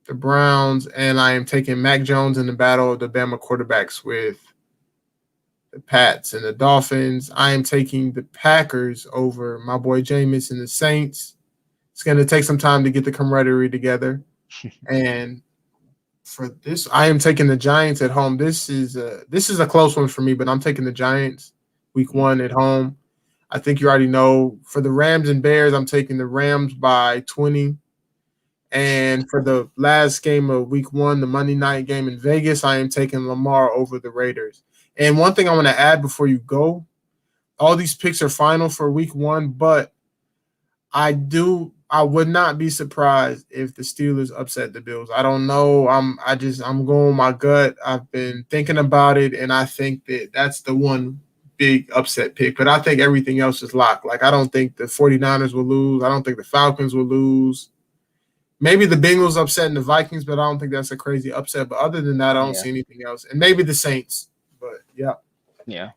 the Browns, and I am taking Mac Jones in the battle of the Bama quarterbacks with the Pats and the Dolphins. I am taking the Packers over my boy Jameis and the Saints. It's going to take some time to get the camaraderie together. And for this, I am taking the Giants at home. This is a close one for me, but I'm taking the Giants week 1 at home. I think you already know. For the Rams and Bears, I'm taking the Rams by 20. And for the last game of week 1, the Monday night game in Vegas, I am taking Lamar over the Raiders. And one thing I want to add before you go, all these picks are final for week 1, but I would not be surprised if the Steelers upset the Bills. I don't know. I'm going with my gut. I've been thinking about it, and I think that's the one big upset pick. But I think everything else is locked. Like, I don't think the 49ers will lose. I don't think the Falcons will lose. Maybe the Bengals upsetting the Vikings, but I don't think that's a crazy upset. But other than that, I don't see anything else. And maybe the Saints. But yeah. Yeah,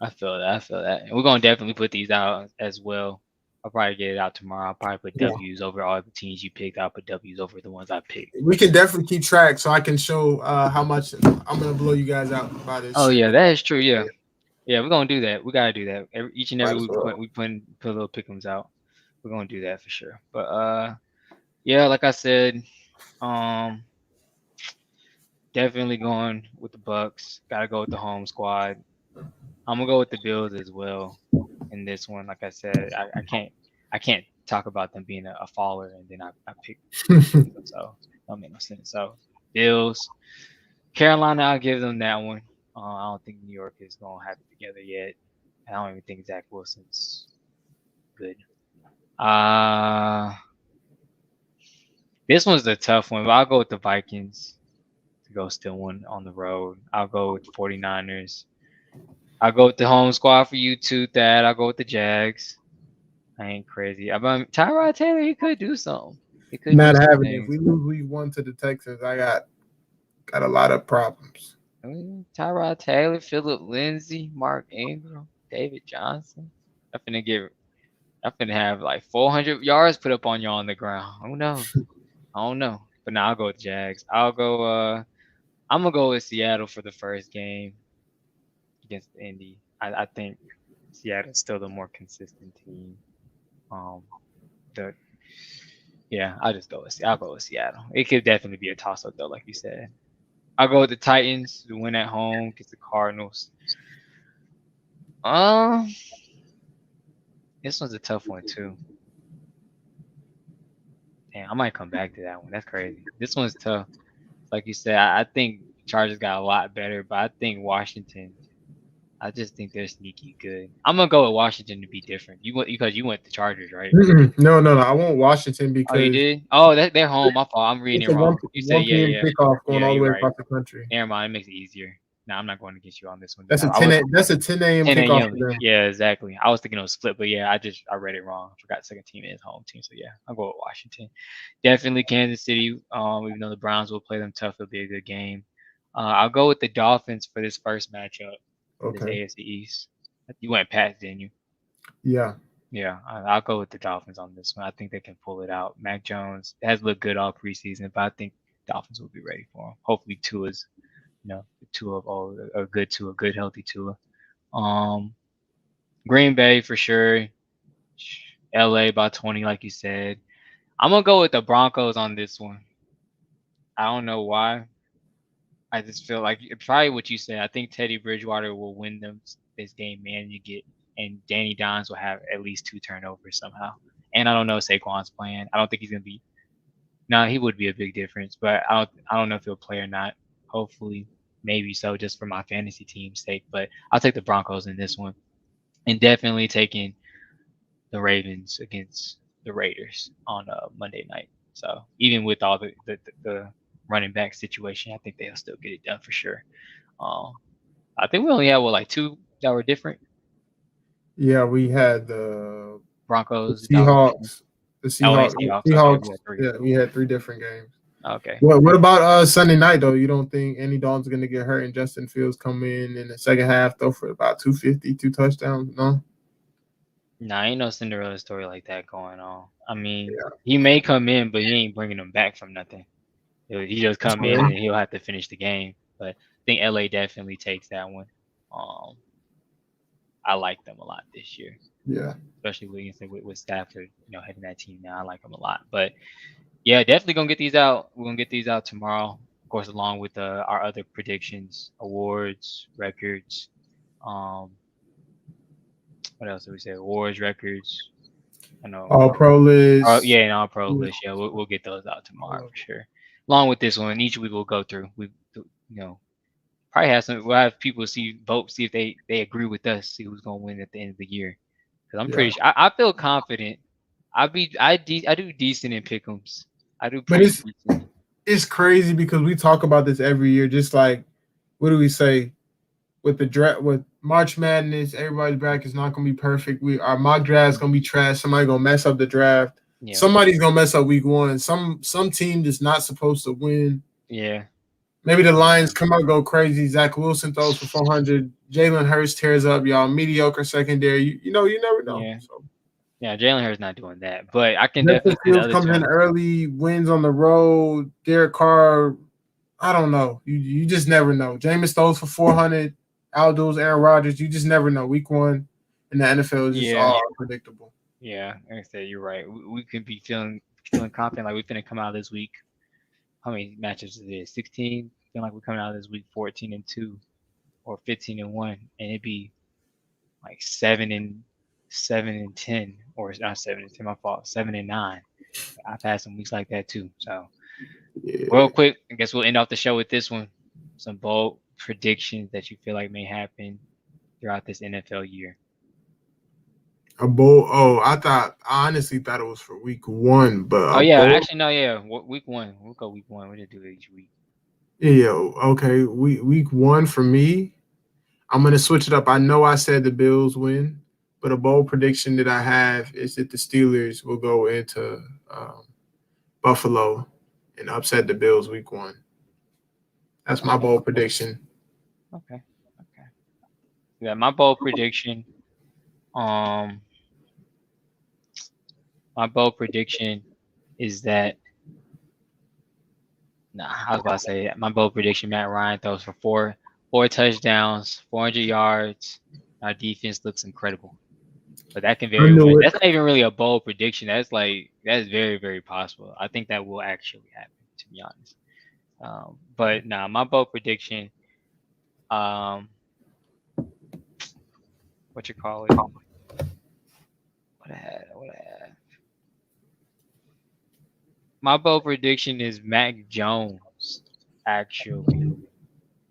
I feel that. And we're gonna definitely put these out as well. I'll probably get it out tomorrow. I'll probably put W's over all the teams you picked. I'll put W's over the ones I picked. We can definitely keep track so I can show how much I'm gonna blow you guys out by this. Oh yeah, that is true. Yeah, we're gonna do that. We gotta do that. Each and every week we put little pick'ems out. We're gonna do that for sure. But yeah, like I said, definitely going with the Bucks. Gotta go with the home squad. I'm gonna go with the Bills as well in this one. Like I said, I can't talk about them being a faller and then I pick them, so that make no sense. So Bills, Carolina, I'll give them that one. I don't think New York is gonna have it together yet. I don't even think Zach Wilson's good. This one's a tough one, but I'll go with the Vikings to go still one on the road. I'll go with the 49ers. I'll go with the home squad for you too, Thad. I'll go with the Jags. I ain't crazy. Tyrod Taylor, he could do something. He could not having it. If we lose week 1 to the Texans, I got a lot of problems. Tyrod Taylor, Phillip Lindsay, Mark Ingram, David Johnson. I'm finna have like 400 yards put up on y'all on the ground. Who knows? I don't know. But now I'll go with Jags. I'm gonna go with Seattle for the first game against Indy. I think Seattle's still the more consistent team. I'll go with Seattle. It could definitely be a toss-up though, like you said. I'll go with the Titans to win at home against the Cardinals. This one's a tough one too. Damn, I might come back to that one. That's crazy. This one's tough. Like you said, I think Chargers got a lot better, but I think Washington. I just think they're sneaky good. I'm gonna go with Washington to be different. Because you went the Chargers, right? No. I want Washington because. Oh, you did? Oh, they're home. My fault. I'm reading it wrong. You said yeah. Kickoff going all the way across the country. Never mind. It makes it easier. No, I'm not going to get you on this one. That's a 10 a.m. kickoff. Yeah, exactly. I was thinking it was split, but yeah, I read it wrong. I forgot second team is home team. So yeah, I'll go with Washington. Definitely Kansas City. Even though the Browns will play them tough, it'll be a good game. I'll go with the Dolphins for this first matchup. Okay. This AFC East. You went Pats, didn't you? Yeah. Yeah, I'll go with the Dolphins on this one. I think they can pull it out. Mac Jones has looked good all preseason, but I think Dolphins will be ready for him. Hopefully Tua's, a good healthy Tua. Green Bay for sure. LA by 20, like you said. I'm gonna go with the Broncos on this one. I don't know why. I just feel like probably what you said. I think Teddy Bridgewater will win them this game, and Danny Dimes will have at least 2 turnovers somehow. And I don't know if Saquon's playing. I don't think he's gonna be. No, he would be a big difference, but I don't know if he'll play or not. Hopefully, maybe so, just for my fantasy team's sake. But I'll take the Broncos in this one, and definitely taking the Ravens against the Raiders on Monday night. So even with all the running back situation, I think they'll still get it done for sure. I think we only had 2 that were different. Yeah, we had the Broncos, the Seahawks. Seahawks. Yeah, we had 3 different games. Okay. What about Sunday night though? You don't think Andy Dalton's going to get hurt and Justin Fields come in the second half though for about 250, 2 touchdowns? No. Nah, ain't no Cinderella story like that going on. I mean, he may come in, but he ain't bringing them back from nothing. He just come in and he'll have to finish the game. But I think LA definitely takes that one. I like them a lot this year. Yeah. Especially with Stafford, heading that team now. I like them a lot. But yeah, definitely gonna get these out. We're gonna get these out tomorrow, of course, along with our other predictions, awards, records. What else did we say? Awards, records. I know. All pro list. Yeah, and all pro list. Yeah, we'll get those out tomorrow for sure. Along with this one, each week we'll go through. Probably have some. We'll have people vote, see if they agree with us, see who's gonna win at the end of the year. Because I'm pretty sure I feel confident. I do decent in pick'ems. I do pretty decent. It's crazy because we talk about this every year. Just like, what do we say? With the draft, with March Madness, everybody's bracket is not gonna be perfect. Our mock draft's gonna be trash. Somebody gonna mess up the draft. Yeah. Somebody's gonna mess up week one. Some team that's not supposed to win. Yeah. Maybe the Lions come out, go crazy. Zach Wilson throws for 400. Jalen Hurts tears up y'all mediocre secondary. You never know. Yeah. So. Yeah, Jalen Hurts not doing that, but I can definitely see the other comes in early, wins on the road. Derek Carr, I don't know. You just never know. Jameis throws for 400. Outdoors Aaron Rodgers. You just never know. Week one in the NFL is just all unpredictable. Yeah, like I said, you're right. We could be feeling confident like we're going to come out this week. How many matches is it? 16. Feeling like we're coming out of this week 14-2 or 15-1, and it'd be like 7-10, or not 7-10. My fault. 7-9. I've had some weeks like that too. So, real quick, I guess we'll end off the show with this one. Some bold predictions that you feel like may happen throughout this NFL year. I honestly thought it was for week one, but week one. We'll go week one. We'll just do it each week. Yeah, okay. Week one for me, I'm gonna switch it up. I know I said the Bills win, but a bold prediction that I have is that the Steelers will go into Buffalo and upset the Bills week one. That's my bold prediction. Okay. Yeah, my bold prediction. My bold prediction is that. I was about to say my bold prediction: Matt Ryan throws for four touchdowns, 400 yards. Our defense looks incredible, but that can vary. That's not even really a bold prediction. That's very, very possible. I think that will actually happen, to be honest. But my bold prediction, what you call it? What I had. My bold prediction is Mac Jones, actually,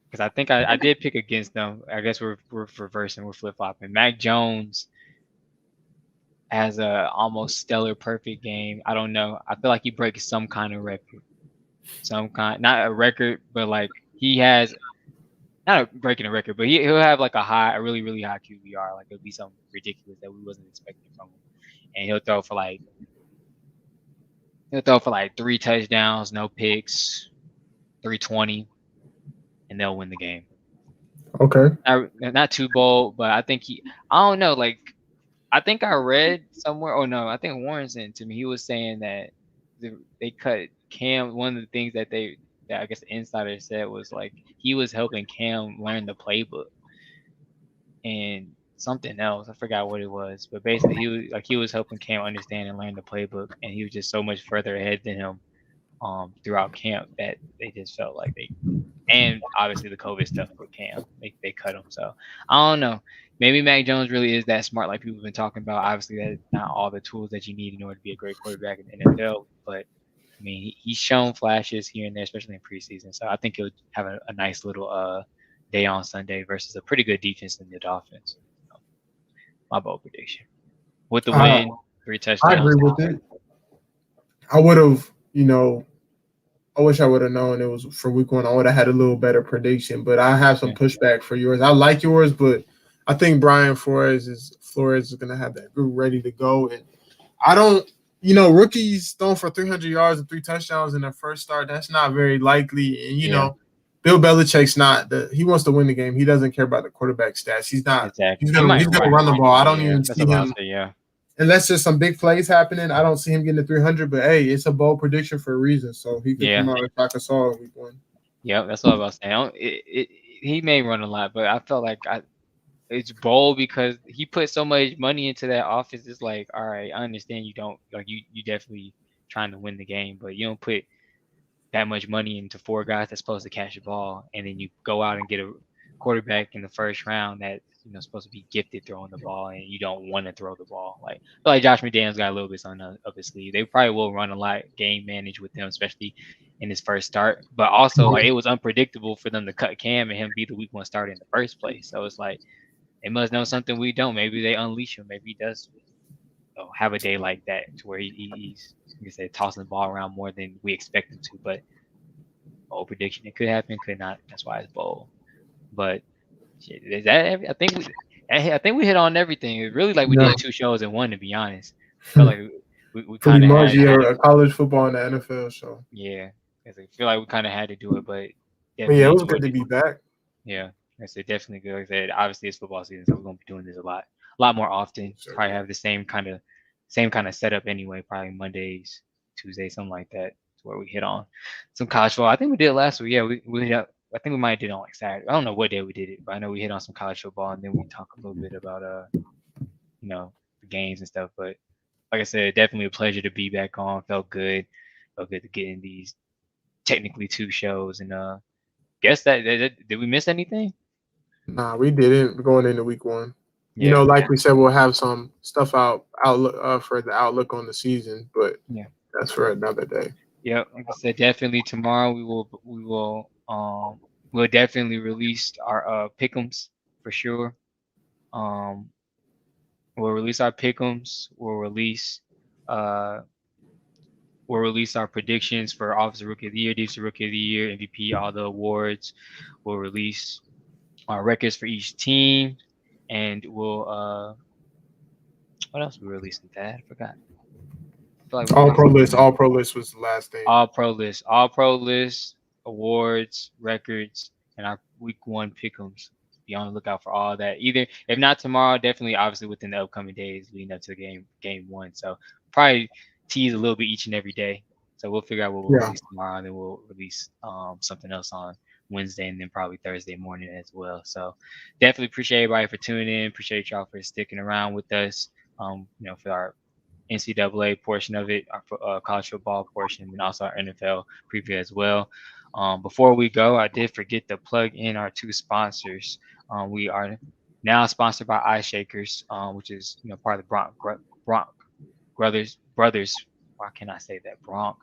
because I think I did pick against them. I guess we're reversing, we're flip flopping. Mac Jones has a almost stellar perfect game. I don't know. I feel like he breaks some kind of record. Not a record, but like he has not breaking a record, but he'll have like a really, really high QBR. Like it'll be something ridiculous that we wasn't expecting from him, and he'll throw for like 3 touchdowns, no picks, 320, and they'll win the game. Okay. Not too bold, but I think I don't know. Like I think I read somewhere. Oh no, I think Warren sent it to me. He was saying that they cut Cam. One of the things that I guess the insider said was like he was helping Cam learn the playbook and something else. I forgot what it was, but basically he was helping Cam understand and learn the playbook, and he was just so much further ahead than him throughout camp that they just felt like and obviously the COVID stuff with Cam, they cut him. So I don't know. Maybe Mac Jones really is that smart, like people have been talking about. Obviously, that's not all the tools that you need in order to be a great quarterback in the NFL, but I mean, he's shown flashes here and there, especially in preseason. So I think he'll have a nice little day on Sunday versus a pretty good defense in the Dolphins. So, my bold prediction. With the win, 3 touchdowns. I agree with it. I would have, I wish I would have known it was for week one. I would have had a little better prediction, but I have some pushback for yours. I like yours, but I think Brian Flores is going to have that group ready to go. And I don't, rookies throwing for 300 yards and 3 touchdowns in their first start, that's not very likely. And, Bill Belichick's he wants to win the game. He doesn't care about the quarterback stats. He's not. Exactly. He's going to run the ball. I don't even see him unless there's some big plays happening, I don't see him getting to 300. But hey, it's a bold prediction for a reason, so he could Yeah. come out and shock us all in week 1. Yep, that's what I was saying. He may run a lot, but I felt like it's bold because he put so much money into that offense. It's like, all right, I understand you don't like you definitely trying to win the game, but you don't put that much money into 4 guys that's supposed to catch the ball, and then you go out and get a quarterback in the first round that supposed to be gifted throwing the ball, and you don't want to throw the ball. Like I feel like Josh McDaniels got a little bit up his sleeve. They probably will run a lot game manage with him, especially in his first start. But also like it was unpredictable for them to cut Cam and him be the week 1 starter in the first place. So it's like they must know something we don't. Maybe they unleash him. Maybe he does have a day like that to where he's like I said, tossing the ball around more than we expect him to. But bold prediction, it could happen, could not. That's why it's bold. But shit, is that I think we hit on everything. It's really like we did 2 shows in one, to be honest. I feel like we pretty kind of much had a college football and the NFL show. Yeah, I feel like we kind of had to do it, but yeah, it was good to be back. Yeah, I said definitely good. Like I said, obviously it's football season, so we're gonna be doing this a lot more often. Sure. Probably have the same kind of setup anyway. Probably Mondays, Tuesdays, something like that. That's where we hit on some college football. I think we did it last week. Yeah, we I think we might have did it on like Saturday. I don't know what day we did it, but I know we hit on some college football, and then we talk a little bit about the games and stuff. But like I said, definitely a pleasure to be back on. Felt good to get in these technically 2 shows, and guess that did we miss anything? Nah, we didn't going into week 1. Yeah. Like we said, we'll have some stuff outlook for the outlook on the season, but that's for another day. Yeah, like I said, definitely tomorrow we'll definitely release our pick'ems for sure. We'll release our pick'ems. We'll release our predictions for Offensive Rookie of the Year, Defensive Rookie of the Year, MVP, all the awards. We'll release our records for each team, and we'll what else we releasing, Thad? I forgot. Like all pro list was the last thing. All pro list, awards, records, and our week 1 pick'ems. Be on the lookout for all that. Either if not tomorrow, definitely obviously within the upcoming days leading up to the game 1. So probably tease a little bit each and every day. So we'll figure out what we'll release tomorrow, and then we'll release something else on Wednesday, and then probably Thursday morning as well. So definitely appreciate everybody for tuning in. Appreciate y'all for sticking around with us. For our NCAA portion of it, our college football portion, and also our NFL preview as well. Before we go, I did forget to plug in our 2 sponsors. We are now sponsored by Eye Shakers, which is part of the Gronk brothers. Why can't I say that? Gronk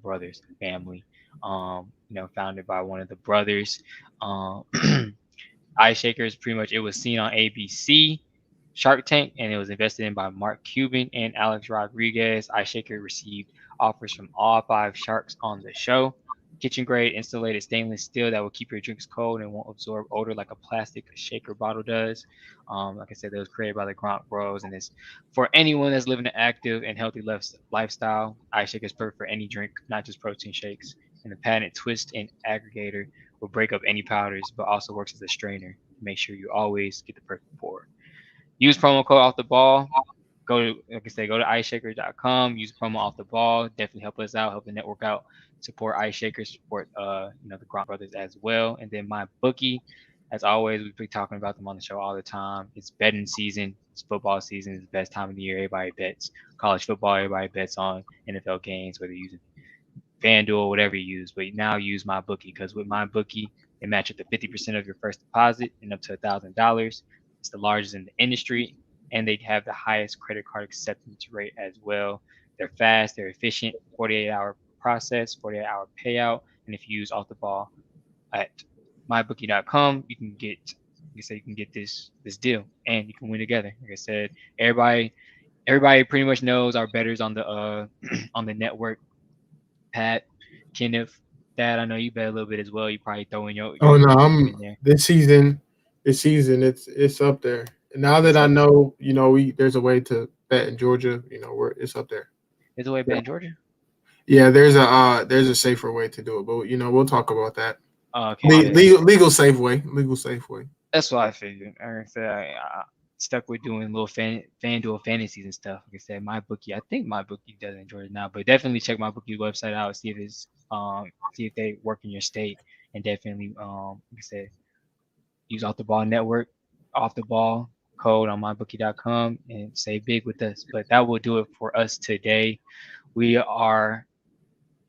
brothers family. Founded by one of the brothers. Eye Shakers, pretty much, it was seen on ABC. Shark Tank, and it was invested in by Mark Cuban and Alex Rodriguez. Eye Shaker received offers from all 5 sharks on the show. Kitchen grade insulated stainless steel that will keep your drinks cold and won't absorb odor like a plastic shaker bottle does. Like I said, that was created by the Gronk Bros, and it's for anyone that's living an active and healthy lifestyle. Eye Shaker is perfect for any drink, not just protein shakes. And the patented twist and aggregator will break up any powders, but also works as a strainer to make sure you always get the perfect pour. Use promo code off the ball. Go to iceshakers.com. Use promo off the ball. Definitely help us out, help the network out. Support Ice Shakers, support the Gronk brothers as well. And then my bookie, as always, we've been talking about them on the show all the time. It's betting season. It's football season. It's the best time of the year. Everybody bets college football. Everybody bets on NFL games, whether you're using FanDuel, whatever you use. But now use my bookie, because with my bookie, they match up to 50% of your first deposit and up to $1,000. It's the largest in the industry, and they have the highest credit card acceptance rate as well. They're fast, they're efficient, 48-hour process, 48-hour payout. And if you use off the ball at mybookie.com, you can get this deal, and you can win together. Like I said, everybody pretty much knows our bettors on the on the network. Pat, Kenneth, Dad, I know you bet a little bit as well. You probably throw in your I'm in there. This season it's up there. And now that I know, there's a way to bet in Georgia, it's up there. There's a way to bet in Georgia? Yeah, there's a safer way to do it, but we'll talk about that. Okay. Legal safe way. That's what I figured. Like I said, stuck with doing little FanDuel fantasies and stuff. Like I said, I think MyBookie does enjoy it now, but definitely check MyBookie website out, see if they work in your state, and definitely like I said, use Off the Ball Network, Off the Ball code on mybookie.com and say big with us. But that will do it for us today. We are,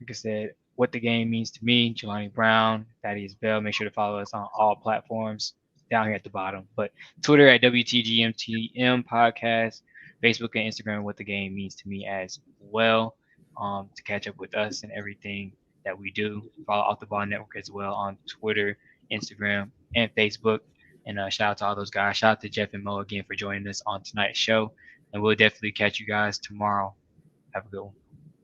like I said, what the game means to me, Jelani Brown, Thaddeus Bell. Make sure to follow us on all platforms down here at the bottom. But Twitter at WTGMTM Podcast, Facebook and Instagram, what the game means to me as well. To catch up with us and everything that we do. Follow Off the Ball Network as well on Twitter, Instagram, and Facebook. And shout out to all those guys. Shout out to Jeff and Mo again for joining us on tonight's show. And we'll definitely catch you guys tomorrow. Have a good one.